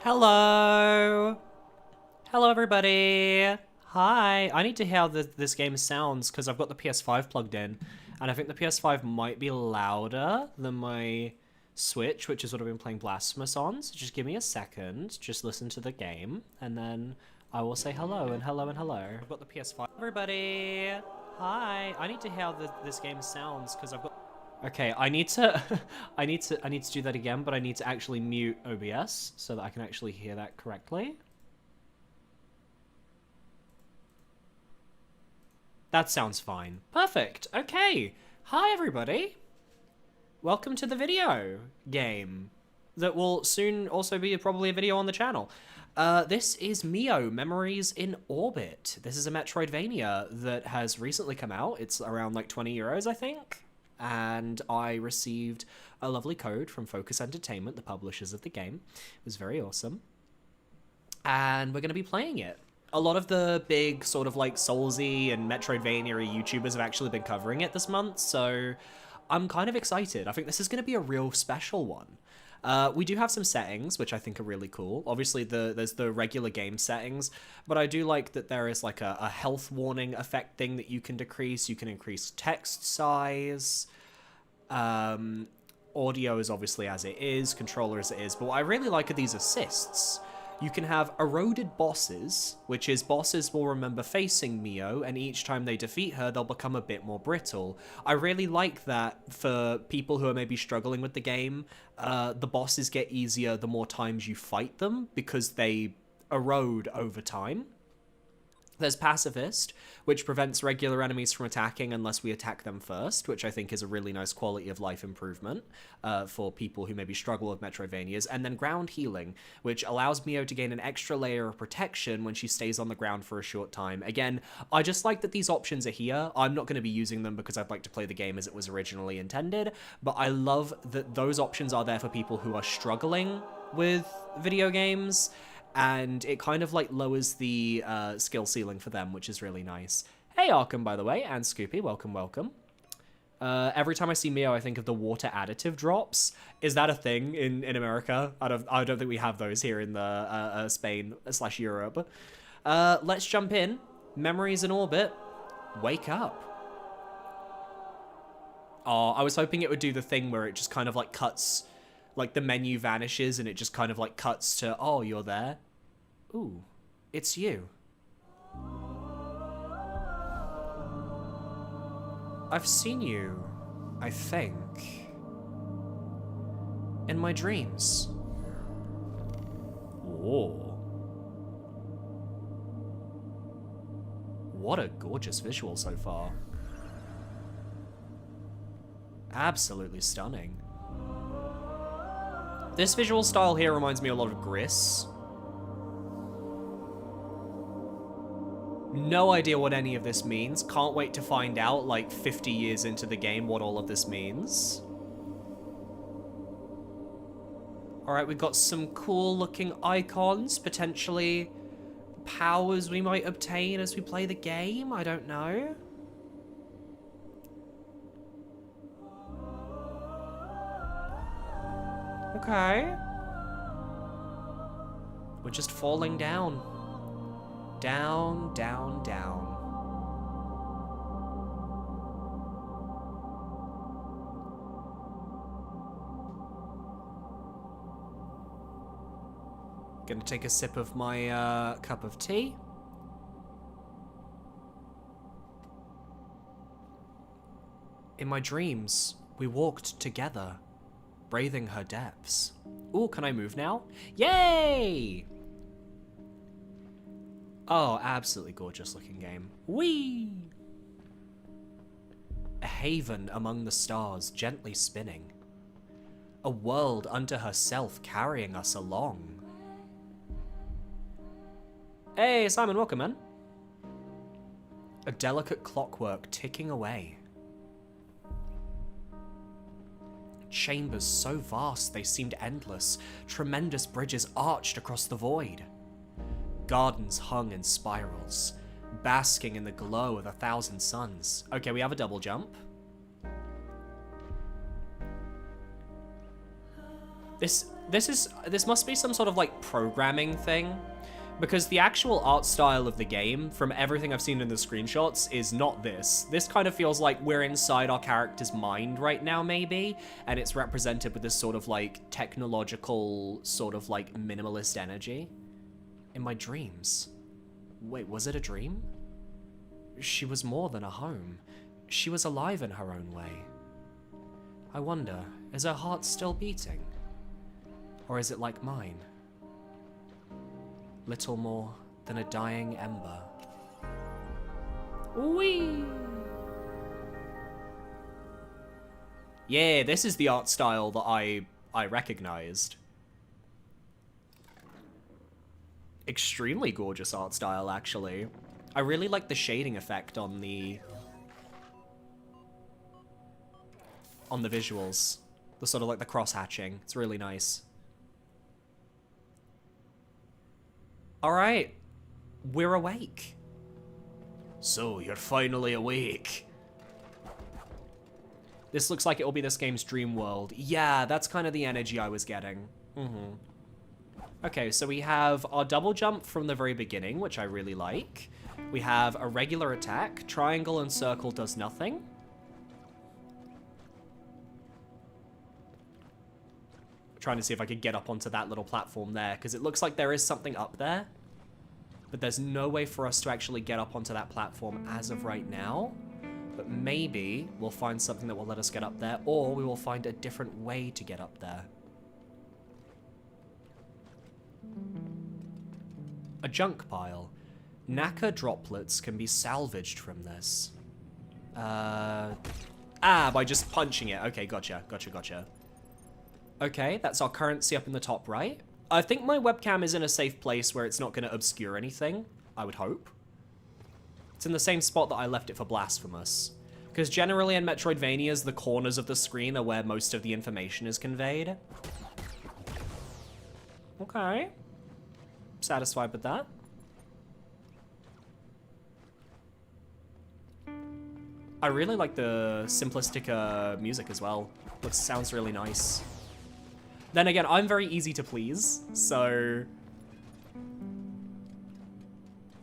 Hello! Hello, everybody! Hi! I need to hear how this game sounds because I've got the PS5 plugged in, and I think the PS5 might be louder than my Switch, which is what I've been playing Blasphemous on. So just give me a second, just listen to the game, and then I will say hello and hello and hello. I've got the PS5. Everybody! Hi! I need to hear how this game sounds because I've got... Okay, I need to I need to do that again, but I need to actually mute OBS so that I can actually hear that correctly. That sounds fine. Perfect. Okay. Hi everybody. Welcome to the video game that will soon also be probably a video on the channel. This is MIO, Memories in Orbit. This is a Metroidvania that has recently come out. It's around like 20 euros, I think. And I received a lovely code from Focus Entertainment, the publishers of the game. It was very awesome. And we're going to be playing it. A lot of the big sort of like Soulsy and Metroidvania YouTubers have actually been covering it this month, so I'm kind of excited. I think this is going to be a real special one. We do have some settings, which I think are really cool. Obviously, there's the regular game settings, but I do like that there is like a health warning effect thing that you can decrease. You can increase text size. Audio is obviously as it is, controller as it is, but what I really like are these assists. You can have eroded bosses, which is bosses will remember facing Mio, and each time they defeat her, they'll become a bit more brittle. I really like that for people who are maybe struggling with the game. The bosses get easier the more times you fight them, because they erode over time. There's Pacifist, which prevents regular enemies from attacking unless we attack them first, which I think is a really nice quality of life improvement for people who maybe struggle with Metroidvanias. And then Ground Healing, which allows Mio to gain an extra layer of protection when she stays on the ground for a short time. Again, I just like that these options are here. I'm not going to be using them because I'd like to play the game as it was originally intended, but I love that those options are there for people who are struggling with video games, and it kind of like lowers the skill ceiling for them, which is really nice. Hey Arkham, by the way, and Scoopy, welcome, welcome. Every time I see Mio, I think of the water additive drops. Is that a thing in America? I don't think we have those here in the Spain/Europe. Let's jump in. Memories in Orbit. Wake up. Oh, I was hoping it would do the thing where it just kind of like cuts, like the menu vanishes and it just kind of like cuts to, oh, you're there. Ooh, it's you. I've seen you, I think, in my dreams. Whoa. What a gorgeous visual so far. Absolutely stunning. This visual style here reminds me a lot of Gris. No idea what any of this means. Can't wait to find out, like, 50 years into the game, what all of this means. Alright, we've got some cool-looking icons, potentially powers we might obtain as we play the game, I don't know. Okay. We're just falling down. Down, down, down. Gonna take a sip of my cup of tea. In my dreams, we walked together, braving her depths. Ooh, can I move now? Yay! Oh, absolutely gorgeous looking game. Whee! A haven among the stars gently spinning. A world unto herself carrying us along. Hey, Simon, welcome, man. A delicate clockwork ticking away. Chambers so vast they seemed endless, tremendous bridges arched across the void. Gardens hung in spirals, basking in the glow of 1,000 suns. Okay, we have a double jump. This must be some sort of like programming thing, because the actual art style of the game, from everything I've seen in the screenshots, is not this. This kind of feels like we're inside our character's mind right now, maybe, and it's represented with this sort of like technological, sort of like minimalist energy. In my dreams. Wait, was it a dream? She was more than a home. She was alive in her own way. I wonder, is her heart still beating? Or is it like mine? Little more than a dying ember. Whee! Yeah, this is the art style that I recognized. Extremely gorgeous art style, actually. I really like the shading effect on the visuals. The sort of like the cross-hatching. It's really nice. Alright. We're awake. So, you're finally awake. This looks like it will be this game's dream world. Yeah, that's kind of the energy I was getting. Okay, so we have our double jump from the very beginning, which I really like. We have a regular attack. Triangle and circle does nothing. Trying to see if I could get up onto that little platform there, because it looks like there is something up there. But there's no way for us to actually get up onto that platform as of right now. But maybe we'll find something that will let us get up there, or we will find a different way to get up there. A junk pile. Nacre droplets can be salvaged from this. By just punching it. Okay, gotcha. Okay, that's our currency up in the top right. I think my webcam is in a safe place where it's not going to obscure anything, I would hope. It's in the same spot that I left it for Blasphemous. Because generally in Metroidvanias, the corners of the screen are where most of the information is conveyed. Okay. Satisfied with that. I really like the simplistic music as well. Sounds really nice. Then again, I'm very easy to please, so...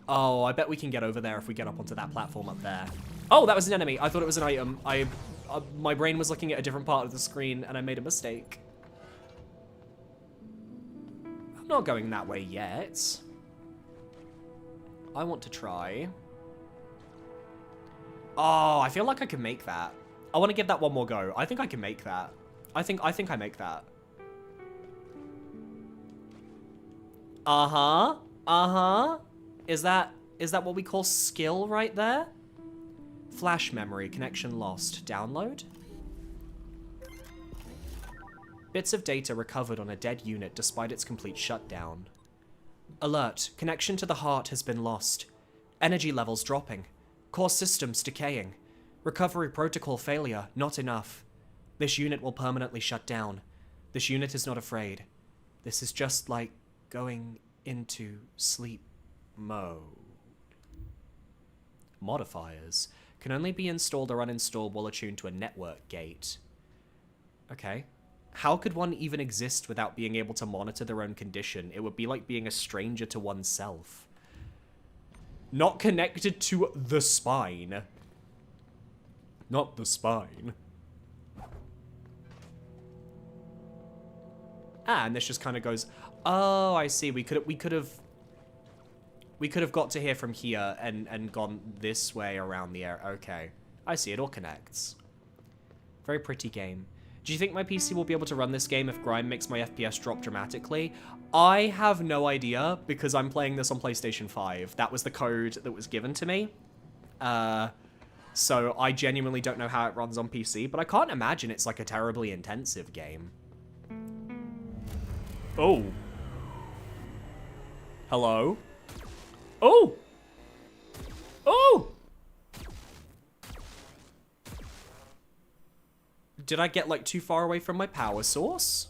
Oh, I bet we can get over there if we get up onto that platform up there. Oh, that was an enemy. I thought it was an item. My brain was looking at a different part of the screen, and I made a mistake. I'm not going that way yet. I want to try. Oh, I feel like I can make that. I want to give that one more go. I think I can make that. I think I make that. Is that what we call skill right there? Flash memory, connection lost. Download? Bits of data recovered on a dead unit despite its complete shutdown. Alert, connection to the heart has been lost. Energy levels dropping. Core systems decaying. Recovery protocol failure, not enough. This unit will permanently shut down. This unit is not afraid. This is just like going into sleep mode. Modifiers can only be installed or uninstalled while attuned to a network gate. Okay. How could one even exist without being able to monitor their own condition? It would be like being a stranger to oneself. Not connected to the spine. Not the spine. And this just kind of goes, oh, I see. We could have got to here from here and gone this way around the area. Okay. I see. It all connects. Very pretty game. Do you think my PC will be able to run this game if Grime makes my FPS drop dramatically? I have no idea, because I'm playing this on PlayStation 5. That was the code that was given to me. So I genuinely don't know how it runs on PC, but I can't imagine it's like a terribly intensive game. Oh. Hello? Oh! Oh! Did I get, like, too far away from my power source?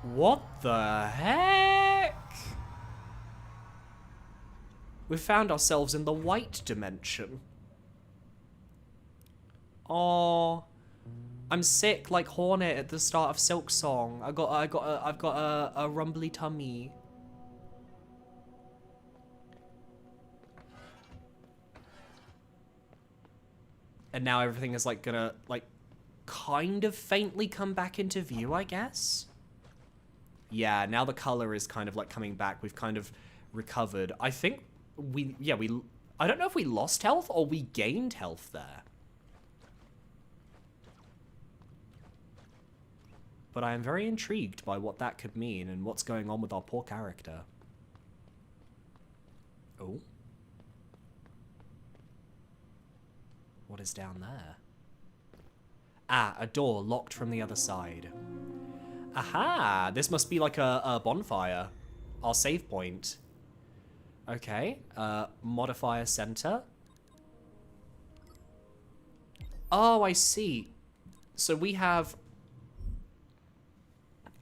What the heck? We found ourselves in the white dimension. Oh, I'm sick like Hornet at the start of Silk Song. I've got a rumbly tummy. And now everything is like gonna like kind of faintly come back into view, I guess. Yeah, now the color is kind of like coming back. We've kind of recovered. I think I don't know if we lost health or we gained health there. But I am very intrigued by what that could mean and what's going on with our poor character. Oh. What is down there? Ah, a door locked from the other side. Aha! This must be like a bonfire. Our save point. Okay. Modifier center. Oh, I see. So we have...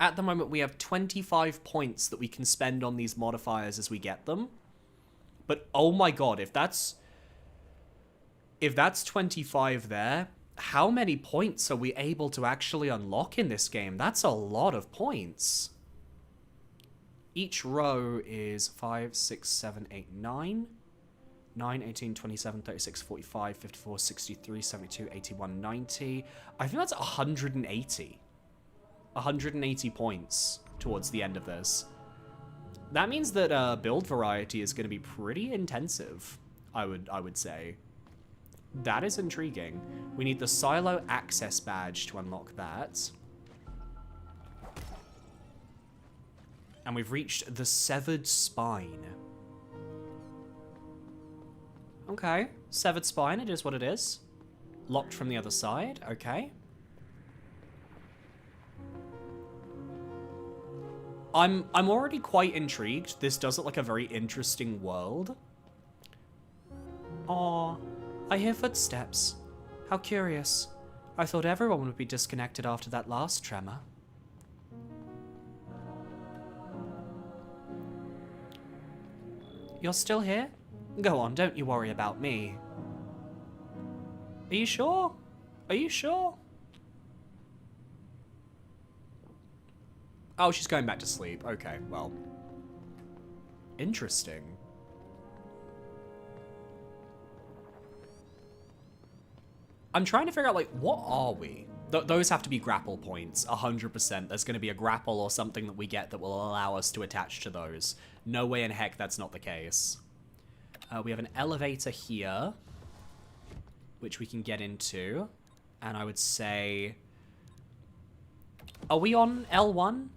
At the moment, we have 25 points that we can spend on these modifiers as we get them. But, oh my god, if that's 25 there, how many points are we able to actually unlock in this game? That's a lot of points. Each row is 5, 6, 7, 8, 9. 9, 18, 27, 36, 45, 54, 63, 72, 81, 90. I think that's 180. 180 points towards the end of this. That means that build variety is going to be pretty intensive, I would say. That is intriguing. We need the silo access badge to unlock that. And we've reached the severed spine. Okay, severed spine, it is what it is. Locked from the other side, okay. I'm already quite intrigued. This does look like a very interesting world. Aw, I hear footsteps. How curious. I thought everyone would be disconnected after that last tremor. You're still here? Go on, don't you worry about me. Are you sure? Are you sure? Oh, she's going back to sleep. Okay, well. Interesting. I'm trying to figure out, like, what are we? Those have to be grapple points, 100%. There's going to be a grapple or something that we get that will allow us to attach to those. No way in heck that's not the case. We have an elevator here, which we can get into. And I would say... Are we on L1?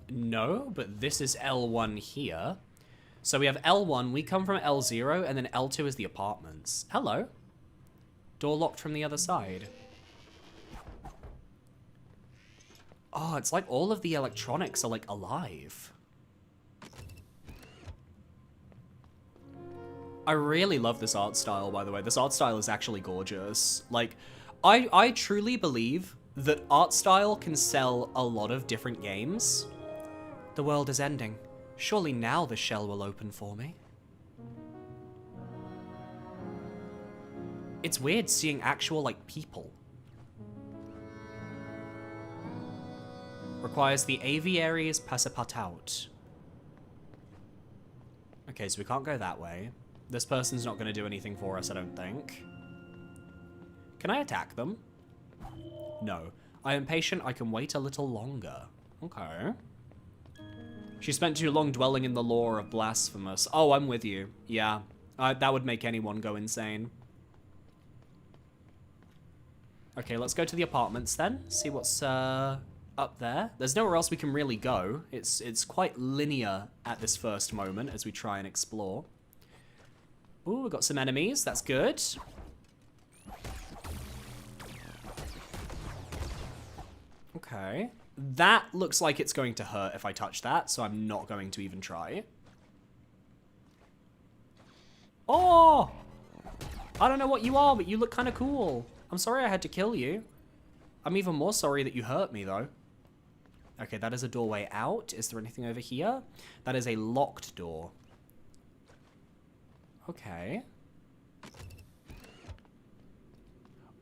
No, but this is L1 here. So we have L1, we come from L0, and then L2 is the apartments. Hello. Door locked from the other side. Oh, it's like all of the electronics are, like, alive. I really love this art style, by the way. This art style is actually gorgeous. Like, I truly believe that art style can sell a lot of different games. The world is ending. Surely now the shell will open for me. It's weird seeing actual, like, people. Requires the aviary's passapartout. Okay, so we can't go that way. This person's not going to do anything for us, I don't think. Can I attack them? No. I am patient, I can wait a little longer. Okay. She spent too long dwelling in the lore of blasphemous. Oh, I'm with you. Yeah. That would make anyone go insane. Okay, let's go to the apartments then. See what's up there. There's nowhere else we can really go. It's quite linear at this first moment as we try and explore. Ooh, we've got some enemies. That's good. Okay. That looks like it's going to hurt if I touch that, so I'm not going to even try. Oh! I don't know what you are, but you look kind of cool. I'm sorry I had to kill you. I'm even more sorry that you hurt me, though. Okay, that is a doorway out. Is there anything over here? That is a locked door. Okay.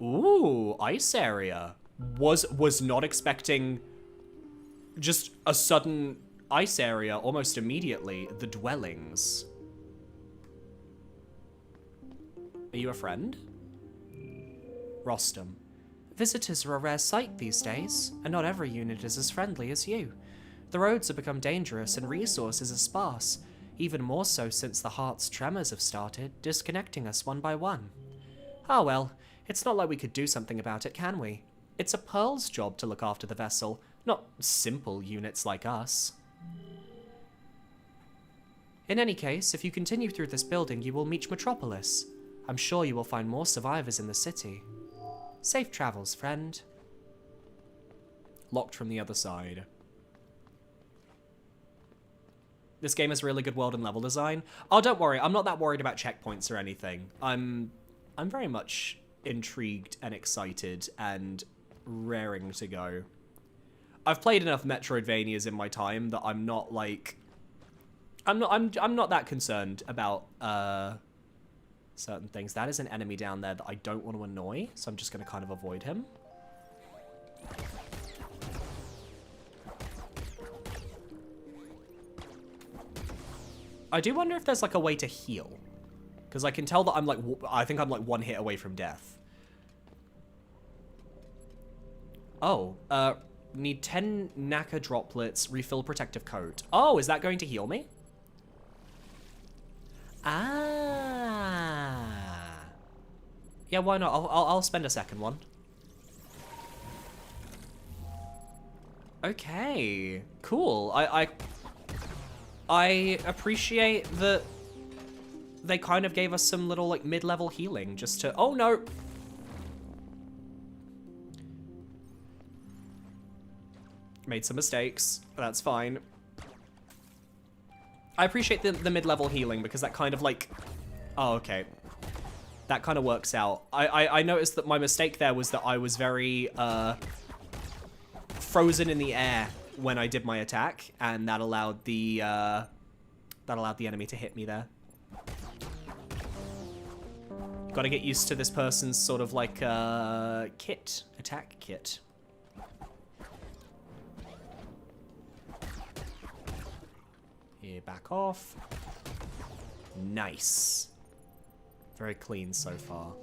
Ooh, ice area. Was not expecting just a sudden ice area almost immediately. The dwellings. Are you a friend? Rostam. Visitors are a rare sight these days, and not every unit is as friendly as you. The roads have become dangerous and resources are sparse, even more so since the heart's tremors have started, disconnecting us one by one. Ah well, it's not like we could do something about it, can we? It's a Pearl's job to look after the vessel, not simple units like us. In any case, if you continue through this building, you will meet Metropolis. I'm sure you will find more survivors in the city. Safe travels, friend. Locked from the other side. This game has really good world and level design. Oh, don't worry, I'm not that worried about checkpoints or anything. I'm very much intrigued and excited and raring to go. I've played enough Metroidvanias in my time that I'm not like I'm not that concerned about certain things. That is an enemy down there that I don't want to annoy, so I'm just going to kind of avoid him. I do wonder if there's like a way to heal, because I can tell that I'm like, I think I'm like one hit away from death. Oh, need 10 Naka droplets, refill protective coat. Oh, is that going to heal me? Ah. Yeah, why not? I'll spend a second one. Okay, cool. I appreciate that they kind of gave us some little like mid-level healing just to, oh no. Made some mistakes, that's fine. I appreciate the mid-level healing because that kind of like, oh, okay. That kind of works out. I noticed that my mistake there was that I was very frozen in the air when I did my attack, and that allowed the enemy to hit me there. Gotta get used to this person's sort of like attack kit. Here, back off. Nice. Very clean so far.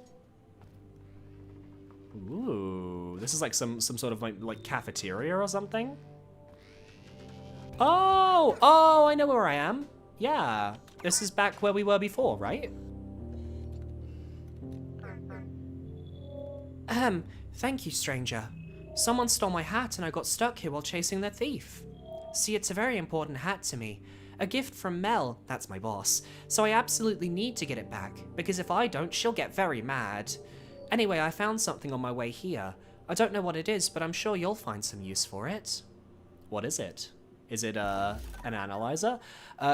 Ooh, this is like some sort of like cafeteria or something. Oh, I know where I am. Yeah, this is back where we were before, right? Thank you, stranger. Someone stole my hat and I got stuck here while chasing their thief. See, it's a very important hat to me. A gift from Mel, that's my boss, so I absolutely need to get it back, because if I don't, she'll get very mad. Anyway, I found something on my way here. I don't know what it is, but I'm sure you'll find some use for it. What is it? Is it an analyzer?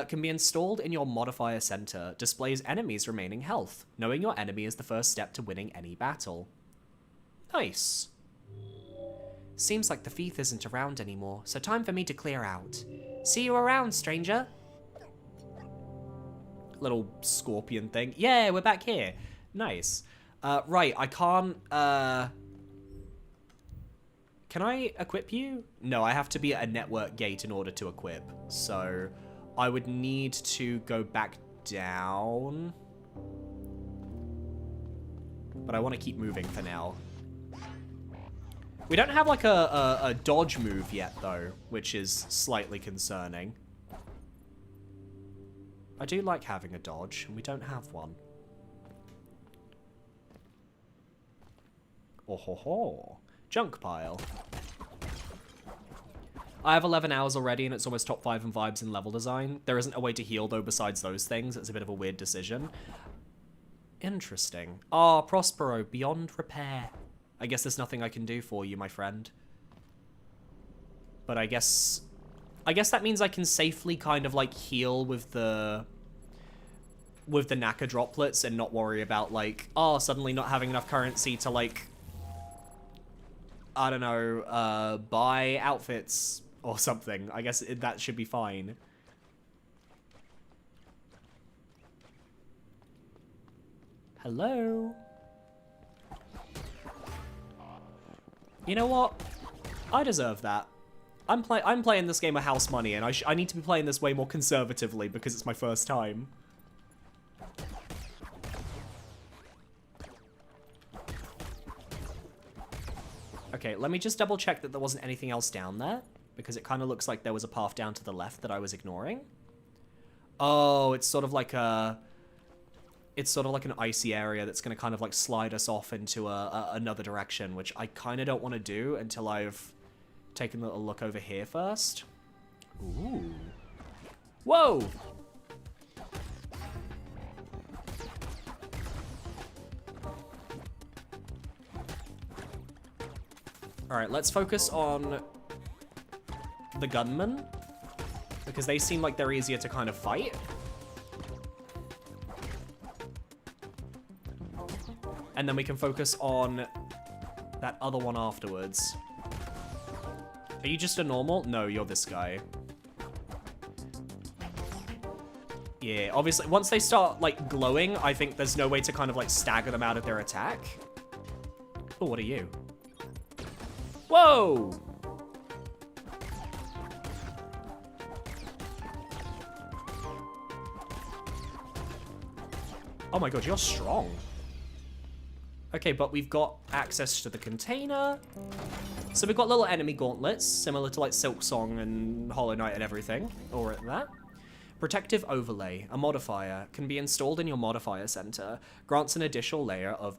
Can be installed in your modifier center. Displays enemies' remaining health. Knowing your enemy is the first step to winning any battle. Nice. Seems like the thief isn't around anymore, so time for me to clear out. See you around, stranger. Little scorpion thing. Yeah, we're back here. Nice. Right, I can't, can I equip you? No, I have to be at a network gate in order to equip. So I would need to go back down. But I want to keep moving for now. We don't have like a dodge move yet though, which is slightly concerning. I do like having a dodge, and we don't have one. Oh ho ho. Junk pile. I have 11 hours already and it's almost top 5 in vibes and level design. There isn't a way to heal though besides those things. It's a bit of a weird decision. Interesting. Ah, Prospero, beyond repair. I guess there's nothing I can do for you, my friend. But I guess that means I can safely kind of like heal with the Naka droplets and not worry about like, oh, suddenly not having enough currency to like, I don't know, buy outfits or something. I guess that should be fine. Hello? You know what? I deserve that. I'm playing this game with house money, and I need to be playing this way more conservatively because it's my first time. Okay, let me just double check that there wasn't anything else down there, because it kind of looks like there was a path down to the left that I was ignoring. Oh, it's sort of like a... It's sort of like an icy area that's going to kind of like slide us off into another direction, which I kind of don't want to do until I've taken a little look over here first. Ooh. Whoa! Alright, let's focus on the gunmen, because they seem like they're easier to kind of fight. And then we can focus on that other one afterwards. Are you just a normal? No, you're this guy. Yeah, obviously, once they start, like, glowing, I think there's no way to kind of, like, stagger them out of their attack. Oh, what are you? Whoa! Oh my god, you're strong. Okay, but we've got access to the container. So we've got little enemy gauntlets, similar to like Silksong and Hollow Knight and everything. Or that. Protective overlay, a modifier, can be installed in your modifier center. Grants an additional layer of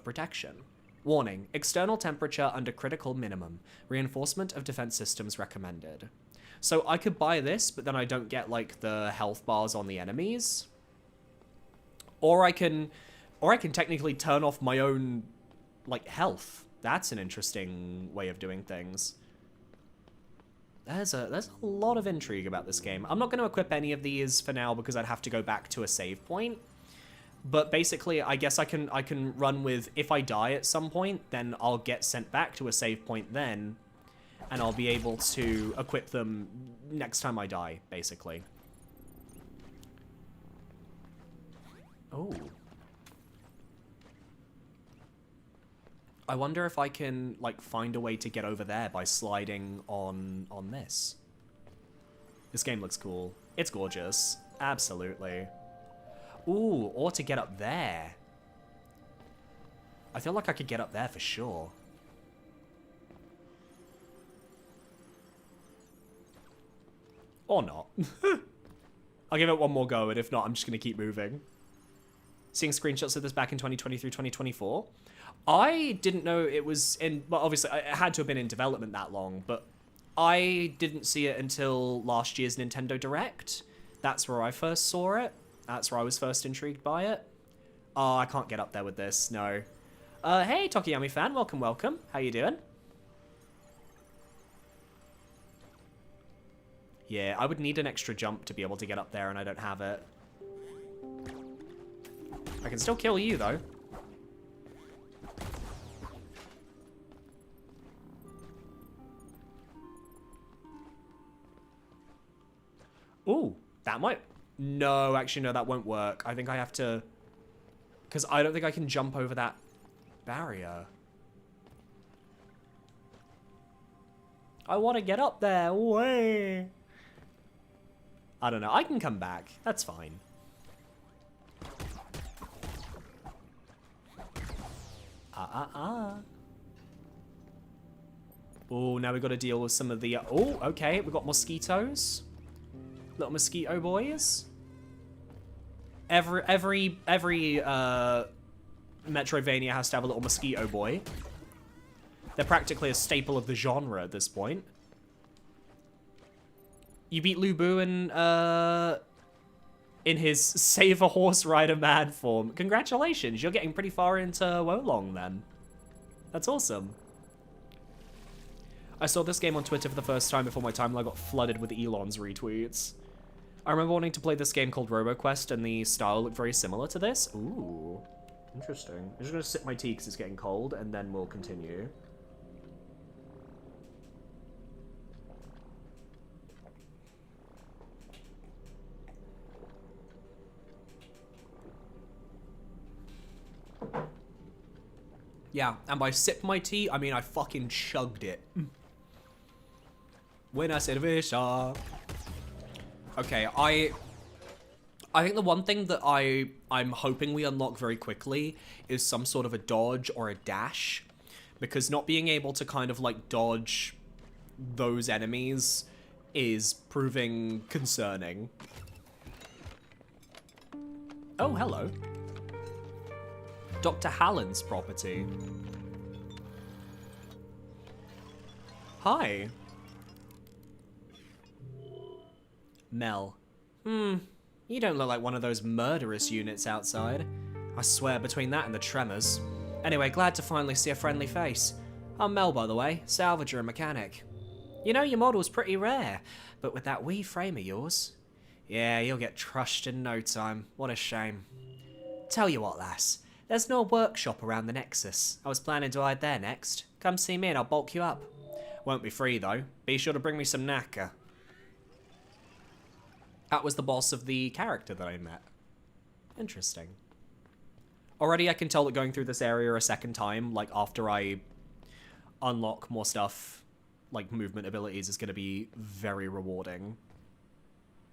protection. Warning, external temperature under critical minimum. Reinforcement of defense systems recommended. So I could buy this, but then I don't get like the health bars on the enemies. Or I can technically turn off my own, like, health. That's an interesting way of doing things. There's a lot of intrigue about this game. I'm not going to equip any of these for now because I'd have to go back to a save point. But basically, I guess I can run with, if I die at some point, then I'll get sent back to a save point then, and I'll be able to equip them next time I die, basically. Oh. I wonder if I can, like, find a way to get over there by sliding on this. This game looks cool. It's gorgeous. Absolutely. Ooh, or to get up there. I feel like I could get up there for sure. Or not. I'll give it one more go, and if not, I'm just going to keep moving. Seeing screenshots of this back in 2023, 2024. I didn't know it was in... Well, obviously, it had to have been in development that long, but I didn't see it until last year's Nintendo Direct. That's where I first saw it. That's where I was first intrigued by it. Oh, I can't get up there with this, no. Hey, Tokiyami fan, welcome, welcome. How you doing? Yeah, I would need an extra jump to be able to get up there, and I don't have it. I can still kill you, though. Ooh, that might... No, actually, no, that won't work. I think I have to... Because I don't think I can jump over that barrier. I want to get up there. Way. I don't know. I can come back. That's fine. Oh, now we've got to deal with some of the... Oh, okay. We've got mosquitoes. Little mosquito boys. Every Metroidvania has to have a little mosquito boy. They're practically a staple of the genre at this point. You beat Lu Bu in his Save a Horse Rider Man form. Congratulations, you're getting pretty far into Wolong then. That's awesome. I saw this game on Twitter for the first time before my timeline got flooded with Elon's retweets. I remember wanting to play this game called RoboQuest, and the style looked very similar to this. Ooh, interesting. I'm just gonna sip my tea because it's getting cold, and then we'll continue. Yeah, and by sip my tea, I mean I fucking chugged it. Buena cerveza. Okay, I think the one thing that I'm hoping we unlock very quickly is some sort of a dodge or a dash. Because not being able to kind of like dodge those enemies is proving concerning. Oh, hello. Dr. Hallen's property. Hi. Mel. You don't look like one of those murderous units outside. I swear, between that and the tremors. Anyway, glad to finally see a friendly face. I'm Mel, by the way, salvager and mechanic. You know, your model's pretty rare, but with that wee frame of yours... Yeah, you'll get trashed in no time. What a shame. Tell you what, lass. There's no workshop around the Nexus. I was planning to hide there next. Come see me and I'll bulk you up. Won't be free, though. Be sure to bring me some knacker. That was the boss of the character that I met. Interesting. Already I can tell that going through this area a second time, like after I unlock more stuff, like movement abilities, is going to be very rewarding.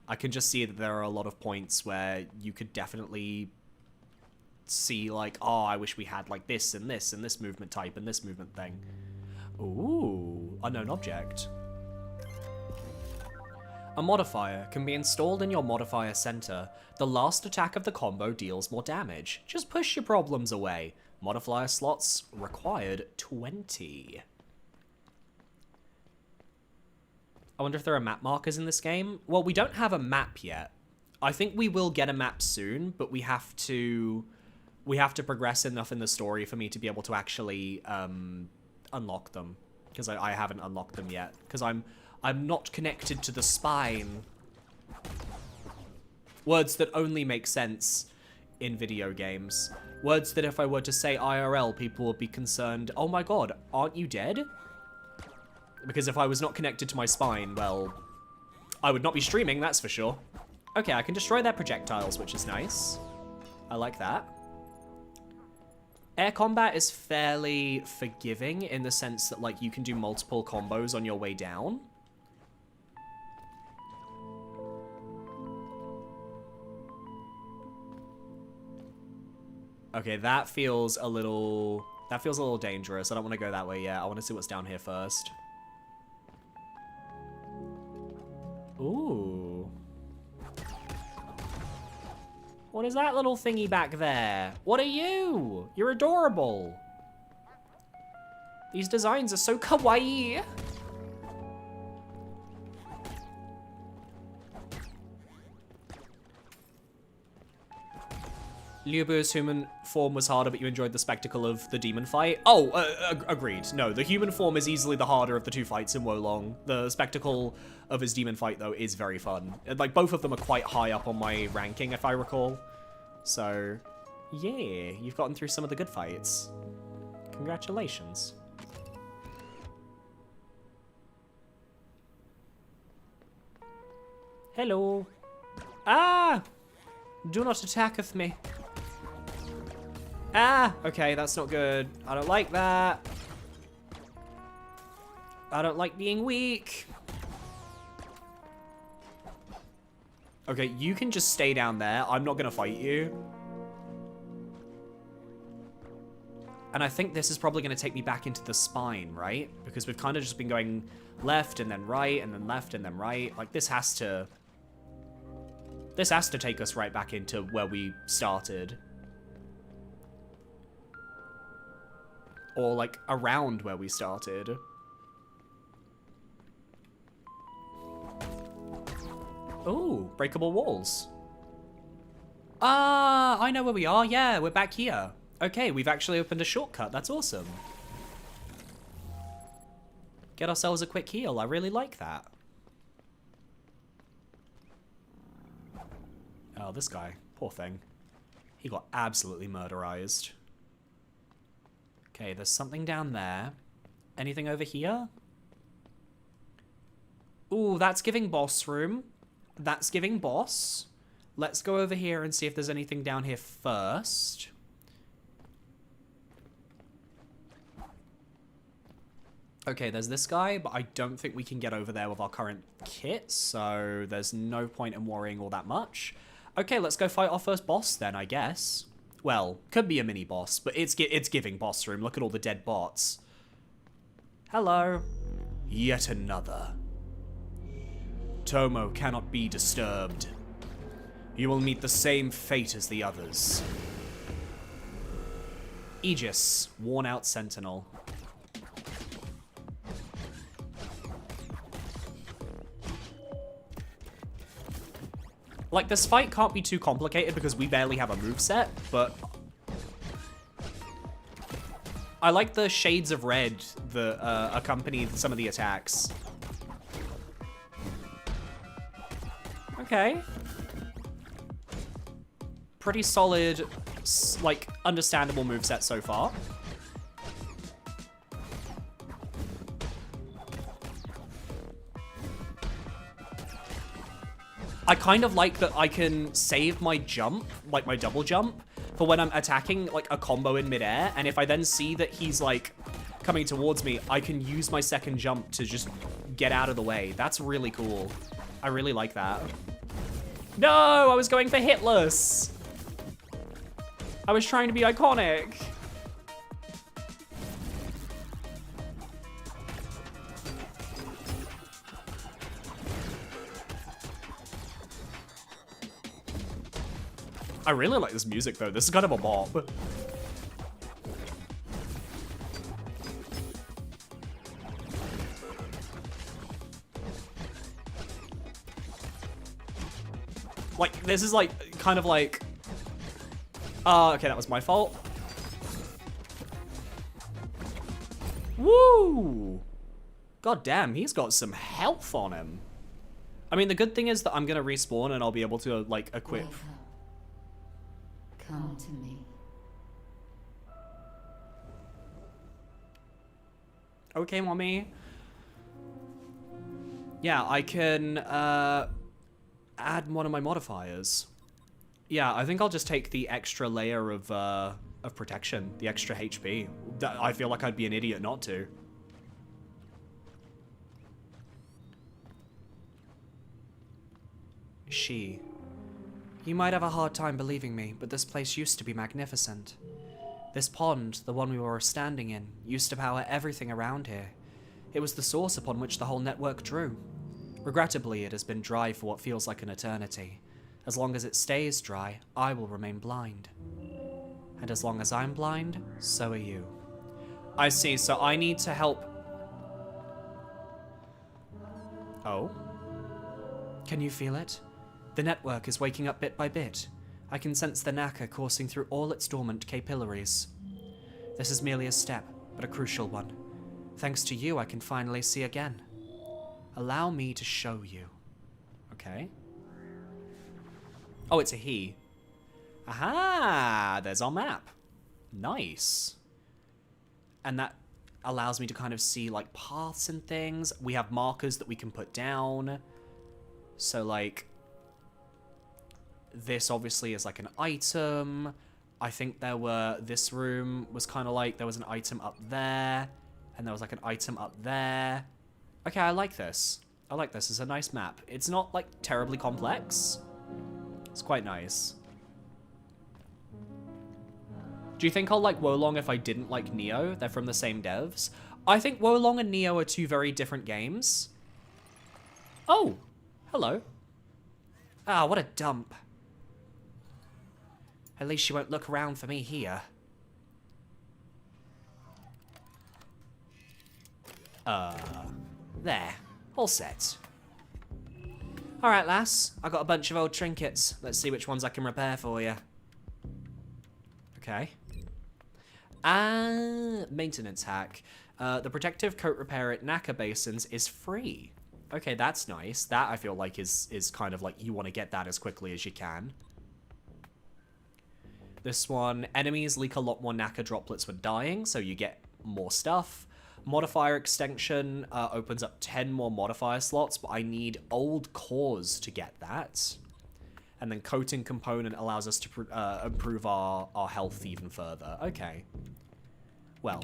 I can just see that there are a lot of points where you could definitely see like, oh, I wish we had like this and this and this movement type and this movement thing. Ooh, unknown object. A modifier can be installed in your modifier center. The last attack of the combo deals more damage. Just push your problems away. Modifier slots required 20. I wonder if there are map markers in this game. Well, we don't have a map yet. I think we will get a map soon, but we have to progress enough in the story for me to be able to actually unlock them, because I haven't unlocked them yet, because I'm not connected to the spine. Words that only make sense in video games. Words that if I were to say IRL, people would be concerned, oh my god, aren't you dead? Because if I was not connected to my spine, well, I would not be streaming, that's for sure. Okay, I can destroy their projectiles, which is nice. I like that. Air combat is fairly forgiving in the sense that, like, you can do multiple combos on your way down. Okay, that feels a little dangerous. I don't want to go that way yet. I want to see what's down here first. Ooh. What is that little thingy back there? What are you? You're adorable. These designs are so kawaii. Liubu's human form was harder, but you enjoyed the spectacle of the demon fight. Oh, agreed. No, the human form is easily the harder of the two fights in Wolong. The spectacle of his demon fight, though, is very fun. Like, both of them are quite high up on my ranking, if I recall. So, yeah, you've gotten through some of the good fights. Congratulations. Hello. Ah! Do not attacketh me. Ah! Okay, that's not good. I don't like that. I don't like being weak. Okay, you can just stay down there. I'm not gonna fight you. And I think this is probably gonna take me back into the spine, right? Because we've kind of just been going left and then right and then left and then right. Like, this has to take us right back into where we started. Or, like, around where we started. Ooh, breakable walls. Ah, I know where we are. Yeah, we're back here. Okay, we've actually opened a shortcut. That's awesome. Get ourselves a quick heal. I really like that. Oh, this guy. Poor thing. He got absolutely murderized. Okay, there's something down there. Anything over here? Ooh, that's giving boss room. That's giving boss. Let's go over here and see if there's anything down here first. Okay, there's this guy, but I don't think we can get over there with our current kit, so there's no point in worrying all that much. Okay, let's go fight our first boss then, I guess. Well, could be a mini boss, but it's giving boss room. Look at all the dead bots. Hello. Yet another. Tomo cannot be disturbed. You will meet the same fate as the others. Aegis, worn out sentinel. Like, this fight can't be too complicated because we barely have a moveset, but I like the shades of red that accompany some of the attacks. Okay. Pretty solid, like, understandable moveset so far. I kind of like that I can save my jump, like my double jump, for when I'm attacking like a combo in midair, and if I then see that he's like coming towards me, I can use my second jump to just get out of the way. That's really cool. I really like that. No, I was going for hitless. I was trying to be iconic. I really like this music though. This is kind of a bop. Like, this is like, kind of like, okay, that was my fault. Woo! God damn, he's got some health on him. I mean, the good thing is that I'm gonna respawn and I'll be able to like equip. Come to me. Okay, mommy. Yeah, I can add one of my modifiers. Yeah, I think I'll just take the extra layer of protection, the extra HP. I feel like I'd be an idiot not to. She. You might have a hard time believing me, but this place used to be magnificent. This pond, the one we were standing in, used to power everything around here. It was the source upon which the whole network drew. Regrettably, it has been dry for what feels like an eternity. As long as it stays dry, I will remain blind. And as long as I'm blind, so are you. I see, so I need to help... Oh? Can you feel it? The network is waking up bit by bit. I can sense the Naka coursing through all its dormant capillaries. This is merely a step, but a crucial one. Thanks to you, I can finally see again. Allow me to show you. Okay. Oh, it's a he. Aha! There's our map. Nice. And that allows me to kind of see, like, paths and things. We have markers that we can put down. So, like... This obviously is like an item. I think this room was kind of like, there was an item up there, and there was like an item up there. Okay, I like this. I like this. It's a nice map. It's not like terribly complex. It's quite nice. Do you think I'll like Wolong if I didn't like Neo? They're from the same devs. I think Wolong and Neo are two very different games. Oh, hello. Ah, what a dump. At least she won't look around for me here. There. All set. Alright, lass. I got a bunch of old trinkets. Let's see which ones I can repair for you. Okay. Maintenance hack. The protective coat repair at Naka Basins is free. Okay, that's nice. That, I feel like, is kind of like you want to get that as quickly as you can. This one, enemies leak a lot more Naka droplets when dying, so you get more stuff. Modifier extension opens up 10 more modifier slots, but I need old cores to get that. And then coating component allows us to improve our health even further. Okay. Well.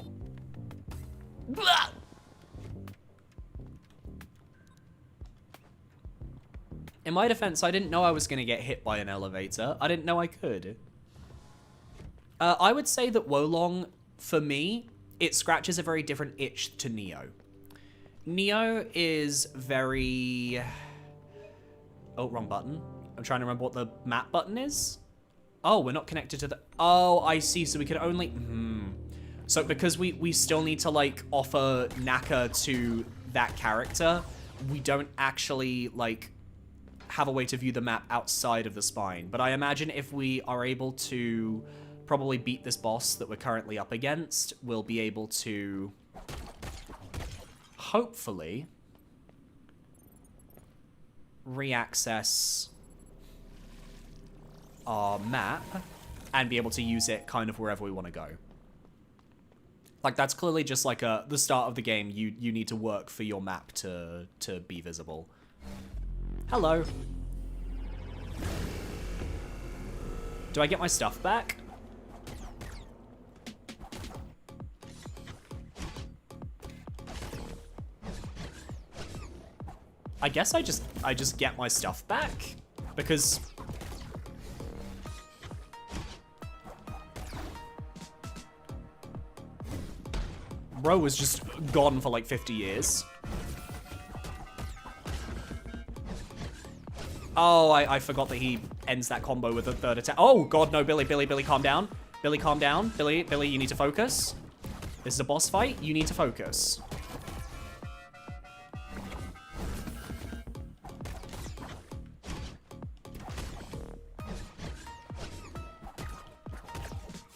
In my defense, I didn't know I was going to get hit by an elevator. I didn't know I could. I would say that Wolong, for me, it scratches a very different itch to Neo. Neo is very... Oh, wrong button. I'm trying to remember what the map button is. Oh, we're not connected to the... Oh, I see. So we can only... So because we still need to, like, offer Naka to that character, we don't actually, like, have a way to view the map outside of the spine. But I imagine if we are able to probably beat this boss that we're currently up against, we'll be able to... hopefully re-access our map and be able to use it kind of wherever we want to go. Like, that's clearly just like the start of the game. You need to work for your map to be visible. Hello. Do I get my stuff back? I guess I just get my stuff back, because Bro was just gone for like 50 years. Oh, I forgot that he ends that combo with a third attack. Oh god, no, Billy, calm down. Billy, calm down. Billy, you need to focus. This is a boss fight. You need to focus.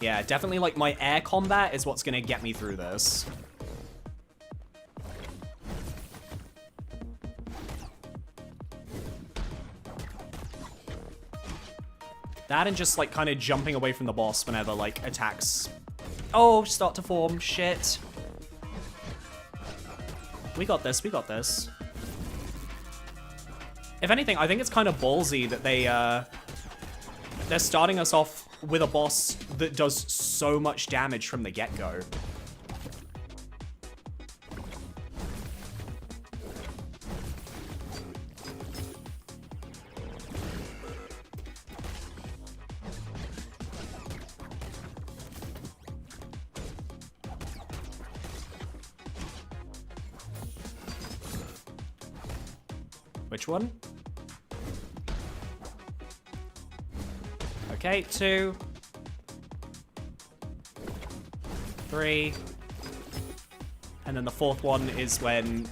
Yeah, definitely, like, my air combat is what's gonna get me through this. That and just, like, kind of jumping away from the boss whenever, like, attacks... Oh, start to form. Shit. We got this, we got this. If anything, I think it's kind of ballsy that they're starting us off with a boss that does so much damage from the get-go. Which one? Okay, 2, 3, and then the fourth one is when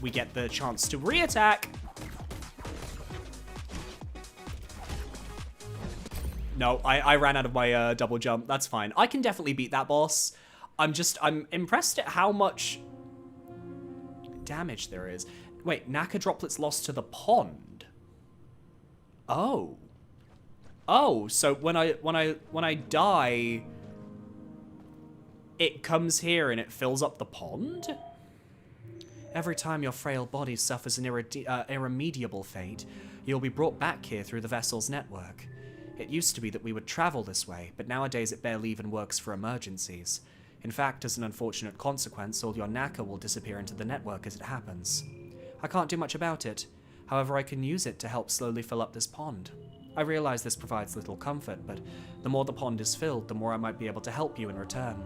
we get the chance to re-attack. No, I ran out of my double jump. That's fine. I can definitely beat that boss. I'm impressed at how much damage there is. Wait, Naka droplets lost to the pond. Oh. Oh, so when I die, it comes here and it fills up the pond? Every time your frail body suffers an irremediable fate, you'll be brought back here through the vessel's network. It used to be that we would travel this way, but nowadays it barely even works for emergencies. In fact, as an unfortunate consequence, all your Naka will disappear into the network as it happens. I can't do much about it. However, I can use it to help slowly fill up this pond. I realize this provides little comfort, but the more the pond is filled, the more I might be able to help you in return.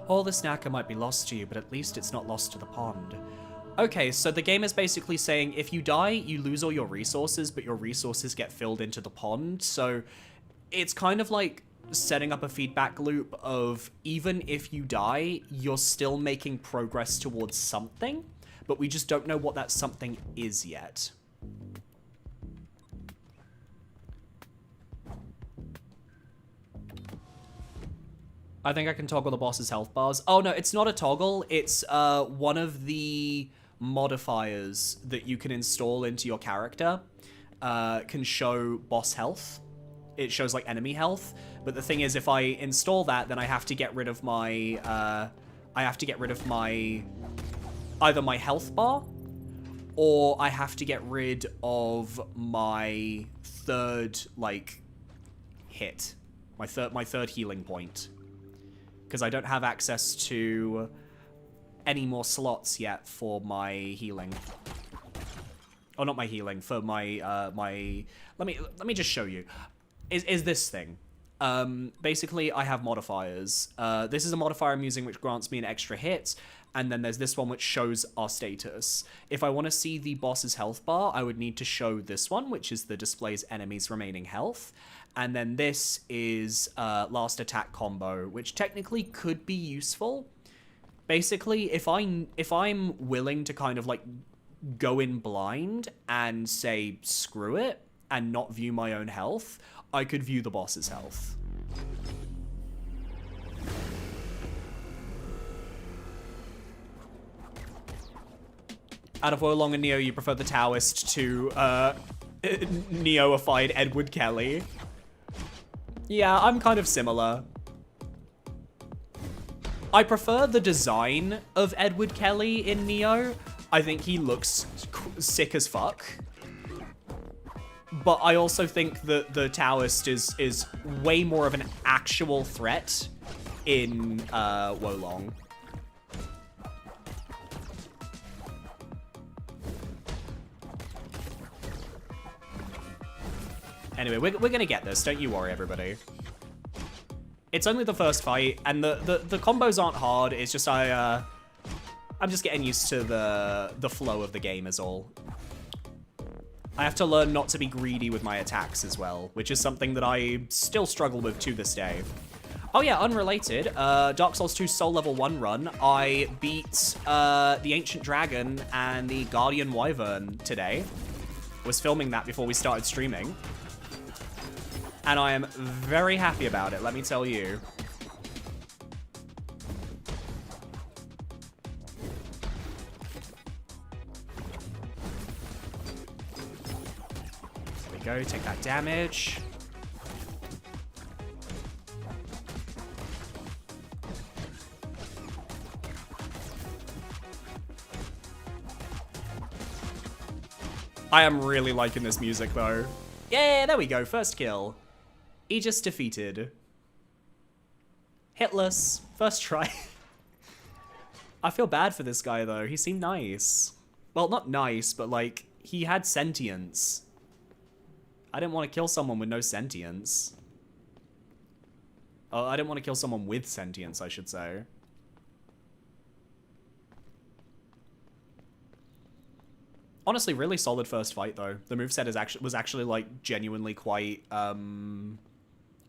All this Naka might be lost to you, but at least it's not lost to the pond. Okay, so the game is basically saying if you die, you lose all your resources, but your resources get filled into the pond. So it's kind of like setting up a feedback loop of even if you die, you're still making progress towards something, but we just don't know what that something is yet. I think I can toggle the boss's health bars. Oh no, it's not a toggle. It's one of the modifiers that you can install into your character can show boss health. It shows like enemy health. But the thing is, if I install that, then I have to get rid of my either my health bar, or I have to get rid of my third like hit, my third healing point. Because I don't have access to any more slots yet for my healing. or not my healing, for my, let me just show you, is this thing. Basically, I have modifiers. This is a modifier I'm using which grants me an extra hit, and then there's this one which shows our status. If I want to see the boss's health bar, I would need to show this one, which is the displays enemies' remaining health. And then this is last attack combo, which technically could be useful. Basically, if I'm willing to kind of like go in blind and say screw it and not view my own health, I could view the boss's health. Out of Wolong and Neo, you prefer the Taoist to Neo-ified Edward Kelly. Yeah, I'm kind of similar. I prefer the design of Edward Kelly in Neo. I think he looks sick as fuck. But I also think that the Taoist is way more of an actual threat in Wolong. Anyway, we're gonna get this, don't you worry, everybody. It's only the first fight, and the combos aren't hard, it's just I'm just getting used to the flow of the game is all. I have to learn not to be greedy with my attacks as well, which is something that I still struggle with to this day. Oh yeah, unrelated, Dark Souls 2 Soul Level 1 run, I beat the Ancient Dragon and the Guardian Wyvern today. Was filming that before we started streaming. And I am very happy about it, let me tell you. There we go, take that damage. I am really liking this music though. Yeah, there we go, first kill. Aegis defeated. Hitless. First try. I feel bad for this guy, though. He seemed nice. Well, not nice, but, like, he had sentience. I didn't want to kill someone with no sentience. Oh, I didn't want to kill someone with sentience, I should say. Honestly, really solid first fight, though. The moveset was actually, like, genuinely quite,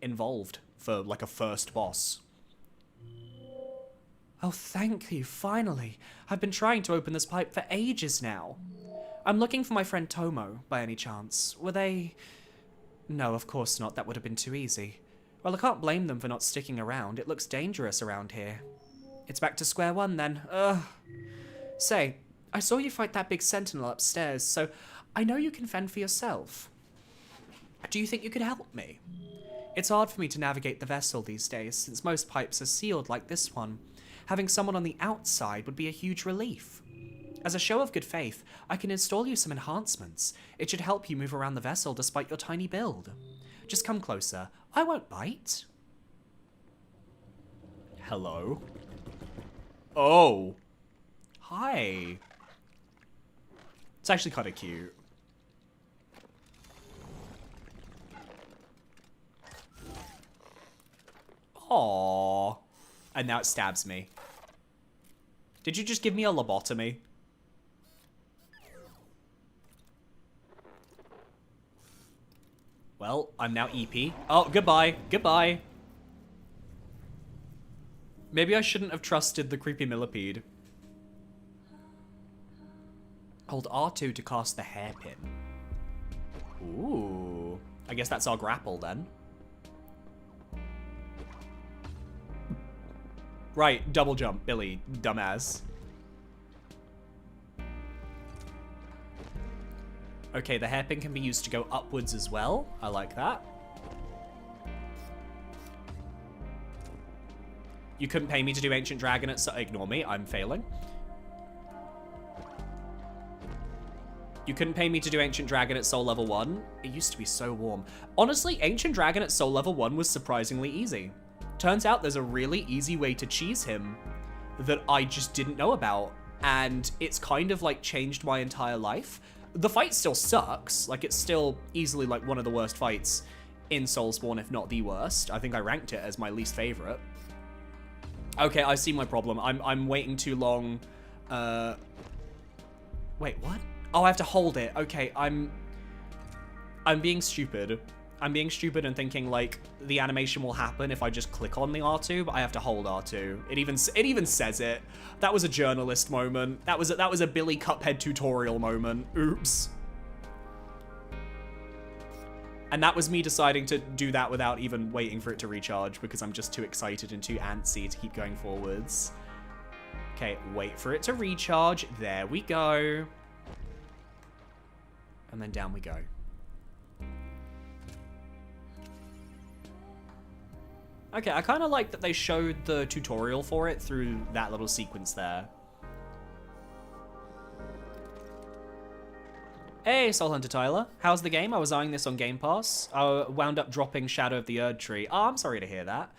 involved for like a first boss. Oh, thank you, finally. I've been trying to open this pipe for ages now. I'm looking for my friend Tomo, by any chance. Were they... No, of course not, that would have been too easy. Well, I can't blame them for not sticking around. It looks dangerous around here. It's back to square one then. Ugh. Say, I saw you fight that big sentinel upstairs, so I know you can fend for yourself. Do you think you could help me? It's hard for me to navigate the vessel these days, since most pipes are sealed like this one. Having someone on the outside would be a huge relief. As a show of good faith, I can install you some enhancements. It should help you move around the vessel despite your tiny build. Just come closer. I won't bite. Hello? Oh. Hi. It's actually kind of cute. Aww. And now it stabs me. Did you just give me a lobotomy? Well, I'm now EP. Oh, goodbye. Goodbye. Maybe I shouldn't have trusted the creepy millipede. Hold R2 to cast the hairpin. Ooh. I guess that's our grapple then. Right, double jump, Billy, dumbass. Okay, the hairpin can be used to go upwards as well. I like that. You couldn't pay me to do Ancient Dragon at... Ignore me, I'm failing. You couldn't pay me to do Ancient Dragon at Soul Level 1. It used to be so warm. Honestly, Ancient Dragon at Soul Level 1 was surprisingly easy. Turns out there's a really easy way to cheese him that I just didn't know about. And it's kind of like changed my entire life. The fight still sucks. Like, it's still easily, like, one of the worst fights in Soulspawn, if not the worst. I think I ranked it as my least favorite. Okay, I see my problem. I'm waiting too long. Wait, what? Oh, I have to hold it. Okay, I'm being stupid. I'm being stupid and thinking, like, the animation will happen if I just click on the R2, but I have to hold R2. It even says it. That was a journalist moment. That was a Billy Cuphead tutorial moment. Oops. And that was me deciding to do that without even waiting for it to recharge because I'm just too excited and too antsy to keep going forwards. Okay, wait for it to recharge. There we go. And then down we go. Okay, I kind of like that they showed the tutorial for it through that little sequence there. Hey, Soul Hunter Tyler. How's the game? I was eyeing this on Game Pass. I wound up dropping Shadow of the Erd Tree. Oh, I'm sorry to hear that.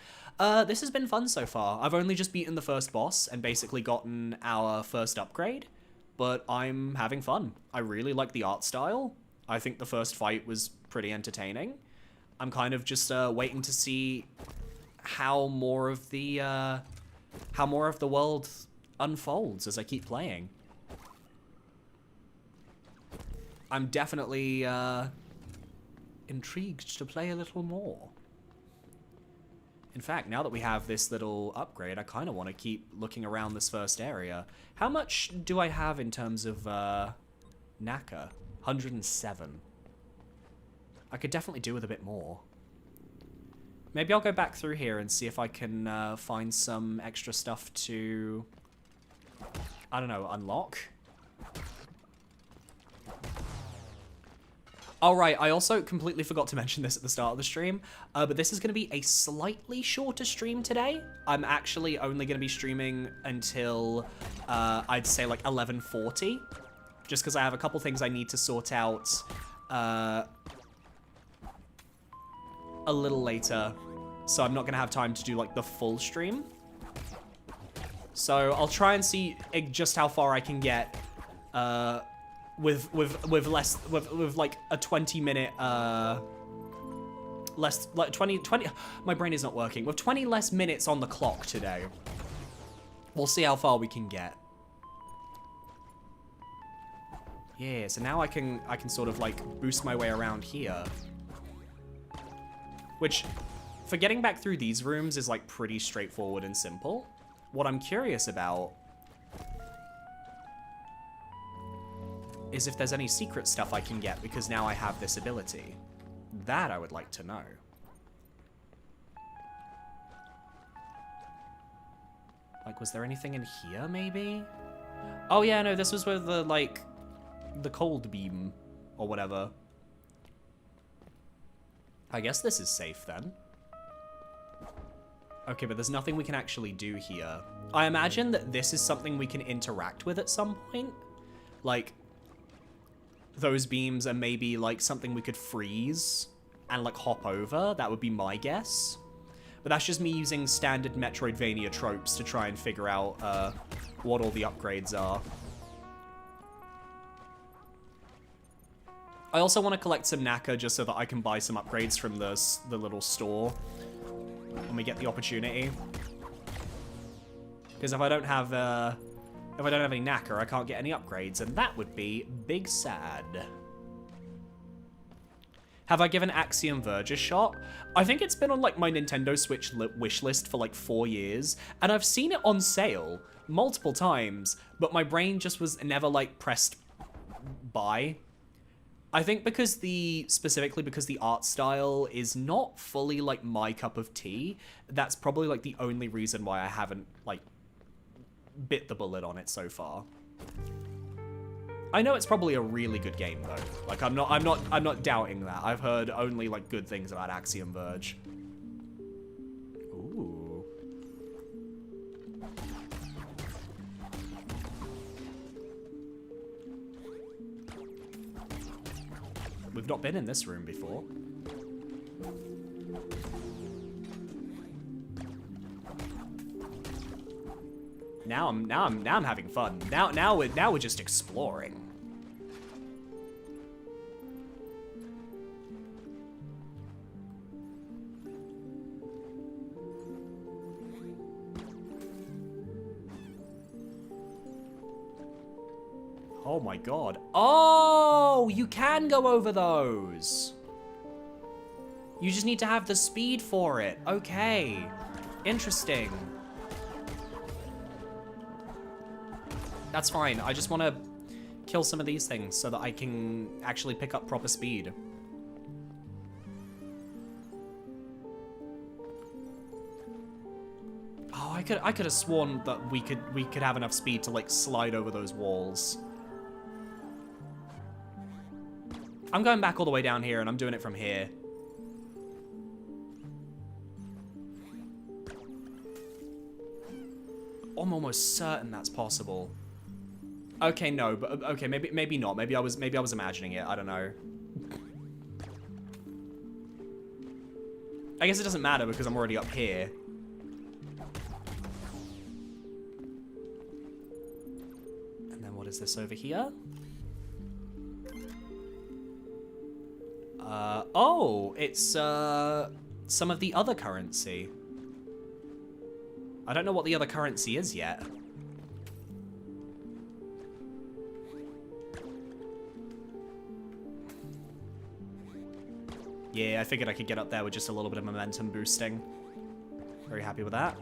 This has been fun so far. I've only just beaten the first boss and basically gotten our first upgrade, but I'm having fun. I really like the art style. I think the first fight was pretty entertaining. I'm kind of just waiting to see how more of the world unfolds as I keep playing. I'm definitely intrigued to play a little more. In fact, now that we have this little upgrade, I kind of want to keep looking around this first area. How much do I have in terms of Naka? 107. I could definitely do with a bit more. Maybe I'll go back through here and see if I can find some extra stuff to, I don't know, unlock. All right, I also completely forgot to mention this at the start of the stream, but this is going to be a slightly shorter stream today. I'm actually only going to be streaming until, I'd say like 11:40, just because I have a couple things I need to sort out a little later, so I'm not going to have time to do like the full stream. So I'll try and see just how far I can get with like a 20-minute less, like 20 my brain is not working, with 20 less minutes on the clock today. We'll see how far we can get. Yeah, so now I can sort of like boost my way around here, which for getting back through these rooms is like pretty straightforward and simple. What I'm curious about is if there's any secret stuff I can get because now I have this ability. That I would like to know. Like, was there anything in here, maybe? Oh yeah, no, this was with the, like, the cold beam or whatever. I guess this is safe then. Okay, but there's nothing we can actually do here. I imagine that this is something we can interact with at some point. Like, those beams are maybe like something we could freeze and like hop over. That would be my guess. But that's just me using standard Metroidvania tropes to try and figure out what all the upgrades are. I also want to collect some Naka just so that I can buy some upgrades from the little store when we get the opportunity. Because if I don't have any Naka, I can't get any upgrades, and that would be big sad. Have I given Axiom Verge a shot? I think it's been on like my Nintendo Switch wish list for like 4 years, and I've seen it on sale multiple times, but my brain just was never like pressed buy. I think specifically because the art style is not fully like my cup of tea, that's probably like the only reason why I haven't like bit the bullet on it so far. I know it's probably a really good game though. Like I'm not doubting that. I've heard only like good things about Axiom Verge. Ooh. We've not been in this room before. Now I'm having fun. Now we're just exploring. Oh my god. Oh, you can go over those. You just need to have the speed for it. Okay. Interesting. That's fine. I just want to kill some of these things so that I can actually pick up proper speed. Oh, I could have sworn that we could have enough speed to like slide over those walls. I'm going back all the way down here and I'm doing it from here. I'm almost certain that's possible. Okay, no, but okay, maybe not. Maybe I was imagining it. I don't know. I guess it doesn't matter because I'm already up here. And then what is this over here? Oh, it's some of the other currency. I don't know what the other currency is yet. Yeah, I figured I could get up there with just a little bit of momentum boosting. Very happy with that.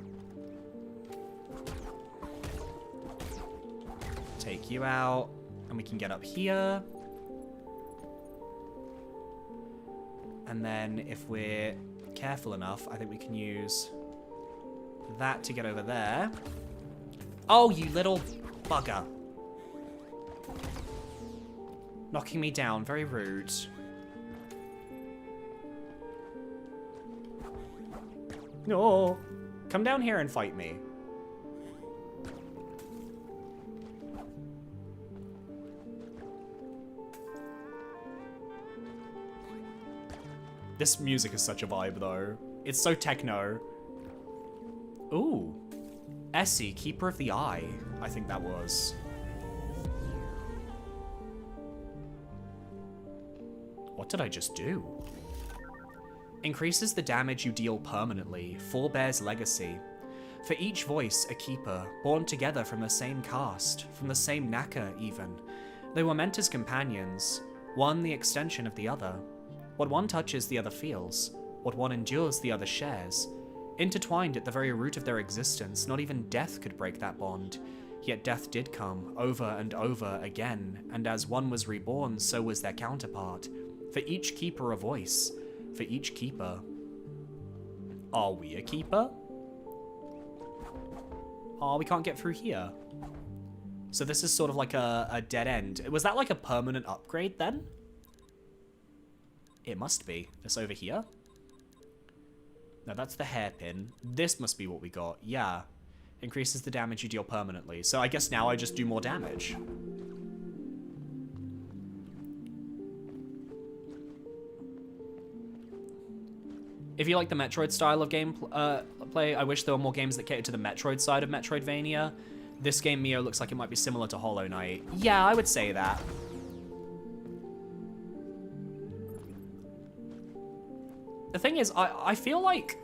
Take you out, and we can get up here. And then if we're careful enough, I think we can use that to get over there. Oh, you little bugger. Knocking me down, very rude. No, come down here and fight me. This music is such a vibe, though. It's so techno. Ooh. Essie, Keeper of the Eye, I think that was. What did I just do? Increases the damage you deal permanently. Forebears legacy. For each voice, a keeper, born together from the same caste, from the same Naka even. They were meant as companions, one the extension of the other. What one touches, the other feels. What one endures, the other shares. Intertwined at the very root of their existence, not even death could break that bond. Yet death did come, over and over again, and as one was reborn, so was their counterpart. For each keeper a voice, for each keeper. Are we a keeper? Oh, we can't get through here. So this is sort of like a dead end. Was that like a permanent upgrade then? It must be. This over here? No, that's the hairpin. This must be what we got. Yeah. Increases the damage you deal permanently. So I guess now I just do more damage. If you like the Metroid style of gameplay, I wish there were more games that catered to the Metroid side of Metroidvania. This game, MIO, looks like it might be similar to Hollow Knight. Yeah, I would say that. The thing is, I feel like...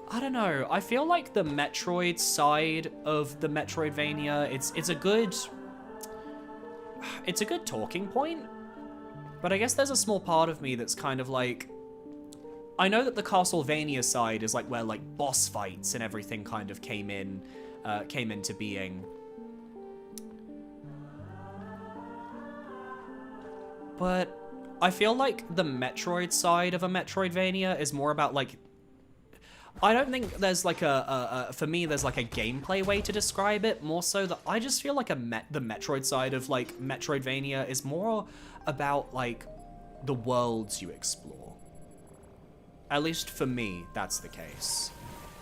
I don't know. I feel like the Metroid side of the Metroidvania, it's a good talking point. But I guess there's a small part of me that's kind of like... I know that the Castlevania side is like where like boss fights and everything kind of came into being. But I feel like the Metroid side of a Metroidvania is more about like... I don't think there's like for me, there's like a gameplay way to describe it, more so that I just feel like the Metroid side of like Metroidvania is more about like the worlds you explore. At least for me, that's the case.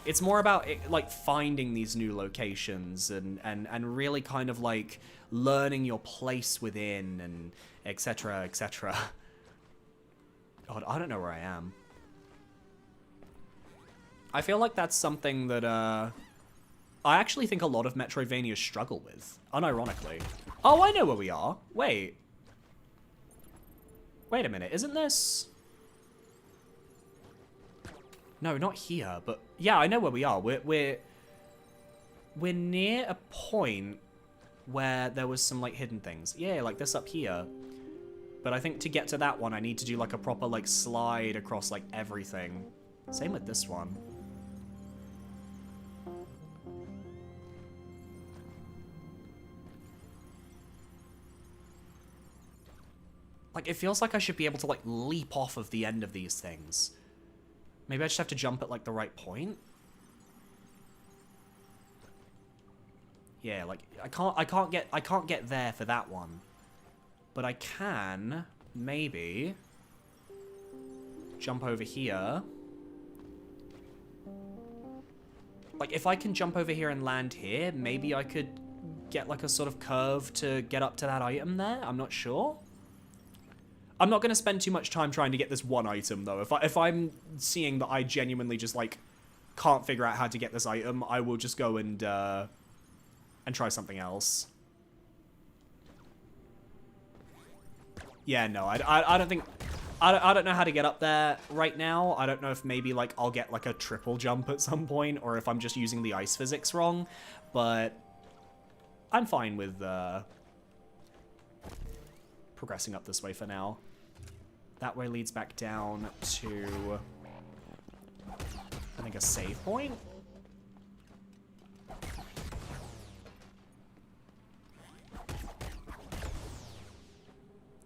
It's more about like finding these new locations and really kind of like learning your place within and etc, etc. God, I don't know where I am. I feel like that's something that I actually think a lot of Metroidvanias struggle with, unironically. Oh, I know where we are. Wait a minute, isn't this... No, not here, but... Yeah, I know where we are. We're... we're near a point where there was some, like, hidden things. Yeah, like this up here. But I think to get to that one, I need to do, like, a proper, like, slide across, like, everything. Same with this one. Like, it feels like I should be able to, like, leap off of the end of these things. Maybe I just have to jump at, like, the right point? Yeah, like, I can't get there for that one. But I can, maybe, jump over here. Like, if I can jump over here and land here, maybe I could get, like, a sort of curve to get up to that item there? I'm not sure. I'm not going to spend too much time trying to get this one item, though. If I'm seeing that I genuinely just, like, can't figure out how to get this item, I will just go and try something else. Yeah, no, I don't think... I don't know how to get up there right now. I don't know if maybe, like, I'll get, like, a triple jump at some point, or if I'm just using the ice physics wrong, but I'm fine with progressing up this way for now. That way leads back down to, I think, a save point?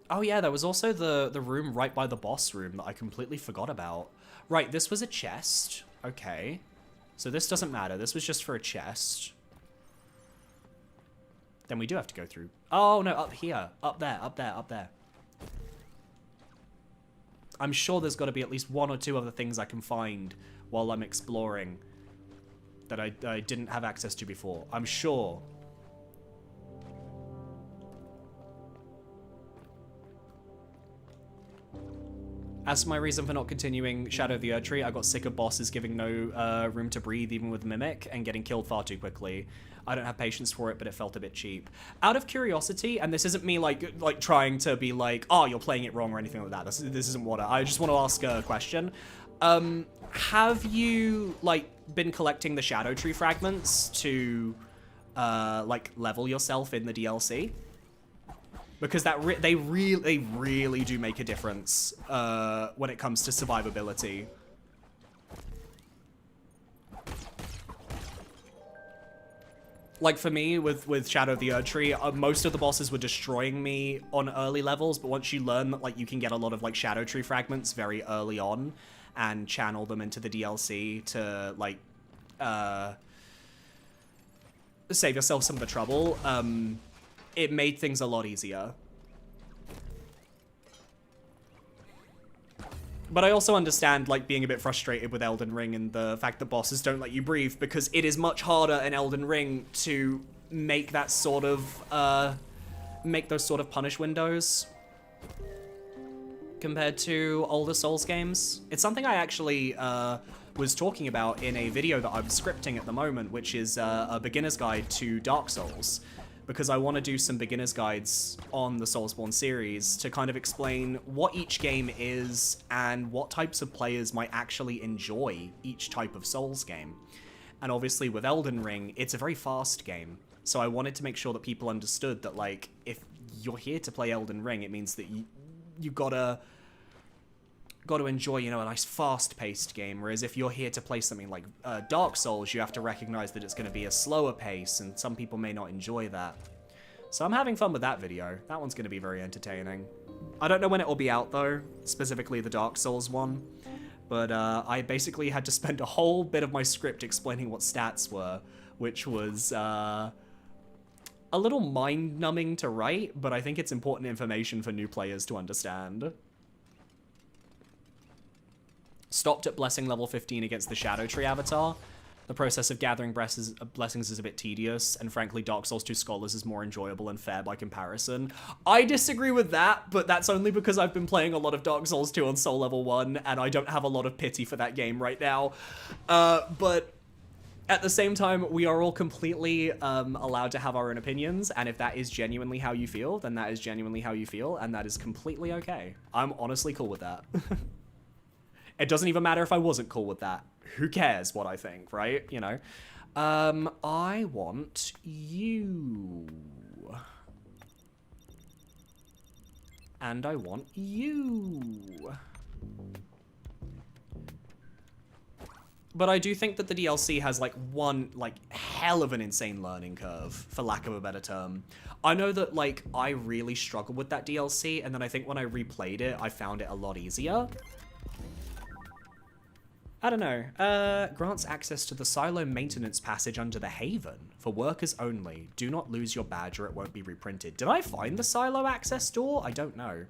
Oh yeah, there was also the room right by the boss room that I completely forgot about. Right, this was a chest. Okay. So this doesn't matter. This was just for a chest. Then we do have to go through. Oh, no, up here. Up there, up there, up there. I'm sure there's got to be at least one or two other things I can find while I'm exploring that I didn't have access to before. I'm sure. As for my reason for not continuing Shadow of the Erdtree, I got sick of bosses giving no room to breathe even with Mimic and getting killed far too quickly. I don't have patience for it, but it felt a bit cheap. Out of curiosity, and this isn't me like trying to be like, oh, you're playing it wrong or anything like that. This isn't what I just want to ask a question. Have you like been collecting the Shadow Tree fragments to like level yourself in the DLC? Because they really do make a difference when it comes to survivability. Like for me, with Shadow of the Erdtree, most of the bosses were destroying me on early levels, but once you learn that like you can get a lot of like Shadow Tree fragments very early on and channel them into the DLC to like save yourself some of the trouble, it made things a lot easier. But I also understand, like, being a bit frustrated with Elden Ring and the fact that bosses don't let you breathe, because it is much harder in Elden Ring to make that sort of, make those sort of punish windows compared to older Souls games. It's something I actually, was talking about in a video that I'm scripting at the moment, which is a beginner's guide to Dark Souls, because I want to do some beginner's guides on the Soulsborne series to kind of explain what each game is and what types of players might actually enjoy each type of Souls game. And obviously with Elden Ring, it's a very fast game, so I wanted to make sure that people understood that, like, if you're here to play Elden Ring, it means that you gotta enjoy, you know, a nice fast-paced game, whereas if you're here to play something like Dark Souls, you have to recognize that it's going to be a slower pace, and some people may not enjoy that. So I'm having fun with that video. That one's going to be very entertaining. I don't know when it will be out, though, specifically the Dark Souls one, but I basically had to spend a whole bit of my script explaining what stats were, which was a little mind-numbing to write, but I think it's important information for new players to understand. Stopped at blessing level 15 against the Shadow Tree avatar. The process of gathering blessings is a bit tedious, and frankly, Dark Souls 2 Scholars is more enjoyable and fair by comparison. I disagree with that, but that's only because I've been playing a lot of Dark Souls 2 on Soul Level 1, and I don't have a lot of pity for that game right now. But at the same time, we are all completely allowed to have our own opinions, and if that is genuinely how you feel, then that is genuinely how you feel, and that is completely okay. I'm honestly cool with that. It doesn't even matter if I wasn't cool with that. Who cares what I think, right? You know? I want you. And I want you. But I do think that the DLC has like one like hell of an insane learning curve, for lack of a better term. I know that like I really struggled with that DLC, and then I think when I replayed it, I found it a lot easier. I don't know. Grants access to the silo maintenance passage under the Haven for workers only. Do not lose your badge or it won't be reprinted. Did I find the silo access door? I don't know.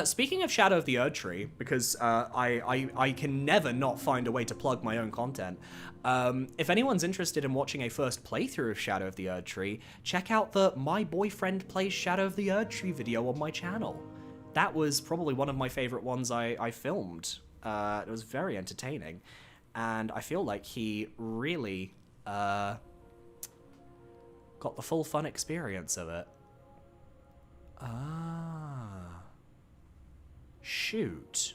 Speaking of Shadow of the Erdtree, because I can never not find a way to plug my own content. If anyone's interested in watching a first playthrough of Shadow of the Erdtree, check out the My Boyfriend Plays Shadow of the Erdtree video on my channel. That was probably one of my favorite ones I filmed. It was very entertaining. And I feel like he really got the full fun experience of it. Ah. Shoot.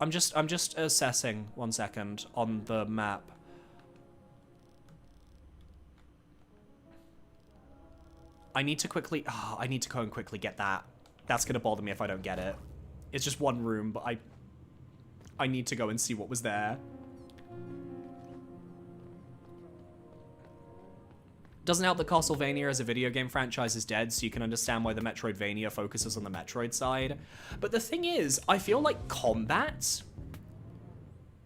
I'm just assessing 1 second on the map. I need to quickly, I need to go and quickly get that. That's gonna bother me if I don't get it. It's just one room, but I need to go and see what was there. Doesn't help that Castlevania as a video game franchise is dead, so you can understand why the Metroidvania focuses on the Metroid side. But the thing is, I feel like combat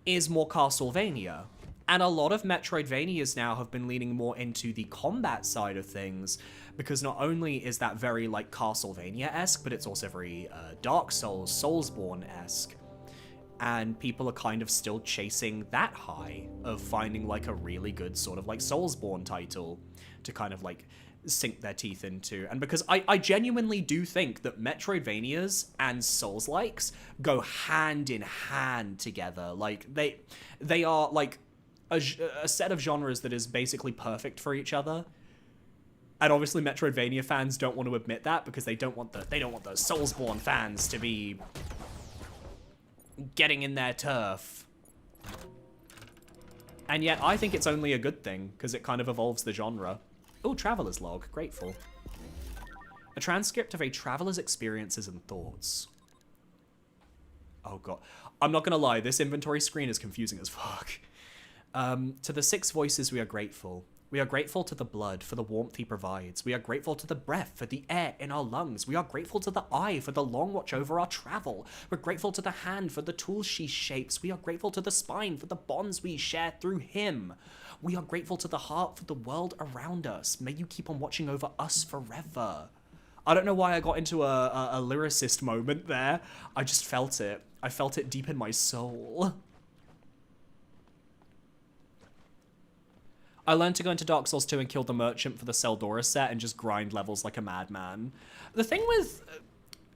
is more Castlevania. And a lot of Metroidvanias now have been leaning more into the combat side of things, because not only is that very, like, Castlevania-esque, but it's also very Dark Souls, Soulsborne-esque. And people are kind of still chasing that high of finding, like, a really good sort of, like, Soulsborne title to kind of, like, sink their teeth into. And because I genuinely do think that Metroidvanias and Souls-likes go hand in hand together. Like, they are, like, a set of genres that is basically perfect for each other. And obviously Metroidvania fans don't want to admit that because they don't want the Soulsborne fans to be getting in their turf. And yet I think it's only a good thing because it kind of evolves the genre. Oh, Traveler's Log, grateful. A transcript of a traveler's experiences and thoughts. Oh god. I'm not gonna lie, this inventory screen is confusing as fuck. To the 6 voices we are grateful. We are grateful to the blood for the warmth he provides. We are grateful to the breath for the air in our lungs. We are grateful to the eye for the long watch over our travel. We're grateful to the hand for the tools she shapes. We are grateful to the spine for the bonds we share through him. We are grateful to the heart for the world around us. May you keep on watching over us forever. I don't know why I got into a lyricist moment there. I just felt it. I felt it deep in my soul. I learned to go into Dark Souls 2 and kill the merchant for the Seldora set and just grind levels like a madman. The thing with...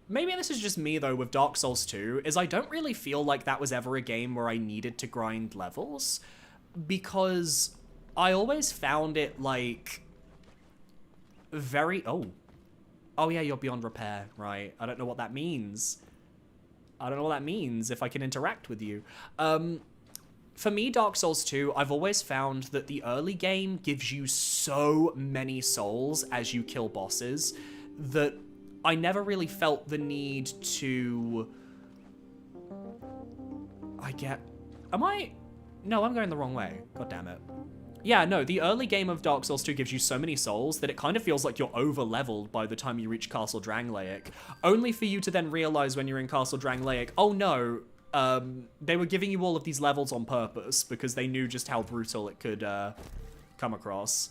maybe this is just me, though, with Dark Souls 2, is I don't really feel like that was ever a game where I needed to grind levels, because I always found it, like, very... Oh, yeah, you're beyond repair, right. I don't know what that means. I don't know what that means, if I can interact with you. For me, Dark Souls 2, I've always found that the early game gives you so many souls as you kill bosses that I never really felt the need to... No, I'm going the wrong way. God damn it. Yeah, no, the early game of Dark Souls 2 gives you so many souls that it kind of feels like you're over-leveled by the time you reach Castle Drangleic, only for you to then realize when you're in Castle Drangleic, oh no, they were giving you all of these levels on purpose because they knew just how brutal it could come across.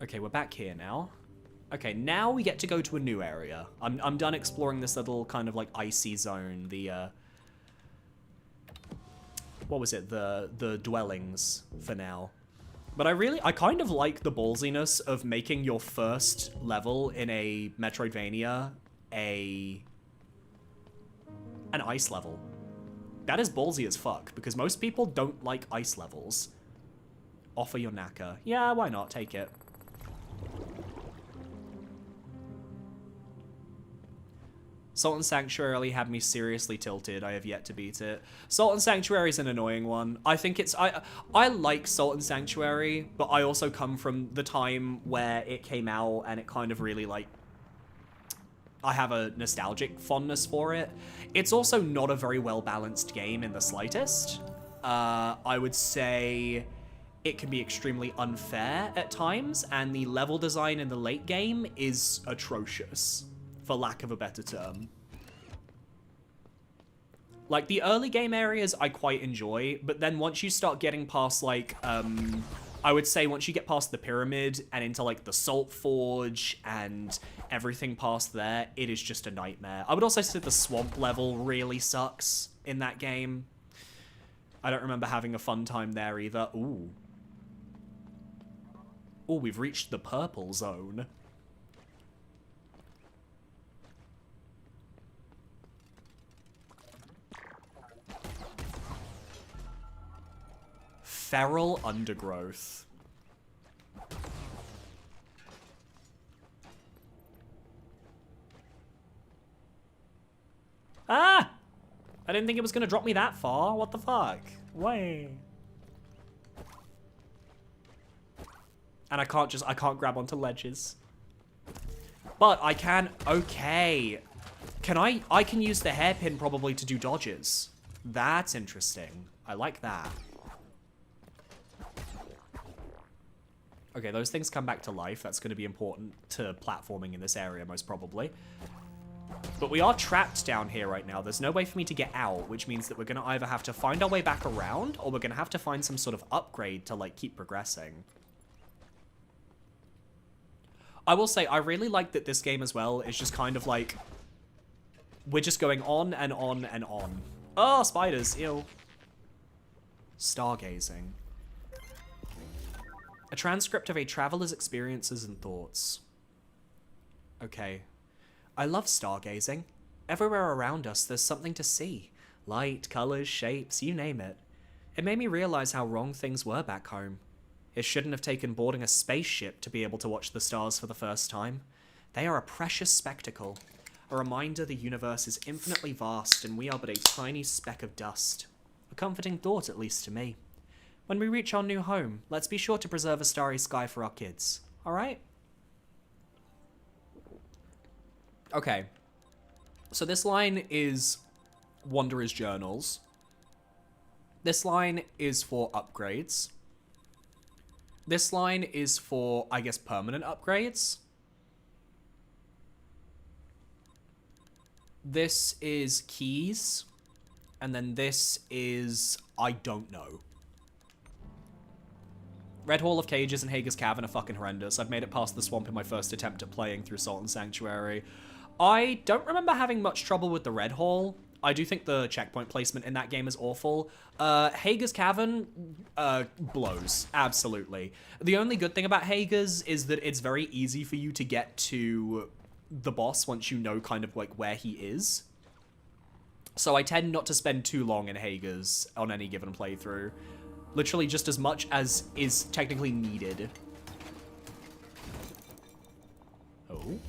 Okay, we're back here now. Okay, now we get to go to a new area. I'm done exploring this little kind of like icy zone, the what was it? The dwellings for now. But I kind of like the ballsiness of making your first level in a Metroidvania an ice level. That is ballsy as fuck, because most people don't like ice levels. Offer your knacker. Yeah, why not? Take it. Sultan Sanctuary had me seriously tilted. I have yet to beat it. Sultan Sanctuary is an annoying one. I think it's... I like Sultan Sanctuary, but I also come from the time where it came out and it kind of really, like... I have a nostalgic fondness for it. It's also not a very well-balanced game in the slightest. I would say it can be extremely unfair at times, and the level design in the late game is atrocious, for lack of a better term. Like, the early game areas I quite enjoy, but then once you start getting past, like, I would say once you get past the pyramid and into, like, the Salt Forge and everything past there, it is just a nightmare. I would also say the swamp level really sucks in that game. I don't remember having a fun time there either. Ooh. Oh, we've reached the purple zone. Feral undergrowth. Ah! I didn't think it was gonna drop me that far. What the fuck? Way. And I can't grab onto ledges. But I can, okay. I can use the hairpin probably to do dodges. That's interesting. I like that. Okay, those things come back to life. That's going to be important to platforming in this area, most probably. But we are trapped down here right now. There's no way for me to get out, which means that we're going to either have to find our way back around, or we're going to have to find some sort of upgrade to, like, keep progressing. I will say, I really like that this game as well is just kind of like, we're just going on and on and on. Oh, spiders, ew. Stargazing. A transcript of a traveler's experiences and thoughts. Okay. I love stargazing. Everywhere around us, there's something to see. Light, colors, shapes, you name it. It made me realize how wrong things were back home. It shouldn't have taken boarding a spaceship to be able to watch the stars for the first time. They are a precious spectacle. A reminder the universe is infinitely vast and we are but a tiny speck of dust. A comforting thought, at least to me. When we reach our new home, let's be sure to preserve a starry sky for our kids. Alright? Okay. So this line is Wanderer's Journals. This line is for upgrades. This line is for, I guess, permanent upgrades. This is keys. And then this is, I don't know. Red Hall of Cages and Hager's Cavern are fucking horrendous. I've made it past the swamp in my first attempt at playing through Sultan Sanctuary. I don't remember having much trouble with the Red Hall. I do think the checkpoint placement in that game is awful. Hager's Cavern blows, absolutely. The only good thing about Hager's is that it's very easy for you to get to the boss once you know kind of like where he is. So I tend not to spend too long in Hager's on any given playthrough. Literally just as much as is technically needed. Oh.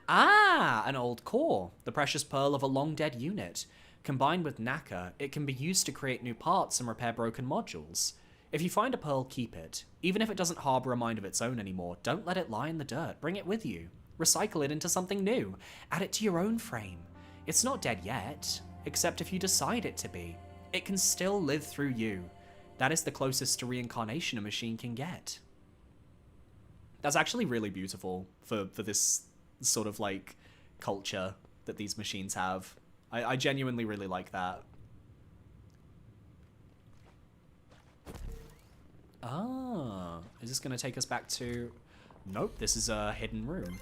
Ah, an old core, the precious pearl of a long-dead unit. Combined with nacre, it can be used to create new parts and repair broken modules. If you find a pearl, keep it. Even if it doesn't harbor a mind of its own anymore, don't let it lie in the dirt. Bring it with you. Recycle it into something new. Add it to your own frame. It's not dead yet, except if you decide it to be. It can still live through you. That is the closest to reincarnation a machine can get. That's actually really beautiful for this sort of like culture that these machines have. I genuinely really like that. Ah, is this going to take us back to... Nope, this is a hidden room.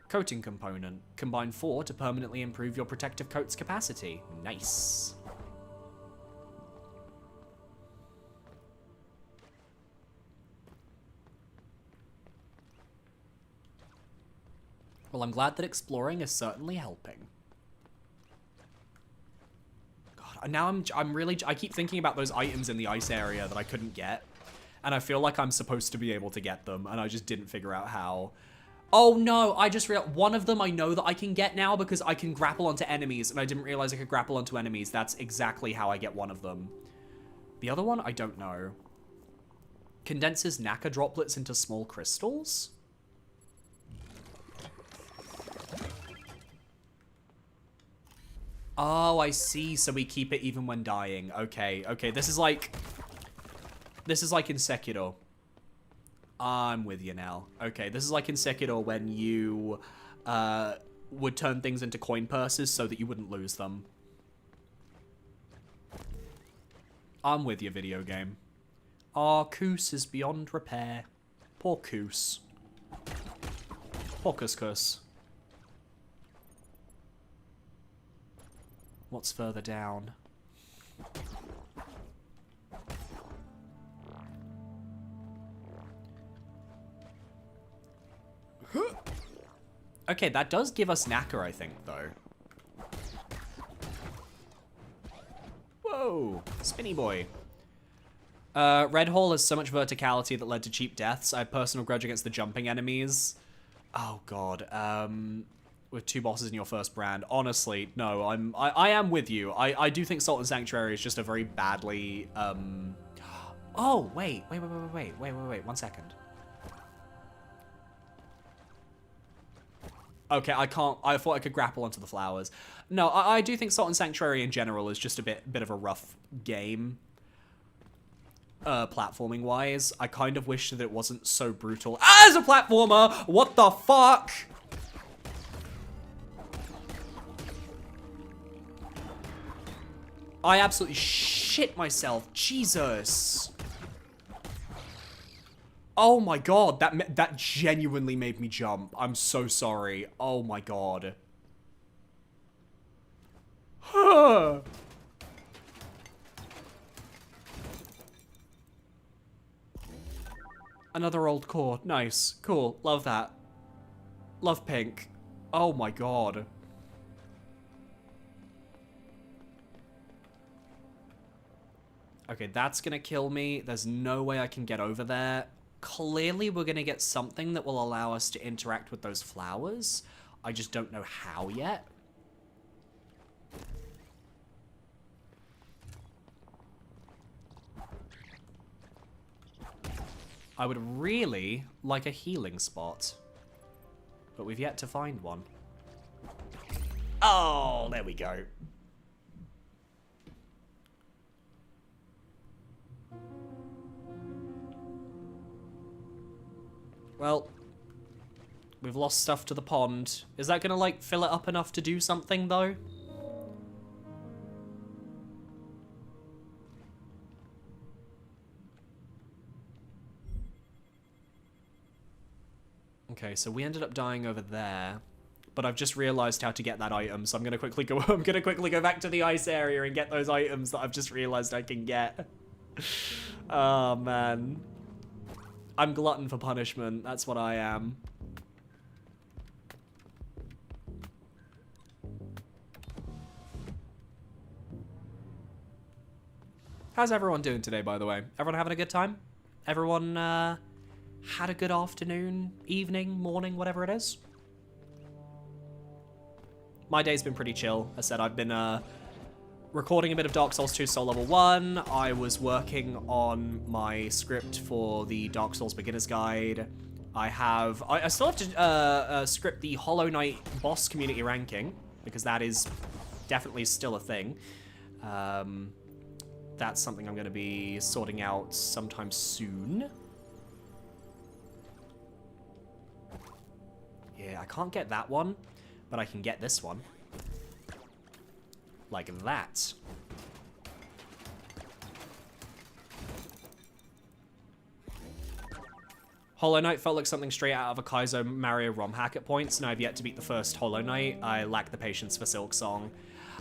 Coating component. Combine 4 to permanently improve your protective coat's capacity. Nice. Well, I'm glad that exploring is certainly helping. God, now I keep thinking about those items in the ice area that I couldn't get. And I feel like I'm supposed to be able to get them, and I just didn't figure out how. Oh no, I just realized one of them I know that I can get now because I can grapple onto enemies, and I didn't realize I could grapple onto enemies. That's exactly how I get one of them. The other one, I don't know. Condenses nacre droplets into small crystals? Oh, I see. So we keep it even when dying. Okay, okay. This is like in Sekiro. I'm with you now. Okay, this is like in Sekiro when you would turn things into coin purses so that you wouldn't lose them. I'm with you, video game. Our Koos is beyond repair. Poor Koos. Poor Couscous. What's further down? Okay, that does give us Nacre, I think, though. Whoa, Spinny Boy. Red Hall has so much verticality that led to cheap deaths. I have personal grudge against the jumping enemies. Oh god, with 2 bosses in your first brand. Honestly, no, I am with you. I do think Salt and Sanctuary is just a very badly, Oh, wait, 1 second. Okay, I thought I could grapple onto the flowers. No, I do think Salt and Sanctuary in general is just a bit of a rough game. Platforming wise. I kind of wish that it wasn't so brutal. As a platformer! What the fuck? I absolutely shit myself. Jesus. Oh my god, that genuinely made me jump. I'm so sorry. Oh my god. Another old core. Nice. Cool. Love that. Love pink. Oh my god. Okay, that's gonna kill me. There's no way I can get over there. Clearly, we're gonna get something that will allow us to interact with those flowers. I just don't know how yet. I would really like a healing spot, but we've yet to find one. Oh, there we go. Well, we've lost stuff to the pond. Is that gonna, like, fill it up enough to do something, though? Okay, so we ended up dying over there, but I've just realized how to get that item, so I'm gonna quickly go back to the ice area and get those items that I've just realized I can get. Oh, man. I'm glutton for punishment. That's what I am. How's everyone doing today, by the way? Everyone having a good time? Everyone, had a good afternoon, evening, morning, whatever it is? My day's been pretty chill. As I said, I've been, recording a bit of Dark Souls 2 Soul Level 1. I was working on my script for the Dark Souls Beginner's Guide. I still have to script the Hollow Knight boss community ranking, because that is definitely still a thing. That's something I'm going to be sorting out sometime soon. Yeah, I can't get that one, but I can get this one. Like that. Hollow Knight felt like something straight out of a Kaizo Mario ROM hack at points, and I've yet to beat the first Hollow Knight. I lack the patience for Silk Song.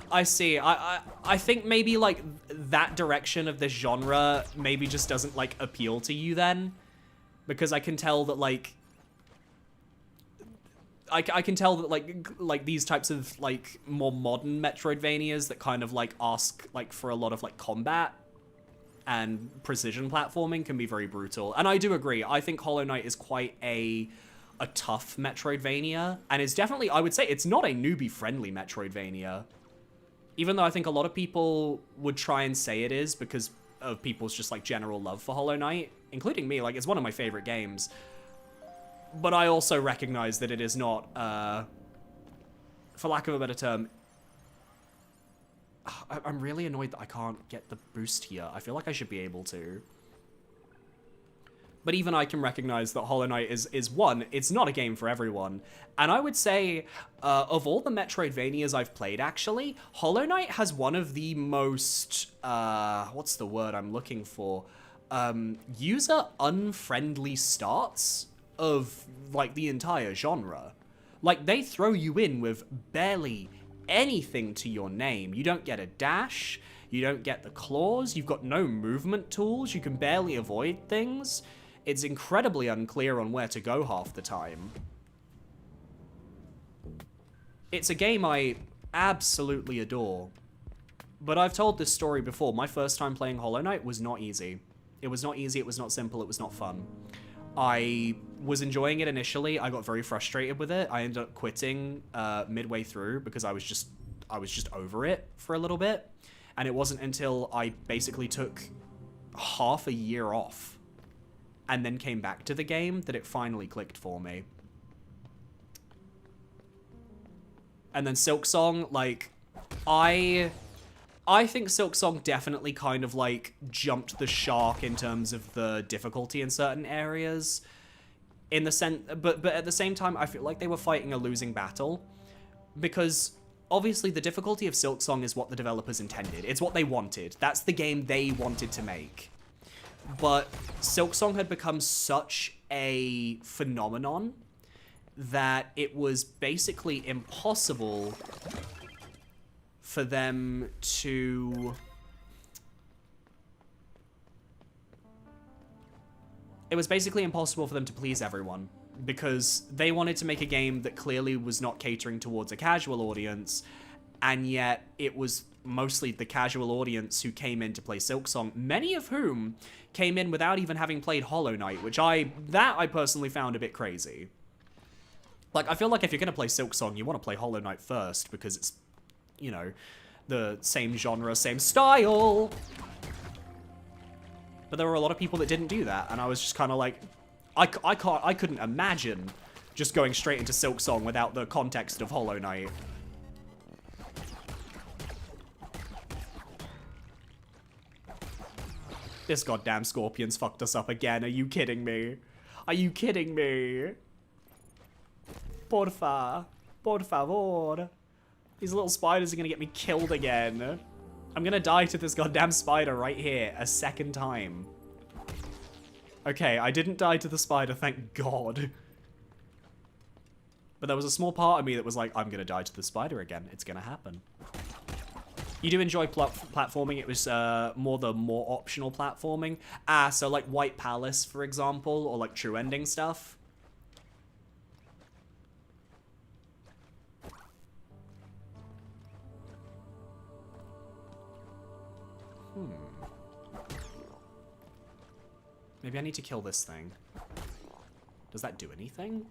I see. I think maybe, like, that direction of this genre maybe just doesn't, like, appeal to you then. Because I can tell that, like... I can tell that, like these types of, like, more modern Metroidvanias that kind of, like, ask, like, for a lot of, like, combat and precision platforming can be very brutal. And I do agree. I think Hollow Knight is quite a a tough Metroidvania, and it's definitely, I would say, it's not a newbie-friendly Metroidvania. Even though I think a lot of people would try and say it is because of people's just, like, general love for Hollow Knight, including me. Like, it's one of my favorite games. But I also recognize that it is not, for lack of a better term, I'm really annoyed that I can't get the boost here. I feel like I should be able to. But even I can recognize that Hollow Knight is one, it's not a game for everyone. And I would say, of all the Metroidvanias I've played, actually, Hollow Knight has one of the most, what's the word I'm looking for? User-unfriendly starts of, like, the entire genre. Like, they throw you in with barely anything to your name. You don't get a dash, you don't get the claws, you've got no movement tools, you can barely avoid things. It's incredibly unclear on where to go half the time. It's a game I absolutely adore. But I've told this story before. My first time playing Hollow Knight was not easy. It was not easy, it was not simple, it was not fun. I was enjoying it initially. I got very frustrated with it. I ended up quitting midway through because I was just over it for a little bit. And it wasn't until I basically took half a year off and then came back to the game that it finally clicked for me. And then Silksong, like, I think Silksong definitely kind of, like, jumped the shark in terms of the difficulty in certain areas. In the sense, but at the same time, I feel like they were fighting a losing battle. Because, obviously, the difficulty of Silksong is what the developers intended. It's what they wanted. That's the game they wanted to make. But Silksong had become such a phenomenon that it was basically impossible for them to... It was basically impossible for them to please everyone, because they wanted to make a game that clearly was not catering towards a casual audience, and yet it was mostly the casual audience who came in to play Silksong, many of whom came in without even having played Hollow Knight, which I personally found a bit crazy. Like, I feel like if you're gonna play Silksong, you want to play Hollow Knight first, because it's, you know, the same genre, same style. But there were a lot of people that didn't do that, and I was just kind of like, I couldn't imagine just going straight into Silksong without the context of Hollow Knight. This goddamn scorpion's fucked us up again. Are you kidding me? Are you kidding me? Por favor. These little spiders are gonna get me killed again. I'm gonna die to this goddamn spider right here a second time. Okay, I didn't die to the spider, thank God. But there was a small part of me that was like, I'm gonna die to the spider again. It's gonna happen. You do enjoy platforming. It was more optional platforming. So like White Palace, for example, or like True Ending stuff. Maybe I need to kill this thing. Does that do anything?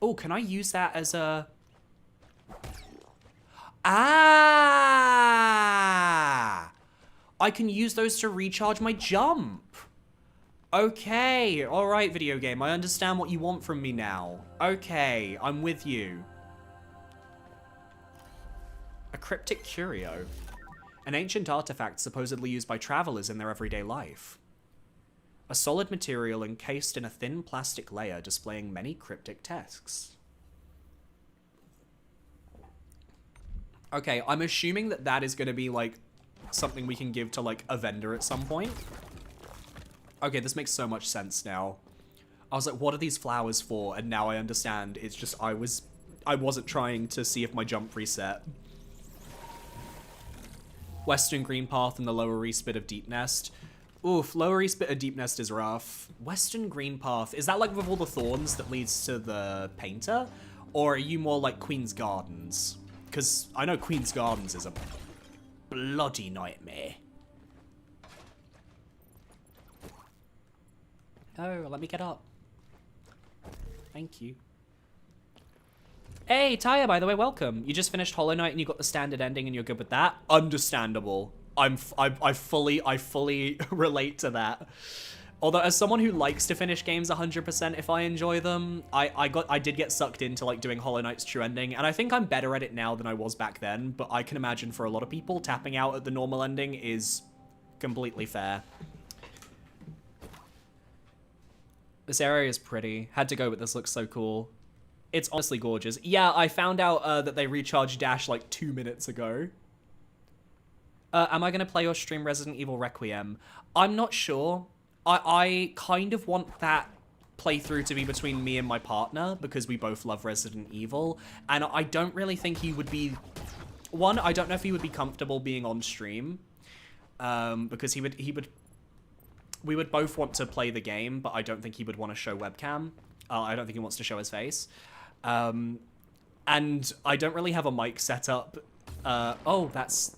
Oh, can I use that as a... Ah! I can use those to recharge my jump. Okay, alright, video game. I understand what you want from me now. Okay, I'm with you. A cryptic curio. An ancient artifact supposedly used by travelers in their everyday life. A solid material encased in a thin plastic layer displaying many cryptic texts. Okay, I'm assuming that that is going to be, like, something we can give to, like, a vendor at some point. Okay, this makes so much sense now. I was like, what are these flowers for? And now I understand. It's just I wasn't trying to see if my jump reset. Western Green Path and the Lower East bit of Deep Nest. Oof, Lower East bit of Deep Nest is rough. Western Green Path, is that like with all the thorns that leads to the painter? Or are you more like Queen's Gardens? Because I know Queen's Gardens is a bloody nightmare. Oh, let me get up. Thank you. Hey, Taya, by the way, welcome. You just finished Hollow Knight and you got the standard ending and you're good with that? Understandable. I fully relate to that. Although, as someone who likes to finish games 100% if I enjoy them, I did get sucked into, like, doing Hollow Knight's true ending, and I think I'm better at it now than I was back then, but I can imagine for a lot of people, tapping out at the normal ending is completely fair. This area is pretty. Had to go, but this looks so cool. It's honestly gorgeous. Yeah, I found out that they recharged Dash like 2 minutes ago. Am I going to play or stream Resident Evil Requiem? I'm not sure. I kind of want that playthrough to be between me and my partner because we both love Resident Evil. And I don't really think he would be... One, I don't know if he would be comfortable being on stream. Because we would both want to play the game, but I don't think he would want to show webcam. I don't think he wants to show his face. And I don't really have a mic set up. Oh, that's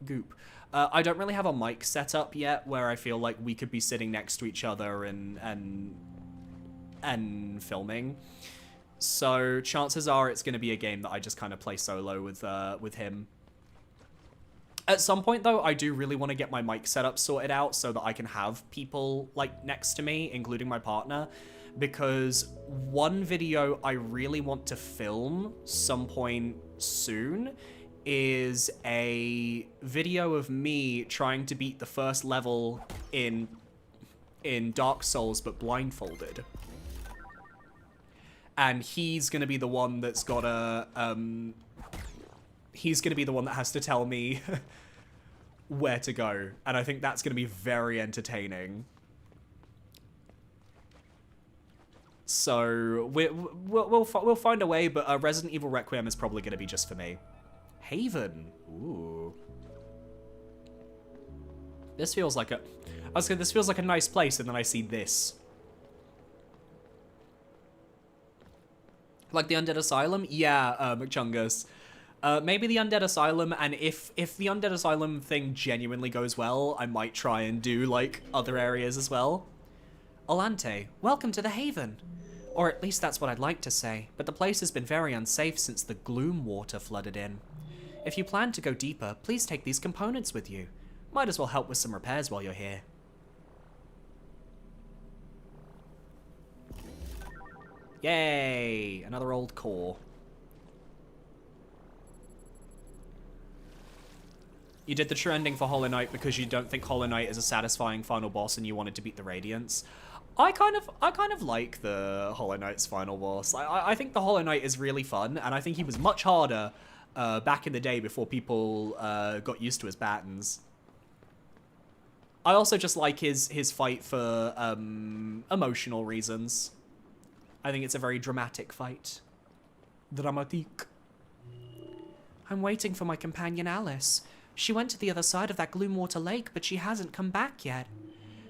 goop. I don't really have a mic set up yet where I feel like we could be sitting next to each other and filming. So chances are it's going to be a game that I just kind of play solo with him. At some point, though, I do really want to get my mic setup sorted out so that I can have people, like, next to me, including my partner, because one video I really want to film some point soon is a video of me trying to beat the first level in Dark Souls, but blindfolded. And he's going to be the one that's got a... he's going to be the one that has to tell me where to go. And I think that's going to be very entertaining. So we'll find a way, but Resident Evil Requiem is probably going to be just for me. Haven. Ooh. This feels like a... this feels like a nice place, and then I see this. Like the Undead Asylum? Yeah, McChungus. Maybe the Undead Asylum, and if the Undead Asylum thing genuinely goes well, I might try and do, like, other areas as well. Olante, welcome to the Haven. Or at least that's what I'd like to say, but the place has been very unsafe since the gloom water flooded in. If you plan to go deeper, please take these components with you. Might as well help with some repairs while you're here. Yay! Another old core. You did the true ending for Hollow Knight because you don't think Hollow Knight is a satisfying final boss and you wanted to beat the Radiance. I kind of like the Hollow Knight's final boss. I think the Hollow Knight is really fun, and I think he was much harder back in the day before people got used to his patterns. I also just like his fight for emotional reasons. I think it's a very dramatic fight. Dramatique. I'm waiting for my companion Alice. She went to the other side of that Gloomwater Lake, but she hasn't come back yet.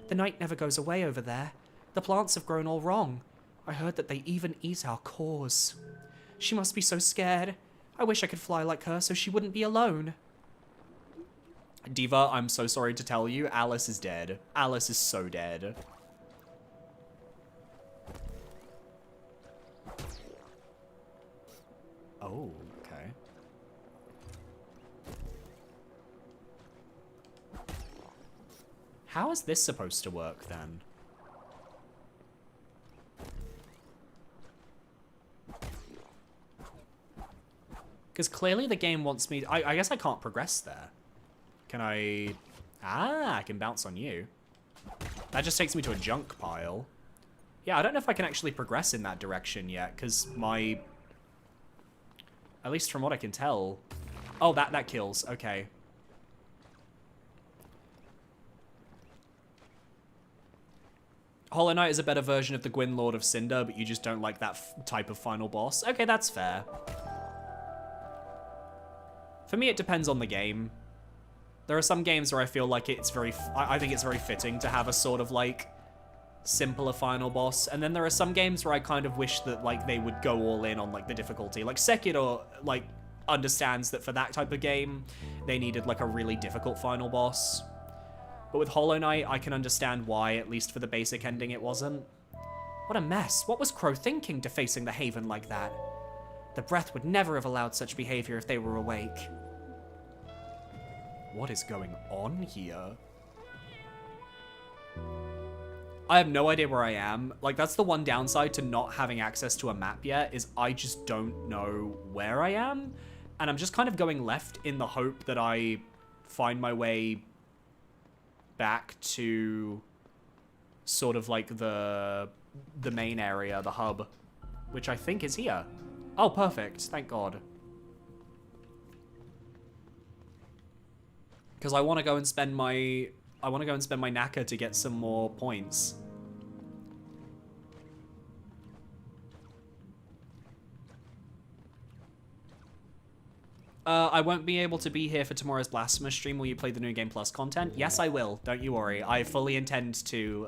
The night never goes away over there. The plants have grown all wrong. I heard that they even eat our cores. She must be so scared. I wish I could fly like her so she wouldn't be alone. Diva, I'm so sorry to tell you, Alice is dead. Alice is so dead. Oh, okay. How is this supposed to work then? Because clearly the game wants me... I guess I can't progress there. Can I... Ah, I can bounce on you. That just takes me to a junk pile. Yeah, I don't know if I can actually progress in that direction yet, because my... At least from what I can tell... Oh, that kills. Okay. Hollow Knight is a better version of the Gwyn Lord of Cinder, but you just don't like that type of final boss. Okay, that's fair. For me, it depends on the game. There are some games where I feel like it's very... I think it's very fitting to have a sort of, like, simpler final boss. And then there are some games where I kind of wish that, like, they would go all in on, like, the difficulty. Like, Sekiro, like, understands that for that type of game, they needed, like, a really difficult final boss. But with Hollow Knight, I can understand why, at least for the basic ending, it wasn't. What a mess. What was Crow thinking defacing the Haven like that? The Breath would never have allowed such behavior if they were awake. What is going on here? I have no idea where I am. Like, that's the one downside to not having access to a map yet, is I just don't know where I am. And I'm just kind of going left in the hope that I find my way back to sort of like the main area, the hub, which I think is here. Oh, perfect. Thank God. Because I want to go and spend my Naka to get some more points. I won't be able to be here for tomorrow's Blasphemous stream. Will you play the New Game Plus content? Yes, I will. Don't you worry. I fully intend to,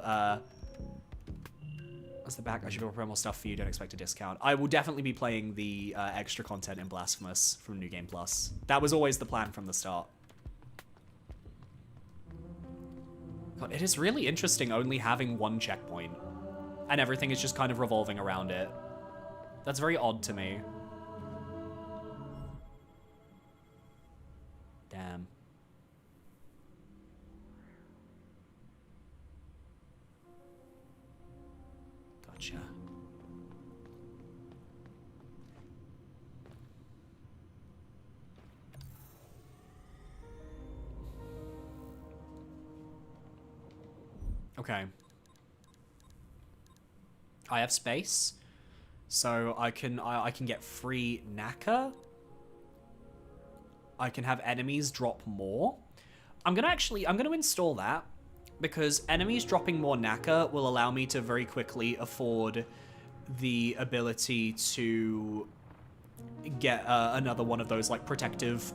What's the back? I should be preparing more stuff for you. Don't expect a discount. I will definitely be playing the extra content in Blasphemous from New Game Plus. That was always the plan from the start. God, it is really interesting only having one checkpoint. And everything is just kind of revolving around it. That's very odd to me. Damn. Gotcha. Okay. I have space, so I can get free Naka. I can have enemies drop more. I'm gonna install that, because enemies dropping more Naka will allow me to very quickly afford the ability to get another one of those like protective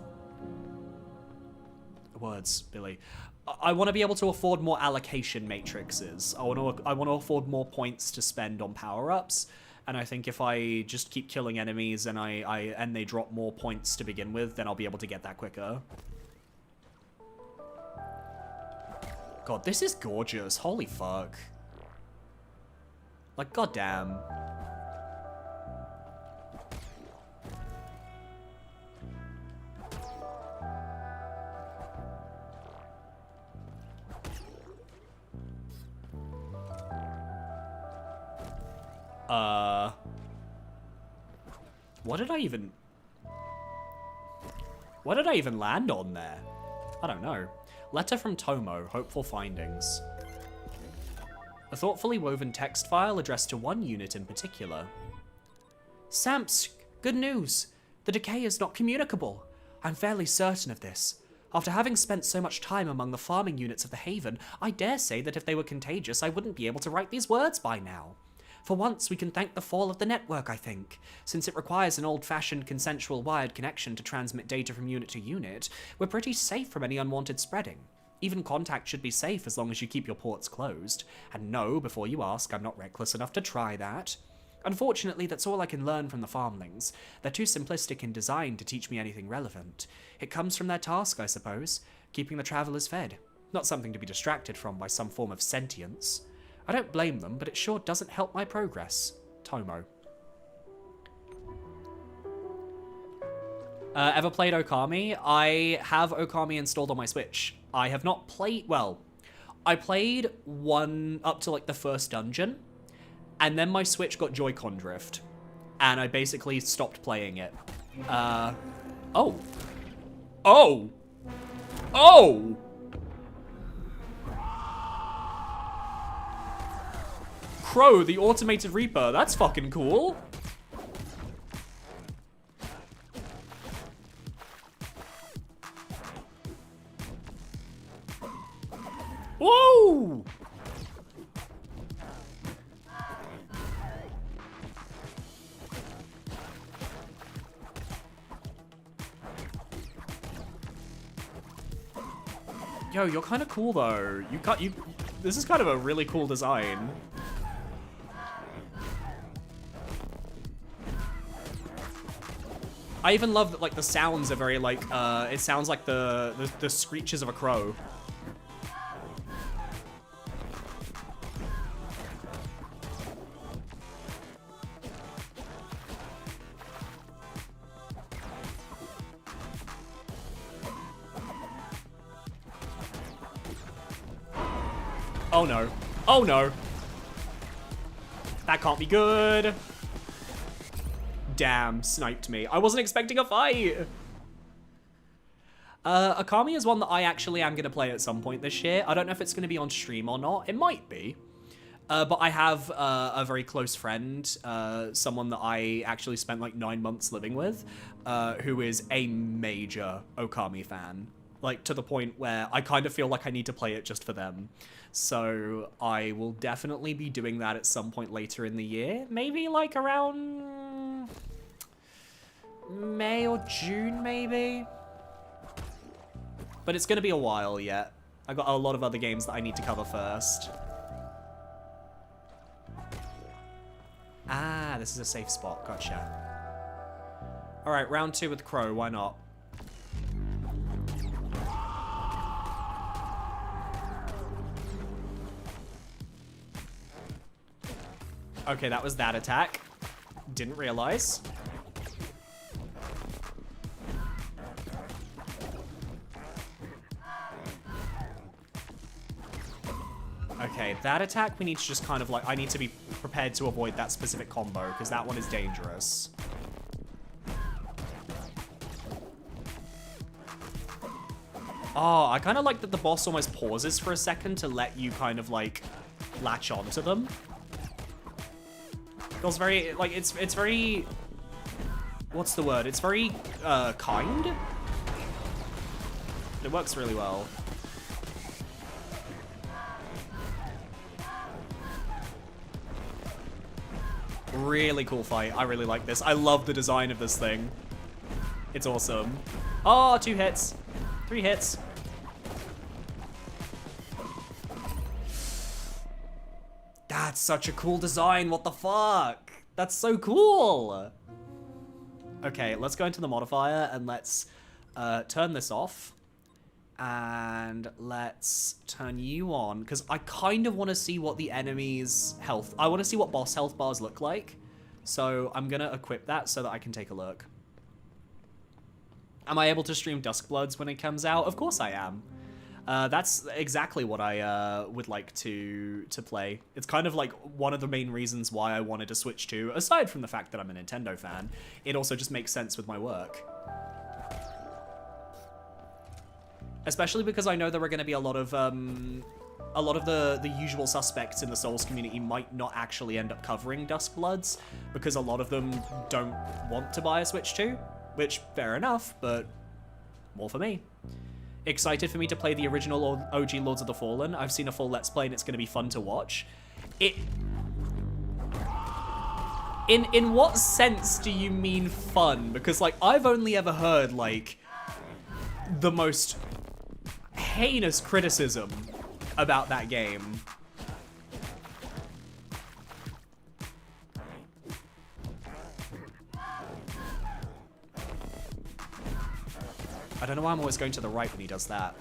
words, Billy. I want to be able to afford more allocation matrices. I want to afford more points to spend on power-ups. And I think if I just keep killing enemies and and they drop more points to begin with, then I'll be able to get that quicker. God, this is gorgeous. Holy fuck. Like, goddamn. What did I even land on there? I don't know. Letter from Tomo, hopeful findings. A thoughtfully woven text file addressed to one unit in particular. Samps, good news. The decay is not communicable. I'm fairly certain of this. After having spent so much time among the farming units of the Haven, I dare say that if they were contagious, I wouldn't be able to write these words by now. For once, we can thank the fall of the network, I think. Since it requires an old-fashioned consensual wired connection to transmit data from unit to unit, we're pretty safe from any unwanted spreading. Even contact should be safe as long as you keep your ports closed. And no, before you ask, I'm not reckless enough to try that. Unfortunately, that's all I can learn from the farmlings. They're too simplistic in design to teach me anything relevant. It comes from their task, I suppose, keeping the travelers fed. Not something to be distracted from by some form of sentience. I don't blame them, but it sure doesn't help my progress. Tomo. Ever played Okami? I have Okami installed on my Switch. I have not played... Well, I played one up to, like, the first dungeon, and then my Switch got Joy-Con drift, and I basically stopped playing it. Oh. Oh! Oh! Crow, the automated reaper. That's fucking cool. Whoa! Yo, you're kind of cool though. This is kind of a really cool design. I even love that, like, the sounds are very, like, it sounds like the screeches of a crow. Oh no. Oh no. That can't be good. Damn, sniped me. I wasn't expecting a fight. Akami is one that I actually am going to play at some point this year. I don't know if it's going to be on stream or not. It might be. But I have a very close friend, someone that I actually spent like 9 months living with, who is a major Okami fan. Like, to the point where I kind of feel like I need to play it just for them. So I will definitely be doing that at some point later in the year. Maybe like around May or June, maybe? But it's going to be a while yet. I've got a lot of other games that I need to cover first. Ah, this is a safe spot. Gotcha. All right, round 2 with Crow. Why not? Okay, that was that attack. Didn't realize. Okay, that attack we need to just kind of like, I need to be prepared to avoid that specific combo because that one is dangerous. Oh, I kind of like that the boss almost pauses for a second to let you kind of like latch onto them. Feels very, like, it's very, what's the word? It's very kind. It works really well. Really cool fight. I really like this. I love the design of this thing. It's awesome. Oh, 2 hits. 3 hits. That's such a cool design. What the fuck? That's so cool. Okay, let's go into the modifier and let's turn this off. And let's turn you on, because I kind of want to see what the enemy's health... I want to see what boss health bars look like. So I'm going to equip that so that I can take a look. Am I able to stream Duskbloods when it comes out? Of course I am. That's exactly what I would like to play. It's kind of like one of the main reasons why I wanted to switch to, aside from the fact that I'm a Nintendo fan. It also just makes sense with my work. Especially because I know there are going to be a lot of the usual suspects in the Souls community might not actually end up covering Duskbloods, because a lot of them don't want to buy a Switch 2, which, fair enough, but more for me. Excited for me to play the original OG Lords of the Fallen. I've seen a full Let's Play and it's going to be fun to watch. In what sense do you mean fun? Because, like, I've only ever heard, like, the most heinous criticism about that game. I don't know why I'm always going to the right when he does that.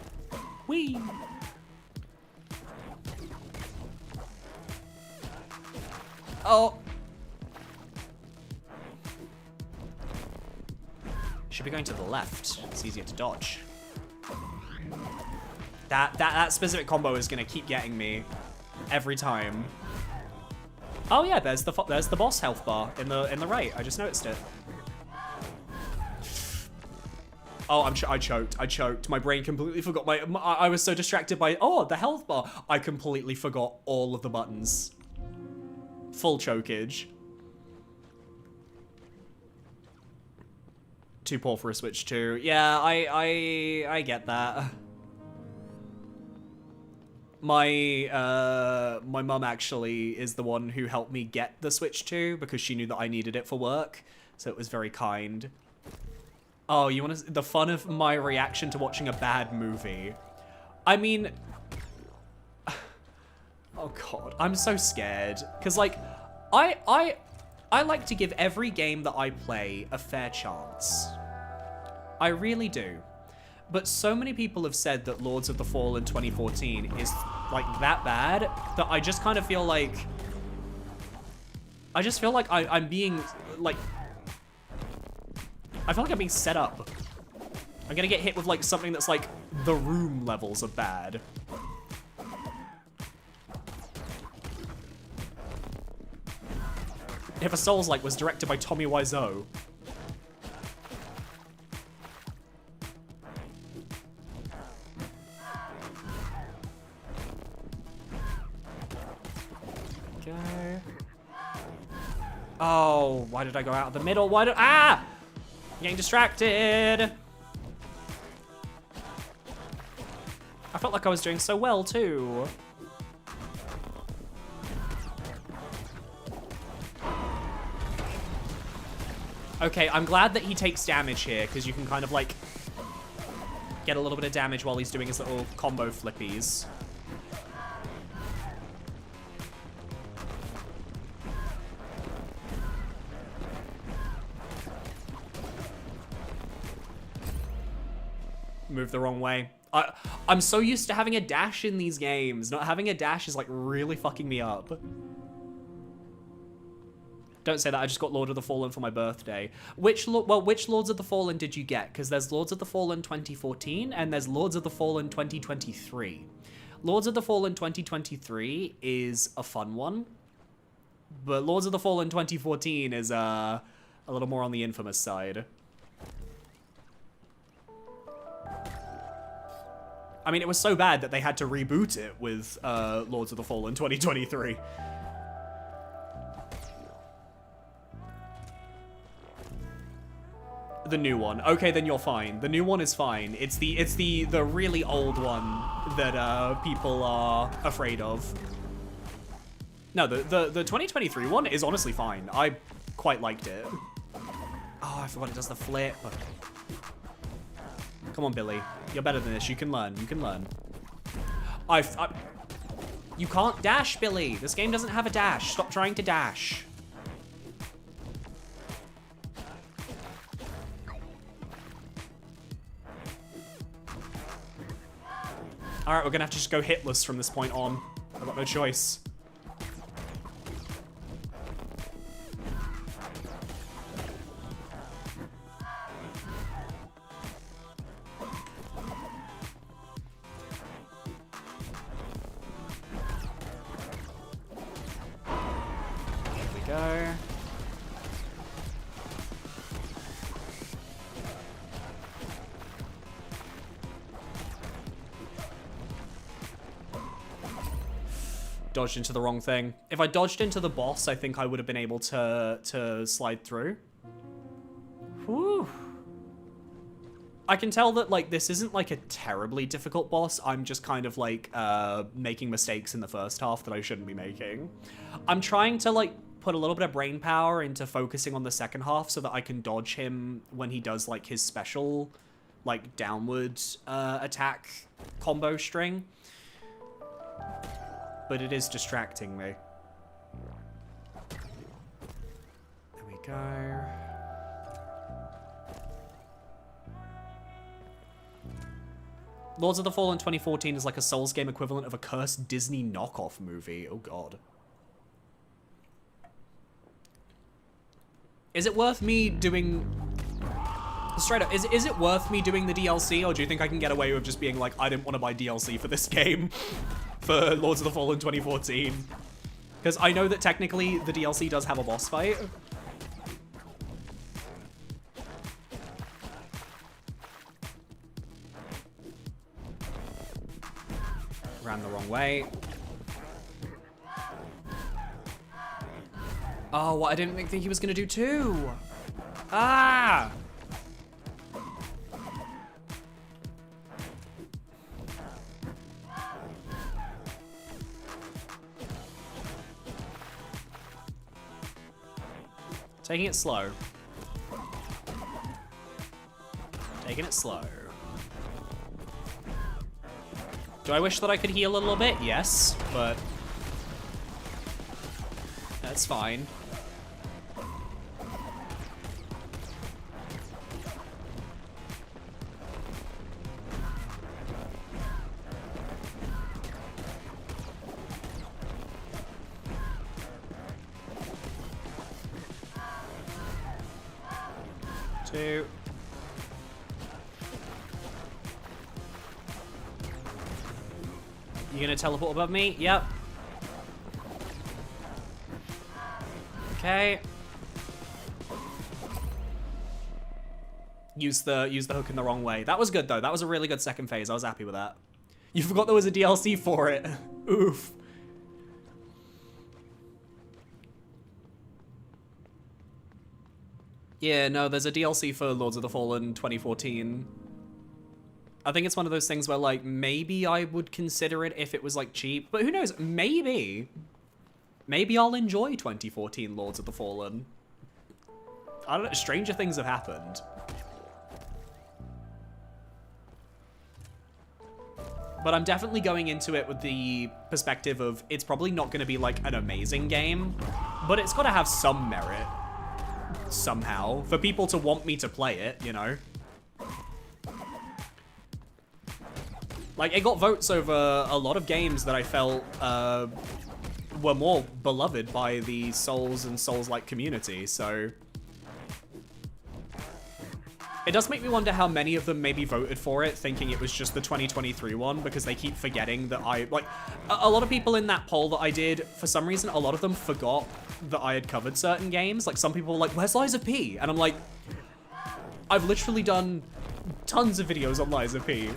Whee! Oh! Should be going to the left. It's easier to dodge. That specific combo is gonna keep getting me every time. Oh yeah, there's the boss health bar in the right. I just noticed it. Oh, I choked. My brain completely forgot I was so distracted by, oh, the health bar. I completely forgot all of the buttons. Full chokeage. Too poor for a Switch 2. Yeah, I get that. My mum actually is the one who helped me get the Switch 2 because she knew that I needed it for work, so it was very kind. Oh, you want to... The fun of my reaction to watching a bad movie. I mean... Oh god, I'm so scared. Because, like, I like to give every game that I play a fair chance. I really do. But so many people have said that Lords of the Fallen 2014 is, like, that bad that I just kind of feel like... I just feel like I'm being, like... I feel like I'm being set up. I'm gonna get hit with, like, something that's, like, The Room levels of bad. If a Souls-like was directed by Tommy Wiseau. Go. Oh, why did I go out of the middle? Why did... Ah! I'm getting distracted. I felt like I was doing so well, too. Okay, I'm glad that he takes damage here, because you can kind of, like, get a little bit of damage while he's doing his little combo flippies. Move the wrong way. I'm so used to having a dash in these games. Not having a dash is, like, really fucking me up. Don't say that, I just got Lord of the Fallen for my birthday. Which Lords of the Fallen did you get? Because there's Lords of the Fallen 2014 and there's Lords of the Fallen 2023. Lords of the Fallen 2023 is a fun one, but Lords of the Fallen 2014 is a little more on the infamous side. I mean, it was so bad that they had to reboot it with Lords of the Fallen 2023. The new one. Okay, then you're fine. The new one is fine. It's the really old one that people are afraid of. No, the 2023 one is honestly fine. I quite liked it. Oh, I forgot it does the flip. Come on, Billy. You're better than this. You can learn. You can learn. You can't dash, Billy. This game doesn't have a dash. Stop trying to dash. All right, we're gonna have to just go hitless from this point on. I've got no choice. Here we go. Dodged into the wrong thing. If I dodged into the boss, I think I would have been able to slide through. Whew. I can tell that, like, this isn't, like, a terribly difficult boss. I'm just kind of, like, making mistakes in the first half that I shouldn't be making. I'm trying to, like, put a little bit of brain power into focusing on the second half so that I can dodge him when he does, like, his special, like, downward attack combo string. But it is distracting me. There we go. Lords of the Fallen 2014 is like a Souls game equivalent of a cursed Disney knockoff movie. Oh god. Is it worth me doing... Straight up, is it worth me doing the DLC, or do you think I can get away with just being like, I didn't want to buy DLC for this game for Lords of the Fallen 2014? Because I know that technically the DLC does have a boss fight. Ran the wrong way. Oh, what? I didn't think he was gonna do two. Ah! Taking it slow. Taking it slow. Do I wish that I could heal a little bit? Yes, but that's fine. Two. You gonna teleport above me? Yep. Okay. use the hook in the wrong way. That was good though. That was a really good second phase. I was happy with that. You forgot there was a DLC for it. Oof. Yeah, no, there's a DLC for Lords of the Fallen 2014. I think it's one of those things where, like, maybe I would consider it if it was, like, cheap. But who knows? Maybe I'll enjoy 2014 Lords of the Fallen. I don't know. Stranger things have happened. But I'm definitely going into it with the perspective of it's probably not going to be, like, an amazing game. But it's got to have some merit. Somehow. For people to want me to play it, you know? Like, it got votes over a lot of games that I felt were more beloved by the Souls and Souls-like community, so... It does make me wonder how many of them maybe voted for it, thinking it was just the 2023 one, because they keep forgetting that like, a lot of people in that poll that I did, for some reason, a lot of them forgot that I had covered certain games. Like, some people were like, where's Lies of P? And I'm like, I've literally done tons of videos on Lies of P.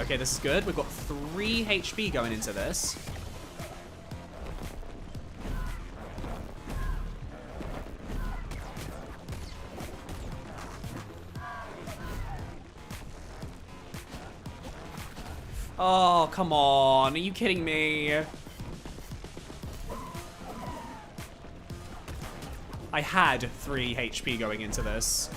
Okay, this is good. We've got 3 HP going into this. Oh, come on. Are you kidding me? I had 3 HP going into this.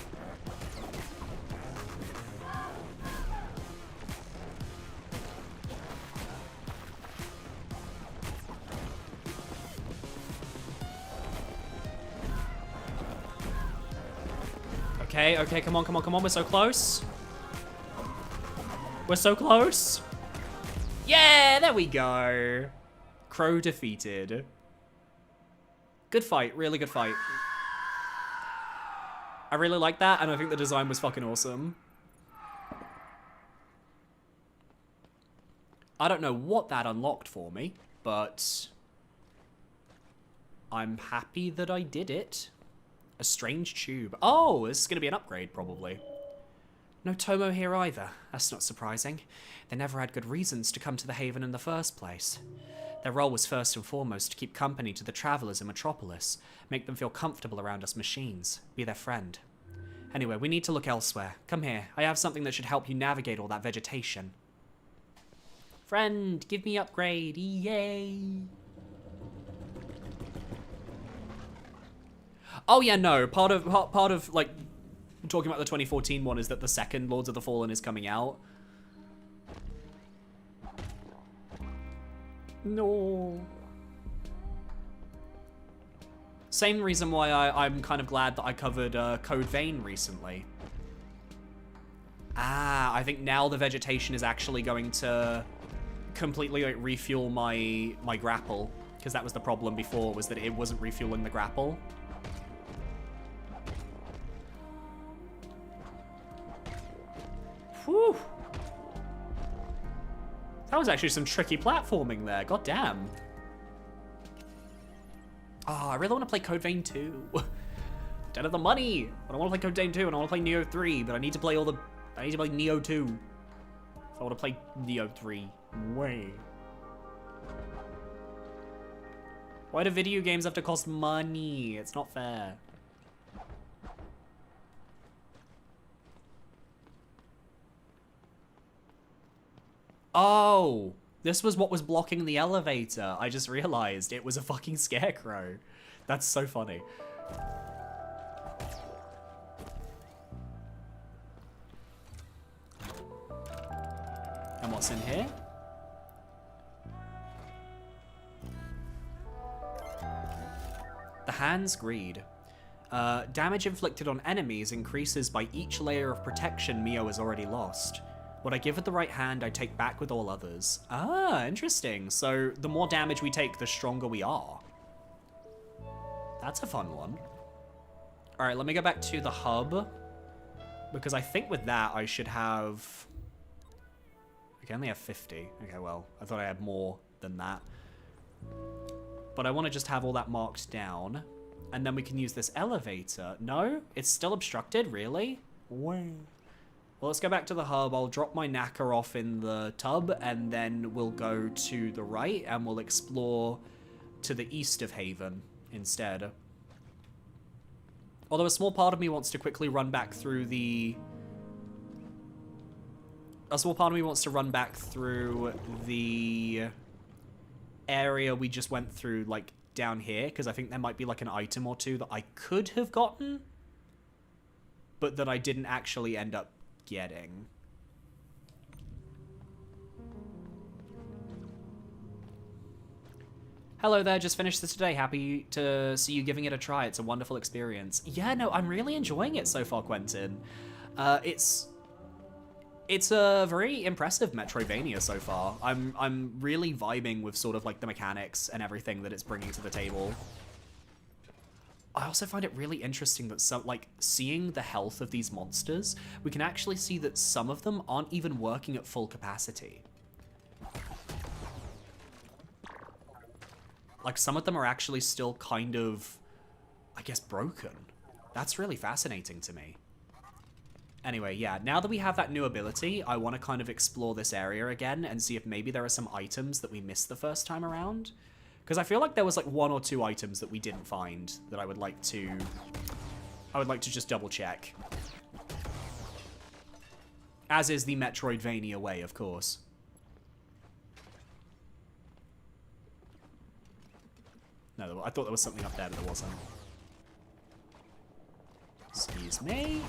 Okay, okay, come on, come on, come on. We're so close. We're so close. Yeah, there we go. Crow defeated. Good fight, really good fight. I really like that, and I think the design was fucking awesome. I don't know what that unlocked for me, but I'm happy that I did it. A strange tube. Oh, this is going to be an upgrade, probably. No Tomo here either. That's not surprising. They never had good reasons to come to the Haven in the first place. Their role was first and foremost to keep company to the travelers in Metropolis, make them feel comfortable around us machines, be their friend. Anyway, we need to look elsewhere. Come here. I have something that should help you navigate all that vegetation. Friend, give me upgrade. Yay! Oh yeah, no. Part of like talking about the 2014 one is that the second Lords of the Fallen is coming out. No. Same reason why I'm kind of glad that I covered Code Vein recently. Ah, I think now the vegetation is actually going to completely like refuel my grapple, because that was the problem before, was that it wasn't refueling the grapple. Whew. That was actually some tricky platforming there, god damn. Oh, I really want to play Code Vein 2. Don't have the money, but I want to play Code Vein 2 and I want to play Neo 3, but I need to play I need to play Neo 2. If I want to play Neo 3. Way. Why do video games have to cost money? It's not fair. Oh, this was what was blocking the elevator. I just realized it was a fucking scarecrow. That's so funny. And what's in here? The Hand's Greed. Damage inflicted on enemies increases by each layer of protection MIO has already lost. What I give with the right hand, I take back with all others. Ah, interesting. So the more damage we take, the stronger we are. That's a fun one. All right, let me go back to the hub, because I think with that I should have... I can only have 50. Okay, well, I thought I had more than that. but I want to just have all that marked down. And then we can use this elevator. No? It's still obstructed? Really? Well, let's go back to the hub. I'll drop my knacker off in the tub, and then we'll go to the right, and we'll explore to the east of Haven instead. Although a small part of me wants to quickly run back through the... A small part of me wants to run back through the area we just went through, like, down here, because I think there might be, like, an item or two that I could have gotten, but that I didn't actually end up getting. Hello there, just finished this today. Happy to see you giving it a try. It's a wonderful experience. Yeah, no, I'm really enjoying it so far, Quentin. It's a very impressive Metroidvania so far. I'm really vibing with sort of like the mechanics and everything that it's bringing to the table. I also find it really interesting that some, like, seeing the health of these monsters, we can actually see that some of them aren't even working at full capacity. Like, some of them are actually still kind of, I guess, broken. That's really fascinating to me. Anyway, yeah, now that we have that new ability, I want to kind of explore this area again and see if maybe there are some items that we missed the first time around. Because I feel like there was like 1 or 2 items that we didn't find that I would like to just double check. As is the Metroidvania way, of course. No, I thought there was something up there, but there wasn't. Excuse me.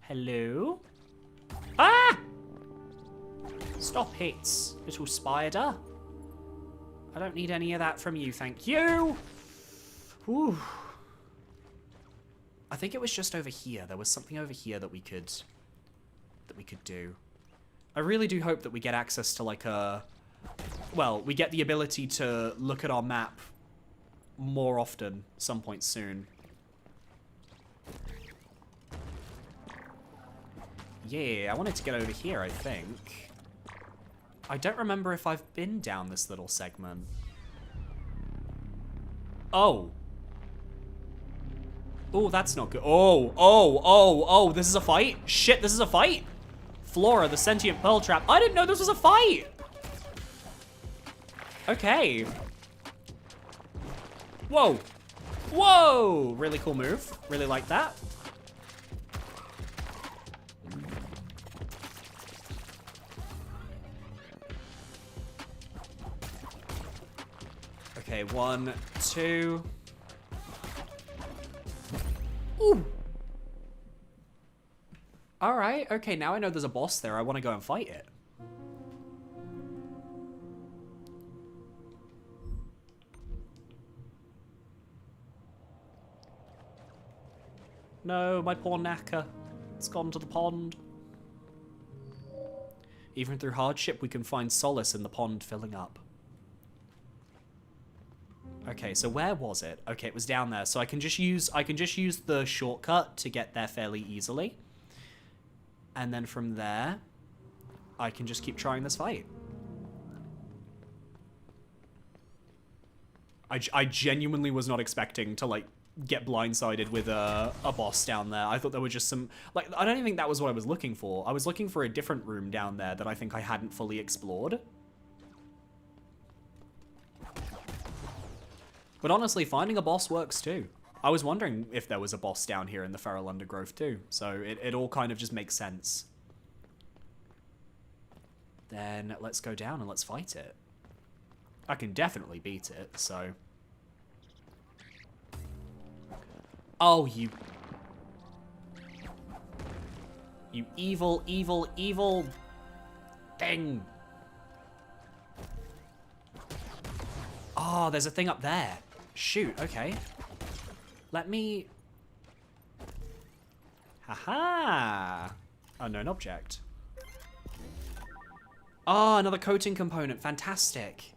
Hello? Ah! Stop it, little spider. I don't need any of that from you, thank you. Whew. I think it was just over here. There was something over here that we could do. I really do hope that we get access to like a... Well, we get the ability to look at our map more often some point soon. Yeah, I wanted to get over here, I think. I don't remember if I've been down this little segment. Oh. Oh, that's not good. Oh, this is a fight? Shit, this is a fight? Flora, the sentient pearl trap. I didn't know this was a fight! Okay. Whoa. Whoa! Really cool move. Really like that. Okay, 1, 2. Ooh. Alright, okay, now I know there's a boss there. I want to go and fight it. No, my poor knacker. It's gone to the pond. Even through hardship, we can find solace in the pond filling up. Okay, so where was it? Okay, it was down there. So I can just use the shortcut to get there fairly easily. And then from there, I can just keep trying this fight. I genuinely was not expecting to, like, get blindsided with a boss down there. I thought there were just some... Like, I don't even think that was what I was looking for. I was looking for a different room down there that I think I hadn't fully explored. But honestly, finding a boss works too. I was wondering if there was a boss down here in the Feral Undergrowth too, so it all kind of just makes sense. Then let's go down and let's fight it. I can definitely beat it, so... Oh, you... You evil, evil, evil thing. Oh, there's a thing up there. Shoot, okay. Let me... Haha! Unknown object. Oh, another coating component. Fantastic.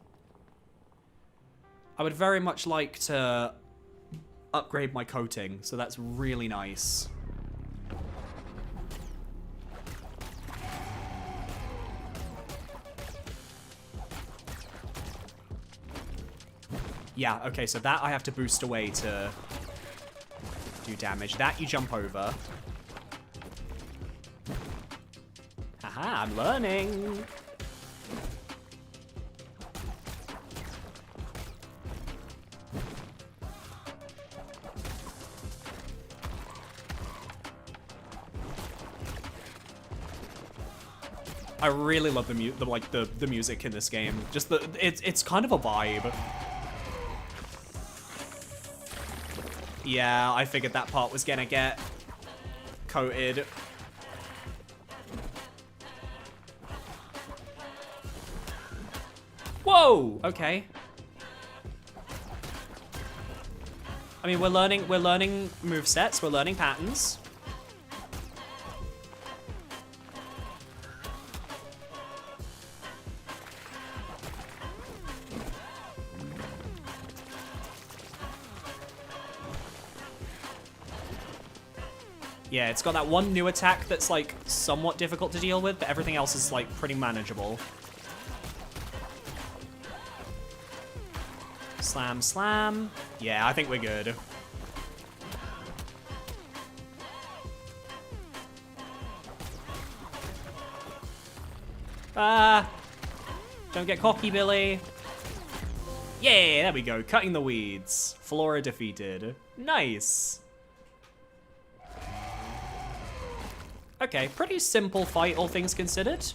I would very much like to upgrade my coating, so that's really nice. Yeah, okay, so that I have to boost away to do damage. That you jump over. Haha, I'm learning. I really love the music in this game. Just it's kind of a vibe. Yeah, I figured that part was gonna get coated. Whoa! Okay. I mean, we're learning movesets, we're learning patterns. Yeah, it's got that one new attack that's, like, somewhat difficult to deal with, but everything else is, like, pretty manageable. Slam, slam. Yeah, I think we're good. Ah! Don't get cocky, Billy. Yeah, there we go. Cutting the weeds. Flora defeated. Nice. Okay, pretty simple fight, all things considered.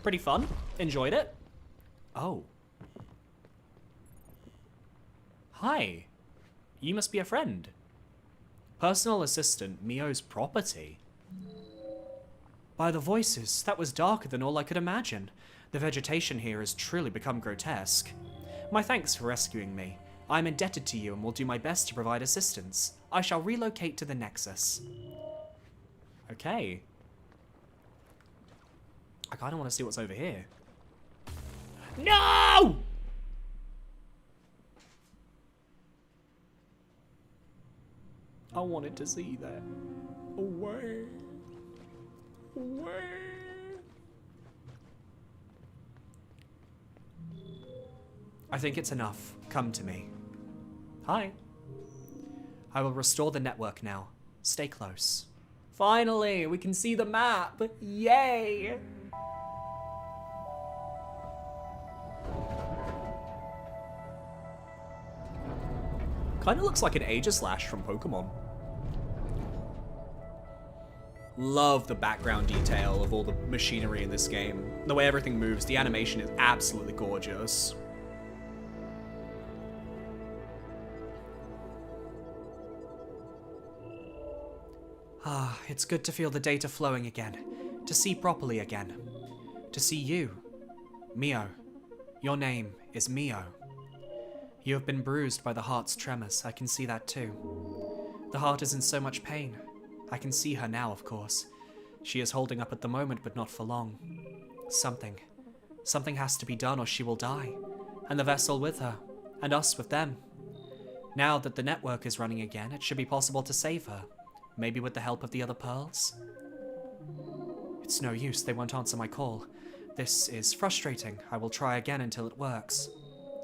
Pretty fun. Enjoyed it. Oh. Hi. You must be a friend. Personal assistant, MIO's property. By the voices, that was darker than all I could imagine. The vegetation here has truly become grotesque. My thanks for rescuing me. I am indebted to you and will do my best to provide assistance. I shall relocate to the Nexus. Okay. I kind of want to see what's over here. No! I wanted to see that. Away. Away. I think it's enough. Come to me. Hi. I will restore the network now. Stay close. Finally, we can see the map. Yay! Kind of looks like an Aegislash from Pokemon. Love the background detail of all the machinery in this game. The way everything moves, the animation is absolutely gorgeous. Ah, it's good to feel the data flowing again. To see properly again. To see you. MIO. Your name is MIO. You have been bruised by the heart's tremors, I can see that too. The heart is in so much pain. I can see her now, of course. She is holding up at the moment, but not for long. Something has to be done or she will die. And the vessel with her. And us with them. Now that the network is running again, it should be possible to save her. Maybe with the help of the other pearls? It's no use, they won't answer my call. This is frustrating. I will try again until it works.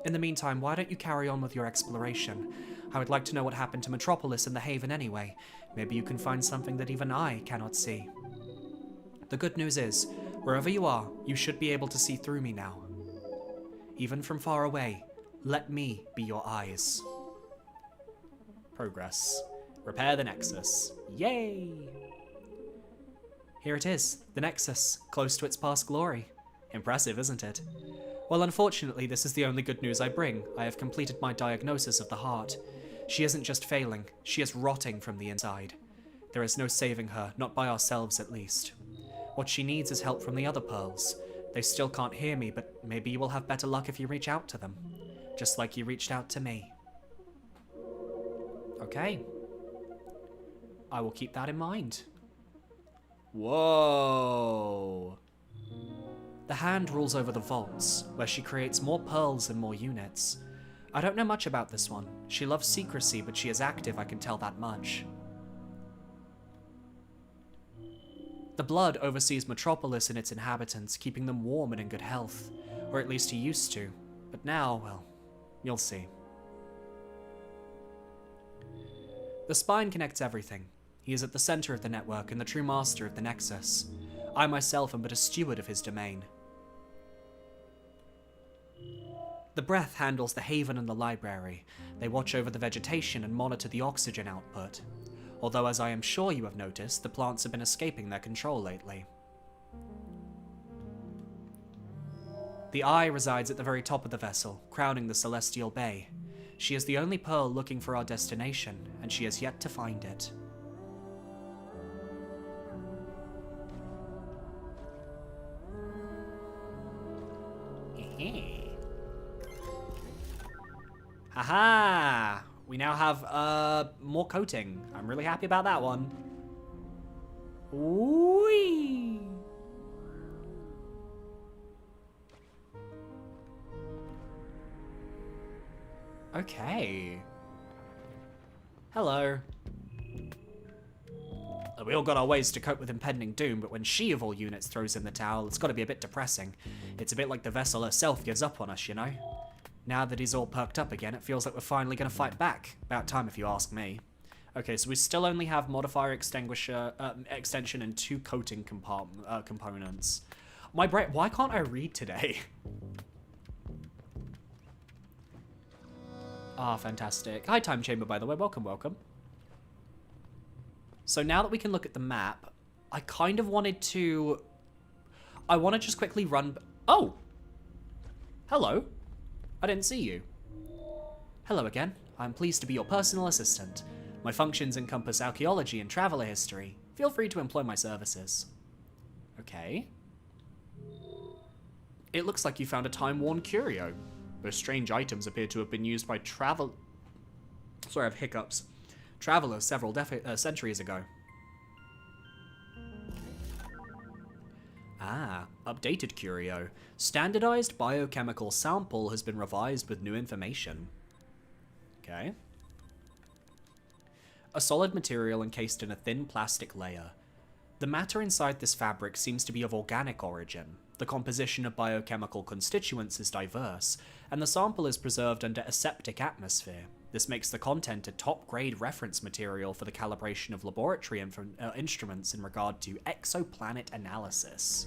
In the meantime, why don't you carry on with your exploration? I would like to know what happened to Metropolis and the Haven anyway. Maybe you can find something that even I cannot see. The good news is, wherever you are, you should be able to see through me now. Even from far away, let me be your eyes. Progress. Repair the Nexus. Yay! Here it is, the Nexus, close to its past glory. Impressive, isn't it? Well, unfortunately, this is the only good news I bring. I have completed my diagnosis of the heart. She isn't just failing, she is rotting from the inside. There is no saving her, not by ourselves at least. What she needs is help from the other pearls. They still can't hear me, but maybe you will have better luck if you reach out to them. Just like you reached out to me. Okay. I will keep that in mind. Whoa. The hand rules over the vaults, where she creates more pearls and more units. I don't know much about this one. She loves secrecy, but she is active, I can tell that much. The blood oversees Metropolis and its inhabitants, keeping them warm and in good health. Or at least he used to. But now, well, you'll see. The spine connects everything. He is at the center of the network and the true master of the Nexus. I myself am but a steward of his domain. The breath handles the haven and the library. They watch over the vegetation and monitor the oxygen output. Although, as I am sure you have noticed, the plants have been escaping their control lately. The Eye resides at the very top of the vessel, crowning the Celestial Bay. She is the only pearl looking for our destination, and she has yet to find it. Haha! We now have more coating. I'm really happy about that one. Whee! Okay. Hello. We all got our ways to cope with impending doom, but when she of all units throws in the towel, it's got to be a bit depressing. It's a bit like the vessel herself gives up on us, you know? Now that he's all perked up again, it feels like we're finally going to fight back. About time, if you ask me. Okay, so we still only have modifier extinguisher extension and 2 coating components. My brain, why can't I read today? Ah, fantastic. Hi, Time Chamber, by the way. Welcome, welcome. So now that we can look at the map, I kind of wanted to... I want to just quickly run... Oh! Hello. I didn't see you. Hello again. I'm pleased to be your personal assistant. My functions encompass archaeology and traveler history. Feel free to employ my services. Okay. It looks like you found a time-worn curio. Those strange items appear to have been used by Sorry, I have hiccups. Travelers several centuries ago. Ah, updated curio. Standardized biochemical sample has been revised with new information. Okay. A solid material encased in a thin plastic layer. The matter inside this fabric seems to be of organic origin. The composition of biochemical constituents is diverse, and the sample is preserved under aseptic atmosphere. This makes the content a top-grade reference material for the calibration of laboratory instruments in regard to exoplanet analysis.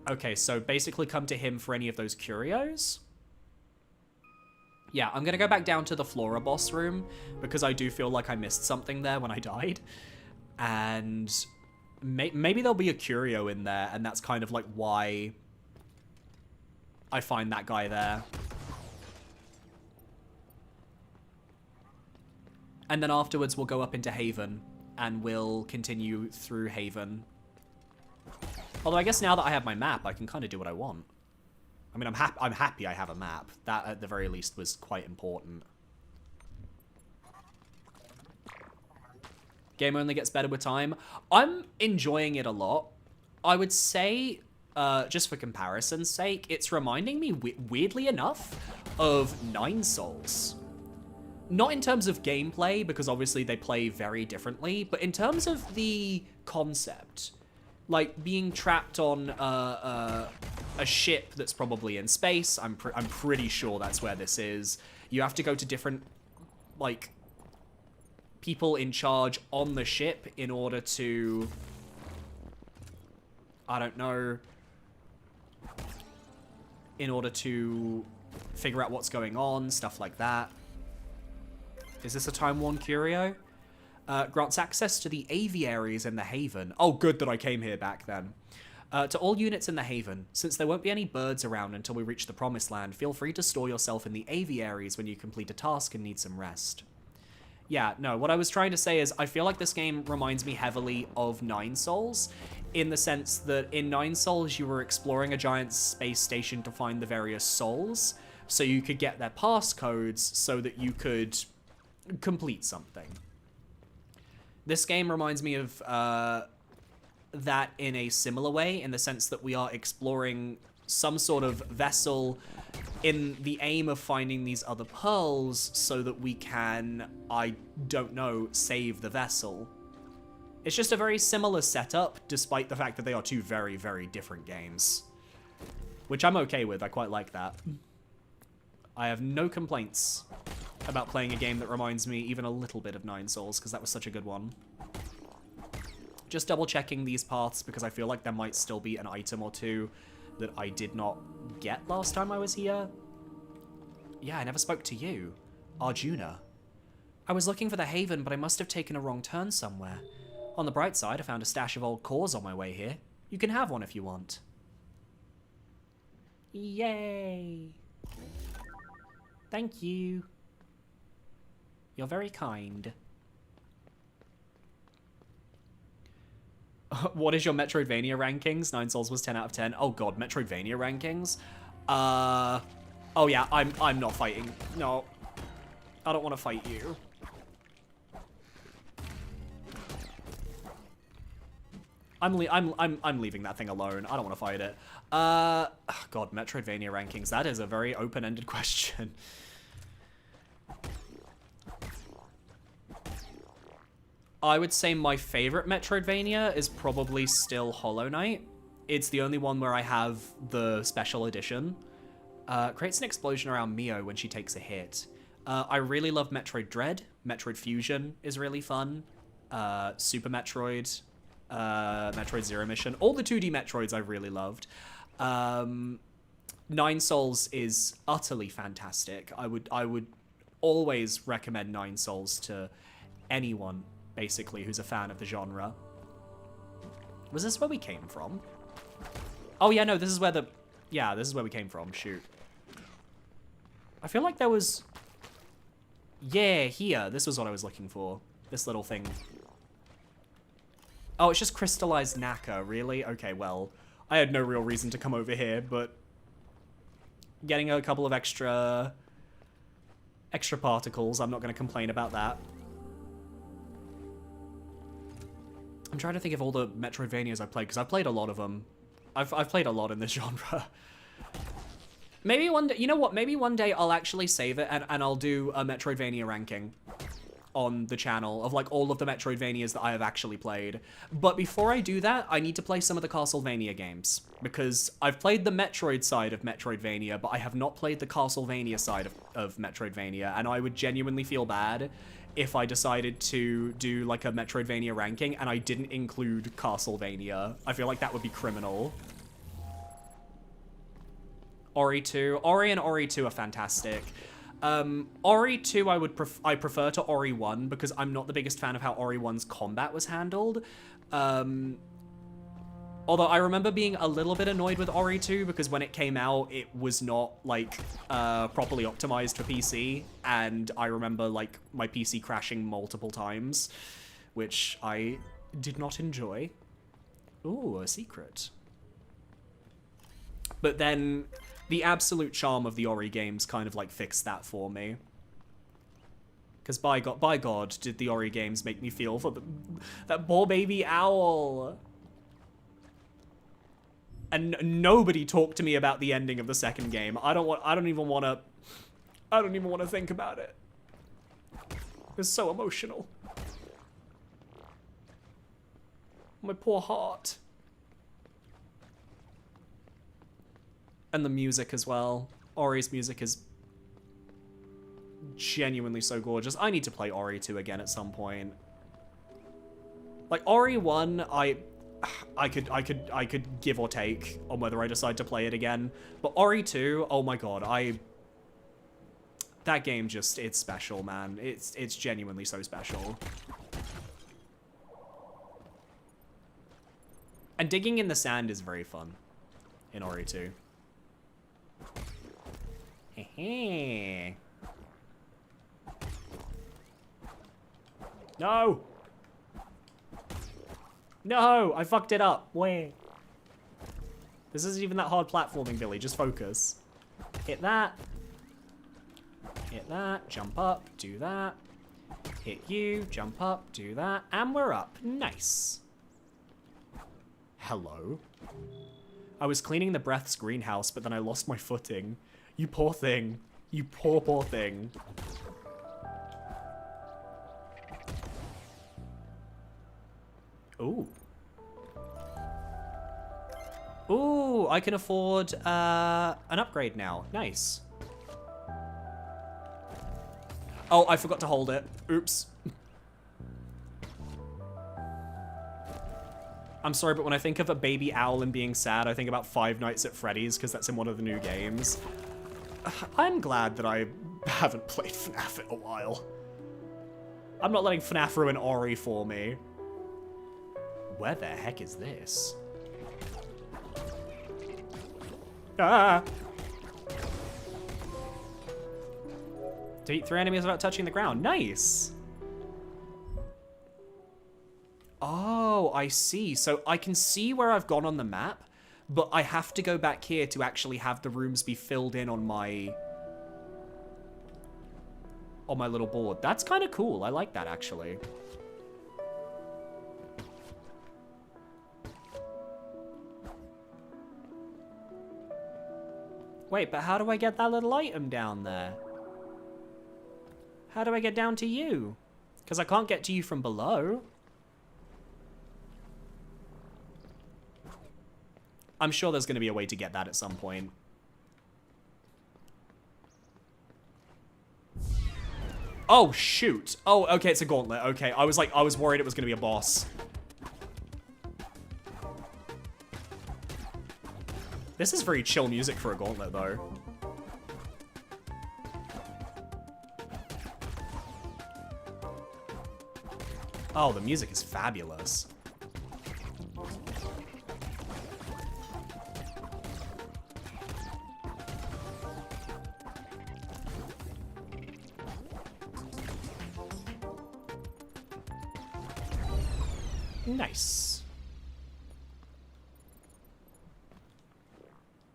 Okay, so basically come to him for any of those curios? Yeah, I'm gonna go back down to the Flora boss room, because I do feel like I missed something there when I died. And maybe there'll be a curio in there, and that's kind of like why I find that guy there. And then afterwards we'll go up into Haven, and we'll continue through Haven. Although I guess now that I have my map, I can kind of do what I want. I mean, I'm happy I have a map. That, at the very least, was quite important. Game only gets better with time. I'm enjoying it a lot. I would say, just for comparison's sake, it's reminding me, weirdly enough, of Nine Souls. Not in terms of gameplay, because obviously they play very differently, but in terms of the concept. Like, being trapped on a ship that's probably in space. I'm pretty sure that's where this is. You have to go to different, like, people in charge on the ship in order to, I don't know, in order to figure out what's going on, stuff like that. Is this a time-worn curio? Grants access to the aviaries in the Haven. Oh, good that I came here back then. To all units in the Haven, since there won't be any birds around until we reach the Promised Land, feel free to store yourself in the aviaries when you complete a task and need some rest. Yeah, no, what I was trying to say is I feel like this game reminds me heavily of Nine Souls, in the sense that in Nine Souls you were exploring a giant space station to find the various souls, so you could get their passcodes so that you could complete something. This game reminds me of that in a similar way, in the sense that we are exploring some sort of vessel in the aim of finding these other pearls so that we can, I don't know, save the vessel. It's just a very similar setup, despite the fact that they are two very, very different games. Which I'm okay with, I quite like that. I have no complaints. about playing a game that reminds me even a little bit of Nine Souls, because that was such a good one. Just double checking these paths because I feel like there might still be an item or two that I did not get last time I was here. Yeah, I never spoke to you. Arjuna. I was looking for the Haven, but I must have taken a wrong turn somewhere. On the bright side, I found a stash of old cores on my way here. You can have one if you want. Yay. Thank you. You're very kind. What is your Metroidvania rankings? Nine Souls was 10 out of 10. Oh god, Metroidvania rankings? Oh yeah, I'm not fighting. No. I don't want to fight you. I'm leaving that thing alone. I don't want to fight it. God, Metroidvania rankings. That is a very open-ended question. I would say my favorite Metroidvania is probably still Hollow Knight. It's the only one where I have the special edition. Creates an explosion around MIO when she takes a hit. I really love Metroid Dread. Metroid Fusion is really fun. Super Metroid. Metroid Zero Mission. All the 2D Metroids I really loved. Nine Souls is utterly fantastic. I would always recommend Nine Souls to anyone, basically, who's a fan of the genre. Was this where we came from? Oh yeah, no, this is where the... Yeah, this is where we came from, shoot. I feel like there was... Yeah, here, this was what I was looking for. This little thing. Oh, it's just crystallized nacre, really? Okay, well, I had no real reason to come over here, but... Getting a couple of extra particles, I'm not going to complain about that. I'm trying to think of all the Metroidvanias I've played, because I've played a lot of them. I've played a lot in this genre. Maybe one day, you know what, maybe one day I'll actually save it and I'll do a Metroidvania ranking on the channel of like all of the Metroidvanias that I have actually played. But before I do that, I need to play some of the Castlevania games, because I've played the Metroid side of Metroidvania, but I have not played the Castlevania side of Metroidvania, and I would genuinely feel bad if I decided to do like a Metroidvania ranking and I didn't include Castlevania. I feel like that would be criminal. Ori 2. Ori and Ori 2 are fantastic. Ori 2 I prefer to Ori 1 because I'm not the biggest fan of how Ori 1's combat was handled. Although I remember being a little bit annoyed with Ori 2 because when it came out, it was not like properly optimized for PC, and I remember like my PC crashing multiple times, which I did not enjoy. Ooh, a secret. But then the absolute charm of the Ori games kind of like fixed that for me. Because by God, did the Ori games make me feel for that poor baby owl. And nobody talked to me about the ending of the second game. I don't even want to think about it. It's so emotional. My poor heart. And the music as well. Ori's music is genuinely so gorgeous. I need to play Ori 2 again at some point. Like Ori 1, I could give or take on whether I decide to play it again. But Ori 2, oh my god, that game just, it's special, man. It's genuinely so special. And digging in the sand is very fun in Ori 2. Hehe. No! No! I fucked it up. Where? This isn't even that hard platforming, Billy. Just focus. Hit that. Hit that. Jump up. Do that. Hit you. Jump up. Do that. And we're up. Nice. Hello? I was cleaning the Breath's greenhouse, but then I lost my footing. You poor thing. You poor, poor thing. Ooh. Ooh, I can afford an upgrade now. Nice. Oh, I forgot to hold it. Oops. I'm sorry, but when I think of a baby owl and being sad, I think about Five Nights at Freddy's, because that's in one of the new games. I'm glad that I haven't played FNAF in a while. I'm not letting FNAF ruin Ori for me. Where the heck is this? Ah! Defeat 3 enemies without touching the ground. Nice! Oh, I see. So I can see where I've gone on the map, but I have to go back here to actually have the rooms be filled in on my little board. That's kind of cool. I like that, actually. Wait, but how do I get that little item down there? How do I get down to you? Because I can't get to you from below. I'm sure there's going to be a way to get that at some point. Oh, shoot. Oh, okay, it's a gauntlet. Okay, I was worried it was going to be a boss. This is very chill music for a gauntlet, though. Oh, the music is fabulous. Nice.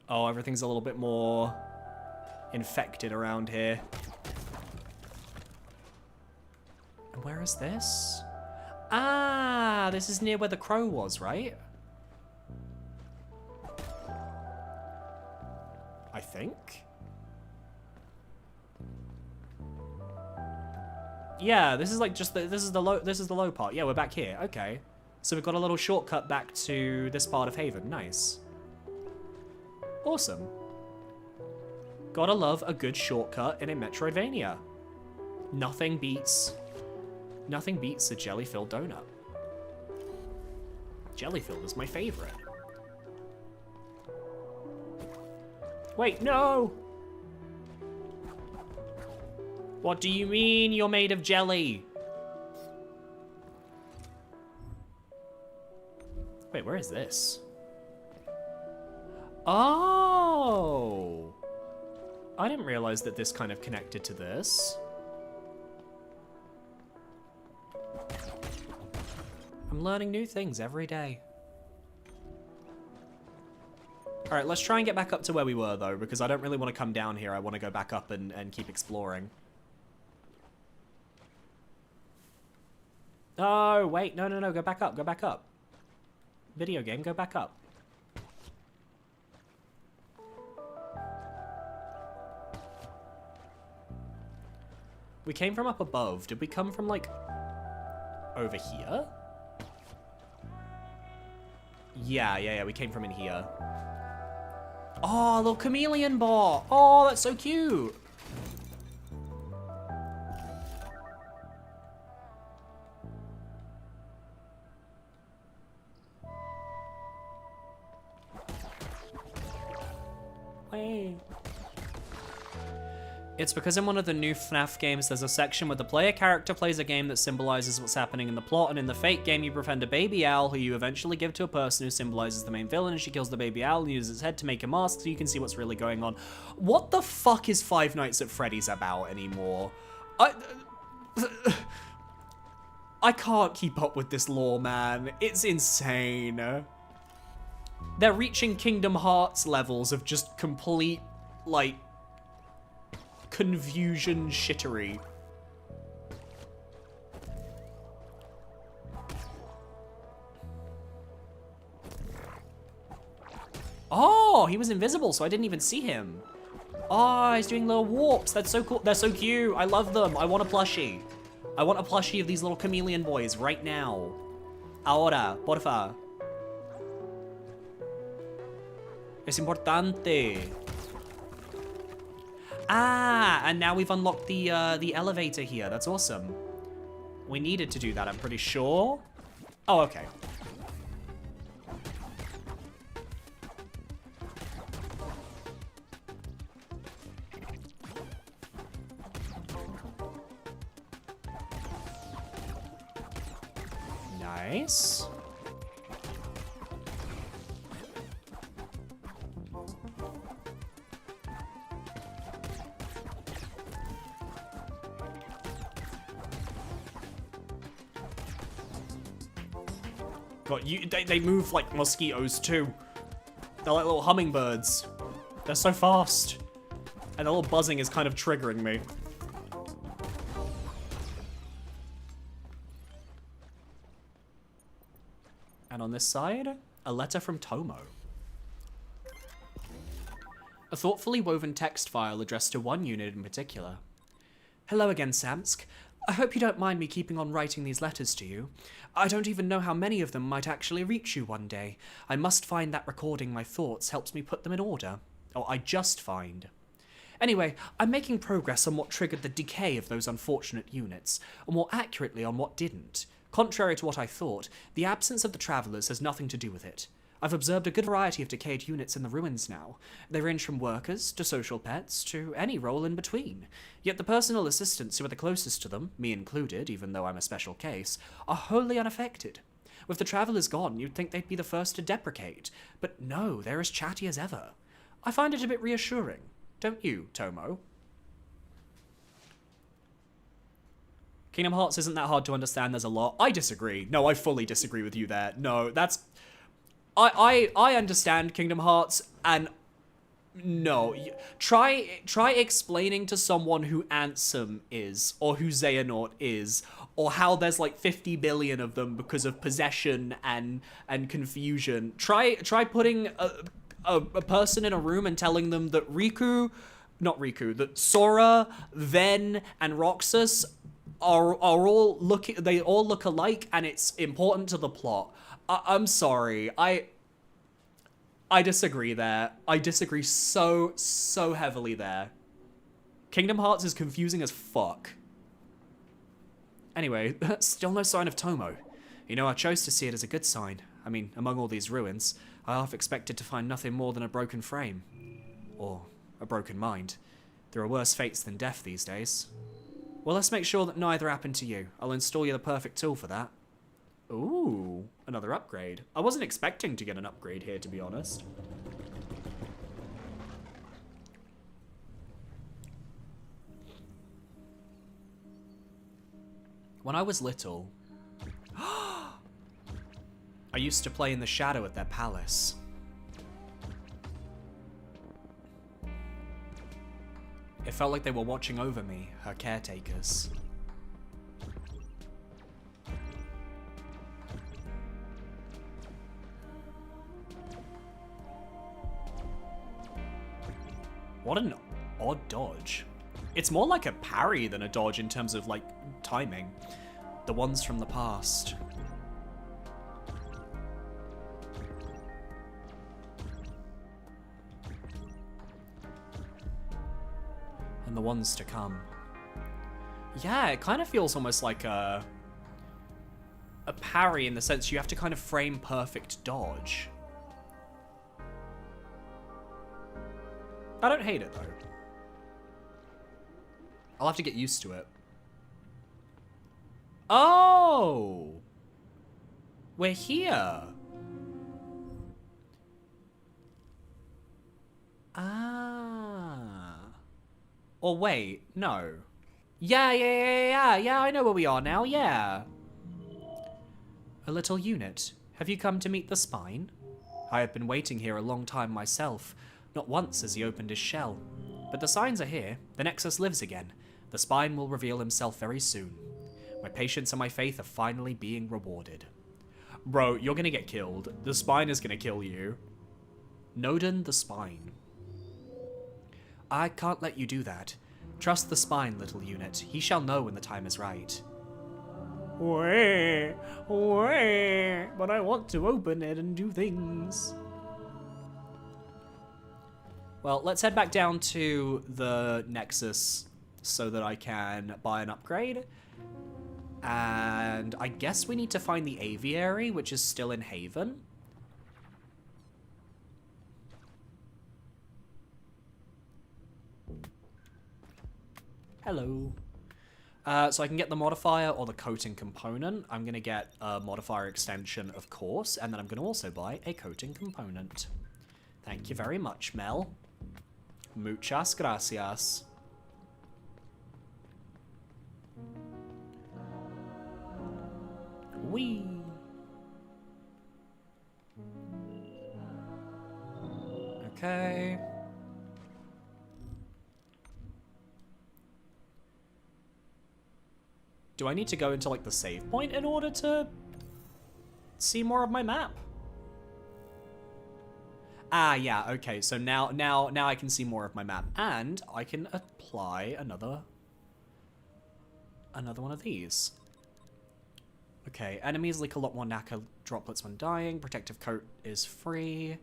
Oh, everything's a little bit more infected around here. And where is this? Ah, this is near where the crow was, right? I think. Yeah, this is like just this is the low part. Yeah, we're back here. Okay. So we've got a little shortcut back to this part of Haven. Nice. Awesome. Gotta love a good shortcut in a Metroidvania. Nothing beats a jelly-filled donut. Jelly-filled is my favorite. Wait, no! What do you mean you're made of jelly? Wait, where is this? Oh! I didn't realize that this kind of connected to this. I'm learning new things every day. All right, let's try and get back up to where we were, though, because I don't really want to come down here. I want to go back up and keep exploring. Oh, wait, no, no, no, go back up, go back up. Video game, go back up. We came from up above. Did we come from, like, over here? Yeah, we came from in here. Oh, a little chameleon bot. Oh, that's so cute. Hey. It's because in one of the new FNAF games, there's a section where the player character plays a game that symbolizes what's happening in the plot, and in the Fate game, you befriend a baby owl who you eventually give to a person who symbolizes the main villain, and she kills the baby owl and uses its head to make a mask so you can see what's really going on. What the fuck is Five Nights at Freddy's about anymore? I can't keep up with this lore, man. It's insane. They're reaching Kingdom Hearts levels of just complete, like, confusion shittery. Oh, he was invisible, so I didn't even see him. Oh, he's doing little warps. That's so cool. They're so cute. I love them. I want a plushie. I want a plushie of these little chameleon boys right now. Ahora, porfa. Es importante. Ah, and now we've unlocked the elevator here. That's awesome. We needed to do that, I'm pretty sure. Oh, okay. Nice. God, they move like mosquitoes too. They're like little hummingbirds. They're so fast. And the little buzzing is kind of triggering me. And on this side, a letter from Tomo. A thoughtfully woven text file addressed to one unit in particular. Hello again, Samsk. I hope you don't mind me keeping on writing these letters to you. I don't even know how many of them might actually reach you one day. I must find that recording my thoughts helps me put them in order. Or I just find. Anyway, I'm making progress on what triggered the decay of those unfortunate units, or more accurately on what didn't. Contrary to what I thought, the absence of the Travelers has nothing to do with it. I've observed a good variety of decayed units in the ruins now. They range from workers to social pets to any role in between. Yet the personal assistants who are the closest to them, me included, even though I'm a special case, are wholly unaffected. With the Travelers gone, you'd think they'd be the first to deprecate, but no, they're as chatty as ever. I find it a bit reassuring. Don't you, Tomo? Kingdom Hearts isn't that hard to understand, there's a lot. I disagree. No, I fully disagree with you there. No, that's... I understand Kingdom Hearts, and no. Try explaining to someone who Ansem is, or who Xehanort is, or how there's like 50 billion of them because of possession and confusion. Try putting a person in a room and telling them that that Sora, Ven, and Roxas are all they all look alike, and it's important to the plot. I'm sorry. I disagree there. I disagree so heavily there. Kingdom Hearts is confusing as fuck. Anyway, still no sign of Tomo. You know, I chose to see it as a good sign. I mean, among all these ruins, I half expected to find nothing more than a broken frame. Or a broken mind. There are worse fates than death these days. Well, let's make sure that neither happened to you. I'll install you the perfect tool for that. Ooh, another upgrade. I wasn't expecting to get an upgrade here, to be honest. When I was little, I used to play in the shadow at their palace. It felt like they were watching over me, her caretakers. What an odd dodge. It's more like a parry than a dodge in terms of, like, timing. The ones from the past. And the ones to come. Yeah, it kind of feels almost like a parry in the sense you have to kind of frame perfect dodge. I don't hate it, though. I'll have to get used to it. Oh! We're here. Ah. Or wait, no. Yeah, I know where we are now, yeah. A little unit. Have you come to meet the spine? I have been waiting here a long time myself. Not once has he opened his shell. But the signs are here. The Nexus lives again. The spine will reveal himself very soon. My patience and my faith are finally being rewarded. Bro, you're gonna get killed. The spine is gonna kill you. Noden the spine. I can't let you do that. Trust the spine, little unit. He shall know when the time is right. But I want to open it and do things. Well, let's head back down to the Nexus so that I can buy an upgrade. And I guess we need to find the aviary, which is still in Haven. Hello. So I can get the modifier or the coating component. I'm going to get a modifier extension, of course, and then I'm going to also buy a coating component. Thank you very much, Mel. Muchas gracias. Whee! Okay. Do I need to go into, like, the save point in order to see more of my map? Ah, yeah, okay, so now I can see more of my map. And I can apply another one of these. Okay, enemies leak a lot more nacre droplets when dying. Protective coat is free.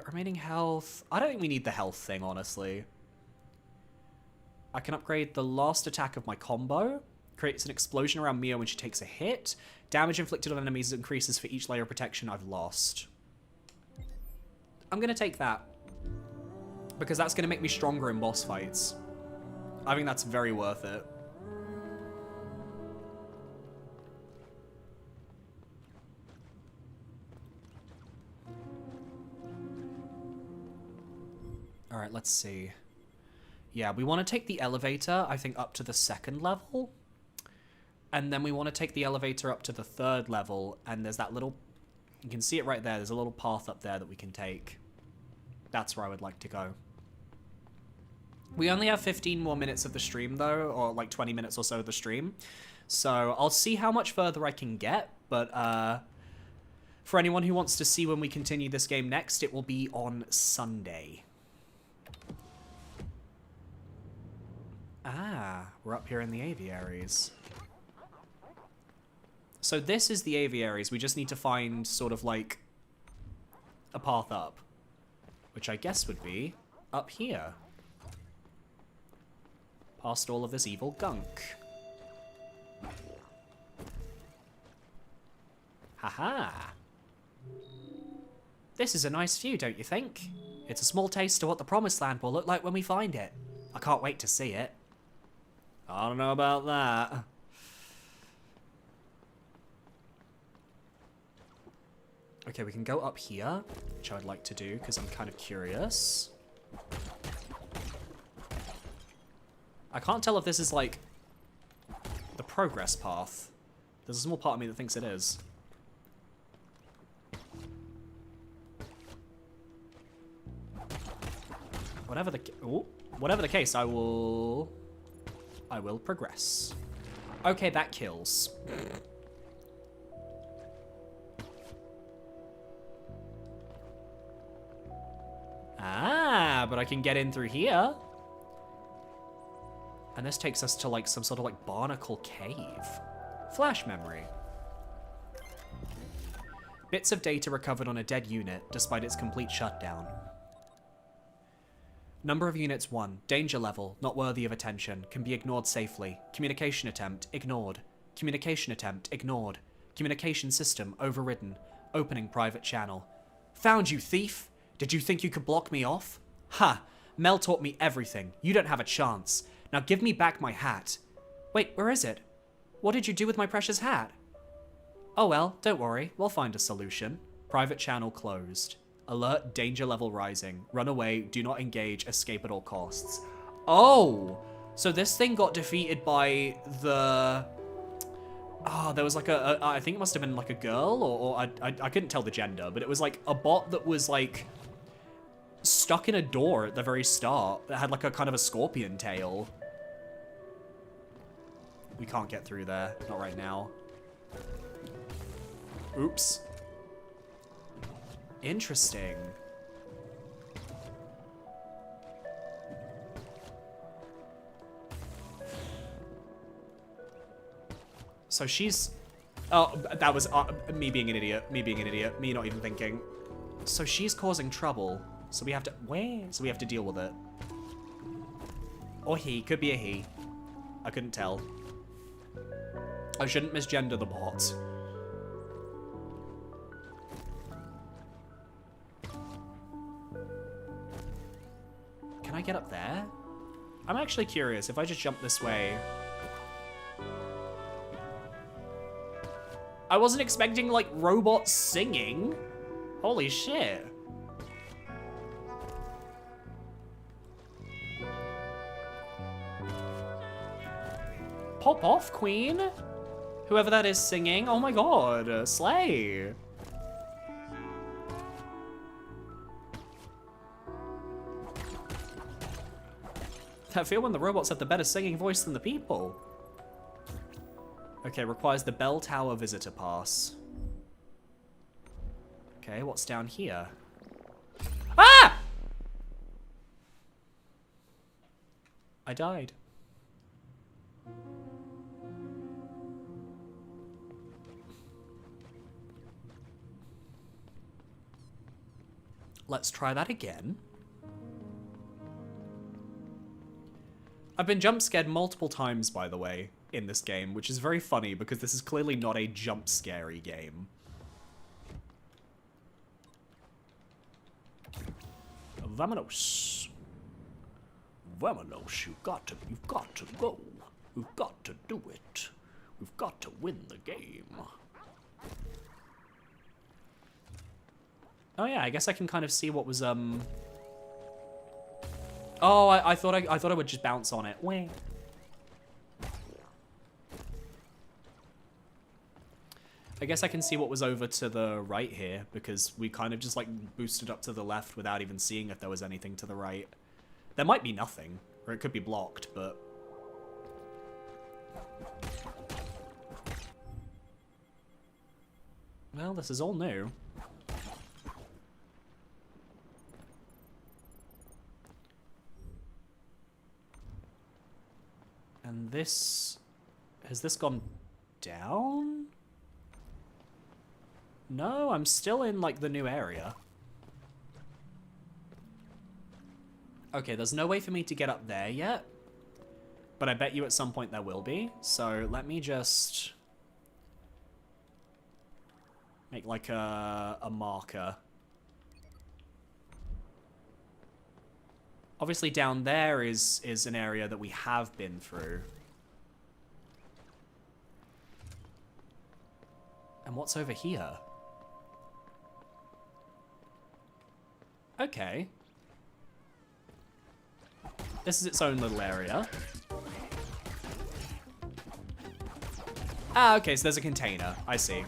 Remaining health. I don't think we need the health thing, honestly. I can upgrade the last attack of my combo. Creates an explosion around MIO when she takes a hit. Damage inflicted on enemies increases for each layer of protection I've lost. I'm going to take that. Because that's going to make me stronger in boss fights. I think that's very worth it. Alright, let's see. Yeah, we want to take the elevator, I think, up to the 2nd level. And then we want to take the elevator up to the 3rd level. And there's that little... You can see it right there. There's a little path up there that we can take. That's where I would like to go. We only have 15 more minutes of the stream, though. Or like 20 minutes or so of the stream. So I'll see how much further I can get. But for anyone who wants to see when we continue this game next, it will be on Sunday. Ah, we're up here in the aviaries. So this is the aviaries. We just need to find sort of like a path up, which I guess would be up here. Past all of this evil gunk. Haha. This is a nice view, don't you think? It's a small taste of what the Promised Land will look like when we find it. I can't wait to see it. I don't know about that. Okay, we can go up here, which I'd like to do because I'm kind of curious. I can't tell if this is like the progress path. There's a small part of me that thinks it is. Whatever the case, I will progress. Okay, that kills. Ah, but I can get in through here. And this takes us to like some sort of like barnacle cave. Flash memory. Bits of data recovered on a dead unit despite its complete shutdown. Number of units 1. Danger level, not worthy of attention. Can be ignored safely. Communication attempt, ignored. Communication attempt, ignored. Communication system, overridden. Opening private channel. Found you, thief! Did you think you could block me off? Ha! Mel taught me everything. You don't have a chance. Now give me back my hat. Wait, where is it? What did you do with my precious hat? Oh well, don't worry. We'll find a solution. Private channel closed. Alert, danger level rising. Run away, do not engage, escape at all costs. Oh! So this thing got defeated by the... Oh, there was like I think it must have been like a girl, or I couldn't tell the gender, but it was like a bot that was like stuck in a door at the very start that had like a kind of a scorpion tail. We can't get through there, not right now. Oops. Interesting. So she's... Oh, that was me being an idiot. Me being an idiot. Me not even thinking. So she's causing trouble. So we have to... Where? So we have to deal with it. Or he. Could be a he. I couldn't tell. I shouldn't misgender the bot. Can I get up there? I'm actually curious. If I just jump this way... I wasn't expecting, like, robots singing. Holy shit. Pop off, queen. Whoever that is singing. Oh my god. Slay. I feel when the robots have the better singing voice than the people. Okay, requires the bell tower visitor pass. Okay, what's down here? Ah! I died. Let's try that again. I've been jump scared multiple times, by the way, in this game, which is very funny because this is clearly not a jump scary game. Vamonos. Vamonos, you've got to go. We've got to do it. We've got to win the game. Oh yeah, I guess I can kind of see what was, Oh, I thought I would just bounce on it. Wah. I guess I can see what was over to the right here, because we kind of just, like, boosted up to the left without even seeing if there was anything to the right. There might be nothing, or it could be blocked, but... Well, this is all new. And this... Has this gone down? No, I'm still in, like, the new area. Okay, there's no way for me to get up there yet. But I bet you at some point there will be. So let me just... make, like, a marker. Obviously down there is an area that we have been through. And what's over here? Okay. This is its own little area. Ah, okay, so there's a container. I see.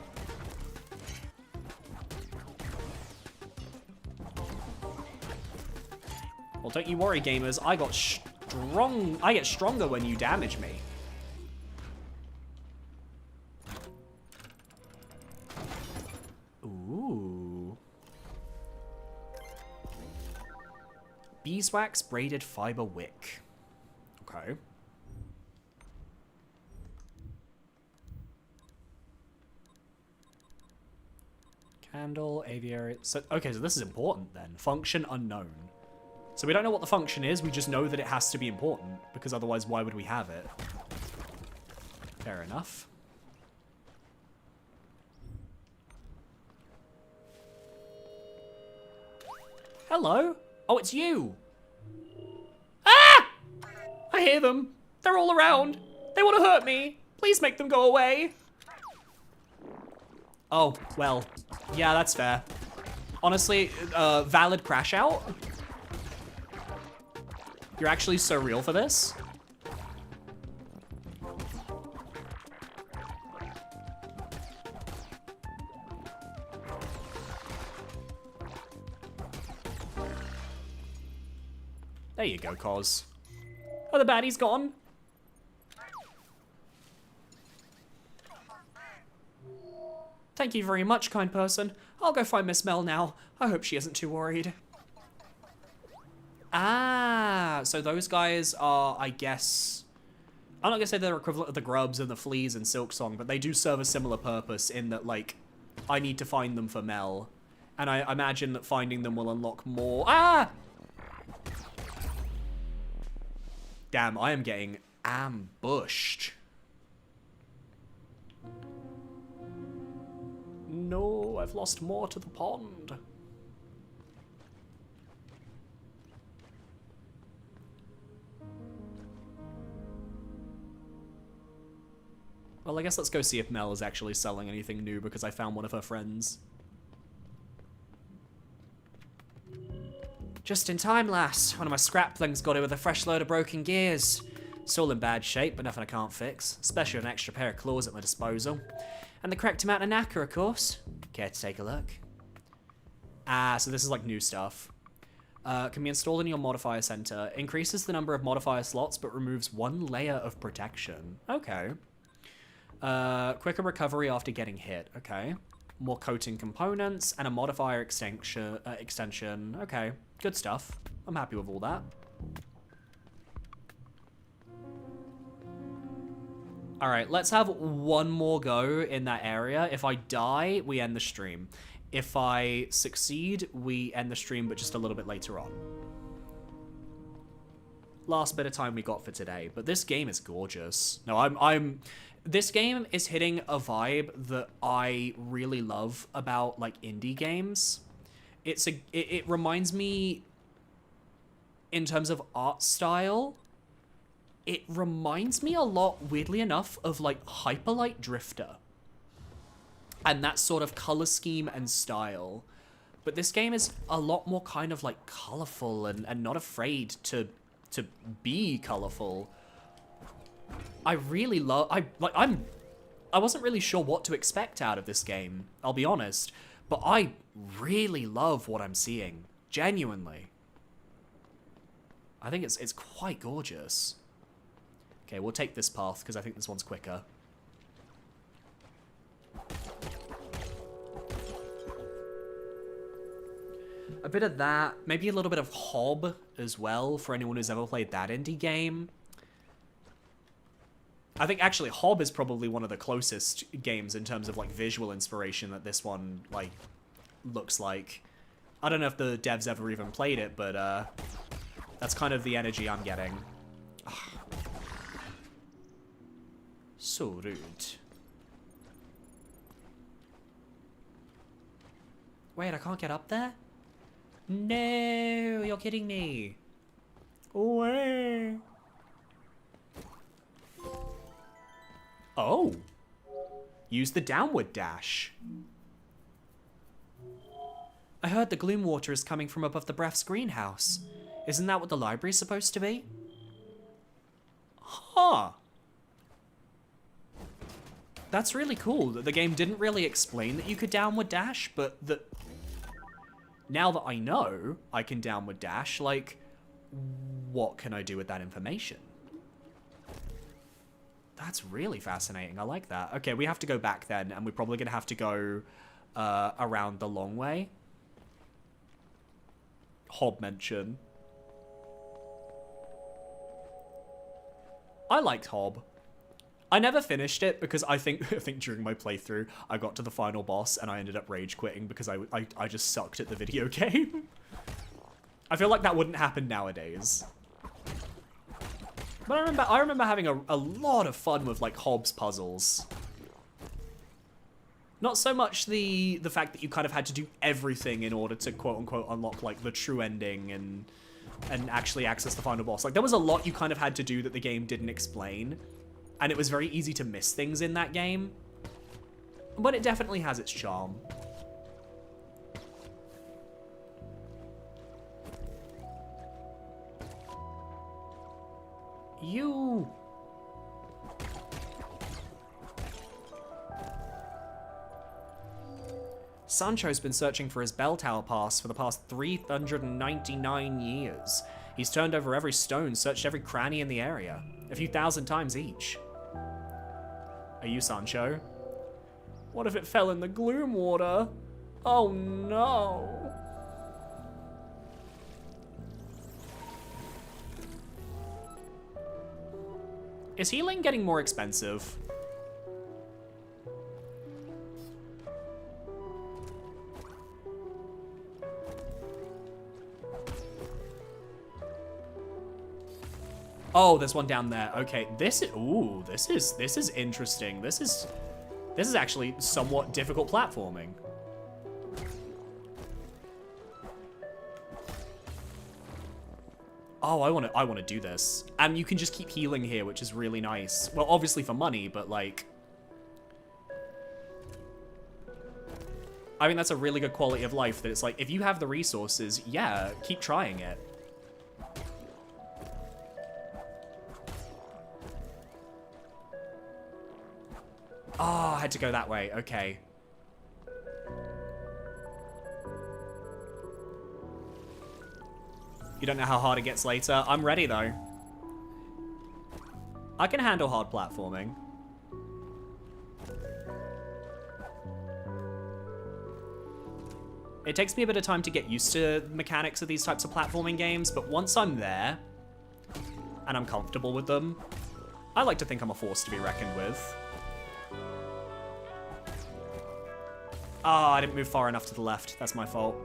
Well, don't you worry, gamers. I get stronger when you damage me. Ooh. Beeswax braided fiber wick. Okay. Candle, aviary. So, okay, so this is important then. Function unknown. So we don't know what the function is, we just know that it has to be important, because otherwise why would we have it? Fair enough. Hello? Oh, it's you! Ah! I hear them. They're all around. They want to hurt me. Please make them go away. Oh, well. Yeah, that's fair. Honestly, valid crash out. You're actually so real for this? There you go, Cos. Oh, the baddie's gone. Thank you very much, kind person. I'll go find Miss Mel now. I hope she isn't too worried. Ah, so those guys are, I guess... I'm not gonna say they're equivalent of the grubs and the fleas in Silksong, but they do serve a similar purpose in that, like, I need to find them for Mel. And I imagine that finding them will unlock more. Ah! Damn, I am getting ambushed. No, I've lost more to the pond. Well, I guess let's go see if Mel is actually selling anything new because I found one of her friends. Just in time, lass. One of my scraplings got it with a fresh load of broken gears. It's all in bad shape, but nothing I can't fix. Especially an extra pair of claws at my disposal. And the correct amount of knacker, of course. Care to take a look? Ah, so this is like new stuff. Can be installed in your modifier center. Increases the number of modifier slots, but removes one layer of protection. Okay. Quicker recovery after getting hit. Okay. More coating components and a modifier extension. Okay. Good stuff. I'm happy with all that. Alright, let's have one more go in that area. If I die, we end the stream. If I succeed, we end the stream, but just a little bit later on. Last bit of time we got for today, but this game is gorgeous. No, this game is hitting a vibe that I really love about, like, indie games. It reminds me, in terms of art style, it reminds me a lot, weirdly enough, of, like, Hyper Light Drifter. And that sort of color scheme and style. But this game is a lot more kind of, like, colorful and not afraid to be colorful. I really love... I wasn't really sure what to expect out of this game, I'll be honest. But I really love what I'm seeing. Genuinely. I think it's quite gorgeous. Okay, we'll take this path, because I think this one's quicker. A bit of that. Maybe a little bit of Hob as well, for anyone who's ever played that indie game. I think, actually, Hob is probably one of the closest games in terms of, like, visual inspiration that this one, like, looks like. I don't know if the devs ever even played it, but, that's kind of the energy I'm getting. Ugh. So rude. Wait, I can't get up there? No, you're kidding me. Away. Oh. Use the downward dash. I heard the gloom water is coming from above the Breath's greenhouse. Isn't that what the library's supposed to be? Huh. That's really cool that the game didn't really explain that you could downward dash, but that now that I know I can downward dash, like, what can I do with that information? That's really fascinating. I like that. Okay, we have to go back then, and we're probably going to have to go around the long way. Hob mention. I liked Hob. I never finished it because I think during my playthrough I got to the final boss and I ended up rage quitting because I just sucked at the video game. I feel like that wouldn't happen nowadays. But I remember having a lot of fun with, like, Hobbs puzzles. Not so much the fact that you kind of had to do everything in order to quote-unquote unlock, like, the true ending and actually access the final boss. Like, there was a lot you kind of had to do that the game didn't explain. And it was very easy to miss things in that game. But it definitely has its charm. You... Sancho's been searching for his bell tower pass for the past 399 years. He's turned over every stone, searched every cranny in the area. A few thousand times each. Are you Sancho? What if it fell in the gloom water? Oh no. Is healing getting more expensive? Oh, there's one down there. Okay, this is, ooh, this is interesting. This is actually somewhat difficult platforming. Oh, I want to do this. And you can just keep healing here, which is really nice. Well, obviously for money, but like, I mean, that's a really good quality of life that it's like, if you have the resources, yeah, keep trying it. Oh, I had to go that way. Okay. You don't know how hard it gets later. I'm ready, though. I can handle hard platforming. It takes me a bit of time to get used to the mechanics of these types of platforming games, but once I'm there, and I'm comfortable with them, I like to think I'm a force to be reckoned with. Ah, I didn't move far enough to the left. That's my fault.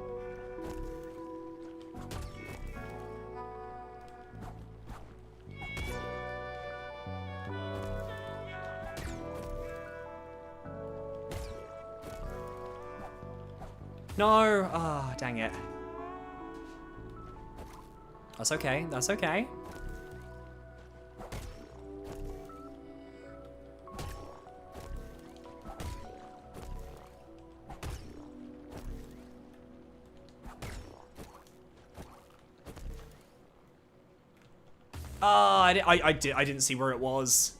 No! Ah, oh, dang it. That's okay, that's okay. Ah, I didn't see where it was.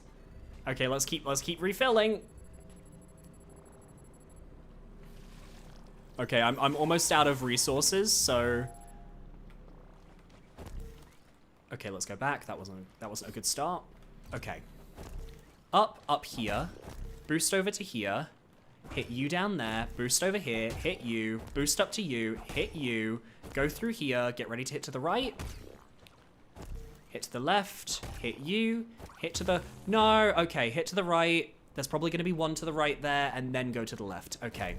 Okay, let's keep refilling. Okay, I'm almost out of resources, so. Okay, let's go back. That wasn't a good start. Okay. Up here. Boost over to here. Hit you down there. Boost over here. Hit you. Boost up to you. Hit you. Go through here. Get ready to hit to the right. Hit to the left. Hit you. Hit to the... No. Okay, hit to the right. There's probably going to be one to the right there, and then go to the left. Okay.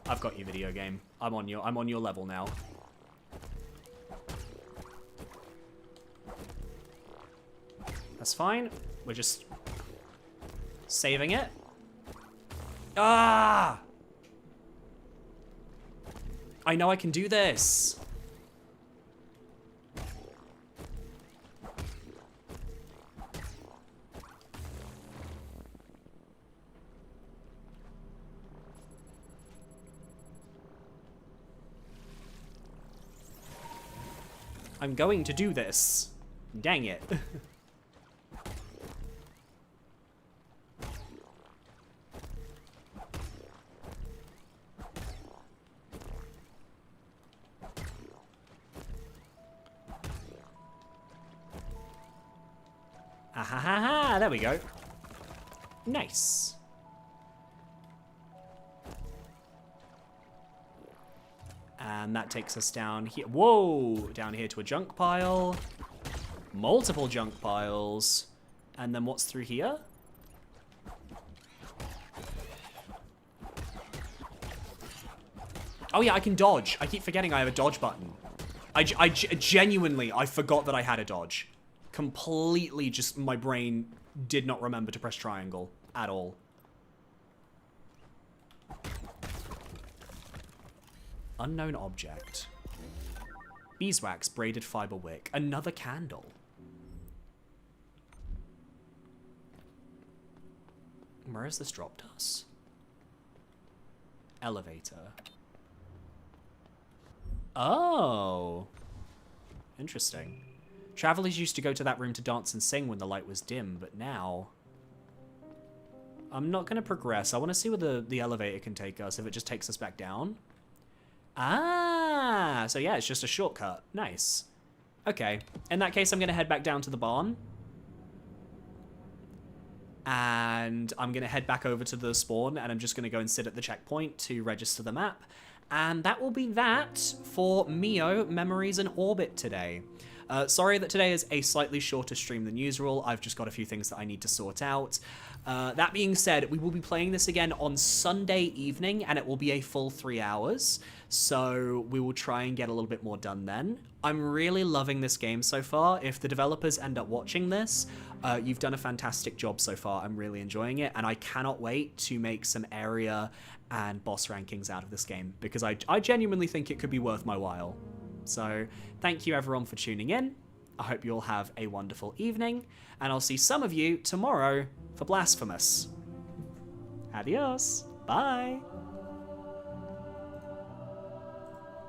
I've got you, video game. I'm on your level now. That's fine. We're just saving it. Ah! I know I can do this. I'm going to do this. Dang it. Ah ha ha ha, there we go. Nice. And that takes us down here. Whoa! Down here to a junk pile. Multiple junk piles. And then what's through here? Oh yeah, I can dodge. I keep forgetting I have a dodge button. I genuinely, I forgot that I had a dodge. Completely just, my brain did not remember to press triangle at all. Unknown object. Beeswax, braided fiber wick. Another candle. Where has this dropped us? Elevator. Oh. Interesting. Travelers used to go to that room to dance and sing when the light was dim, but now... I'm not going to progress. I want to see where the elevator can take us, if it just takes us back down. Ah, so yeah, it's just a shortcut. Nice. Okay, in that case, I'm going to head back down to the barn. And I'm going to head back over to the spawn, and I'm just going to go and sit at the checkpoint to register the map. And that will be that for MIO Memories in Orbit today. Sorry that today is a slightly shorter stream than usual. I've just got a few things that I need to sort out. That being said, we will be playing this again on Sunday evening, and it will be a full 3 hours. So we will try and get a little bit more done then. I'm really loving this game so far. If the developers end up watching this, you've done a fantastic job so far. I'm really enjoying it, and I cannot wait to make some area and boss rankings out of this game, because I genuinely think it could be worth my while. So thank you everyone for tuning in. I hope you all have a wonderful evening, and I'll see some of you tomorrow for Blasphemous. Adios. Bye.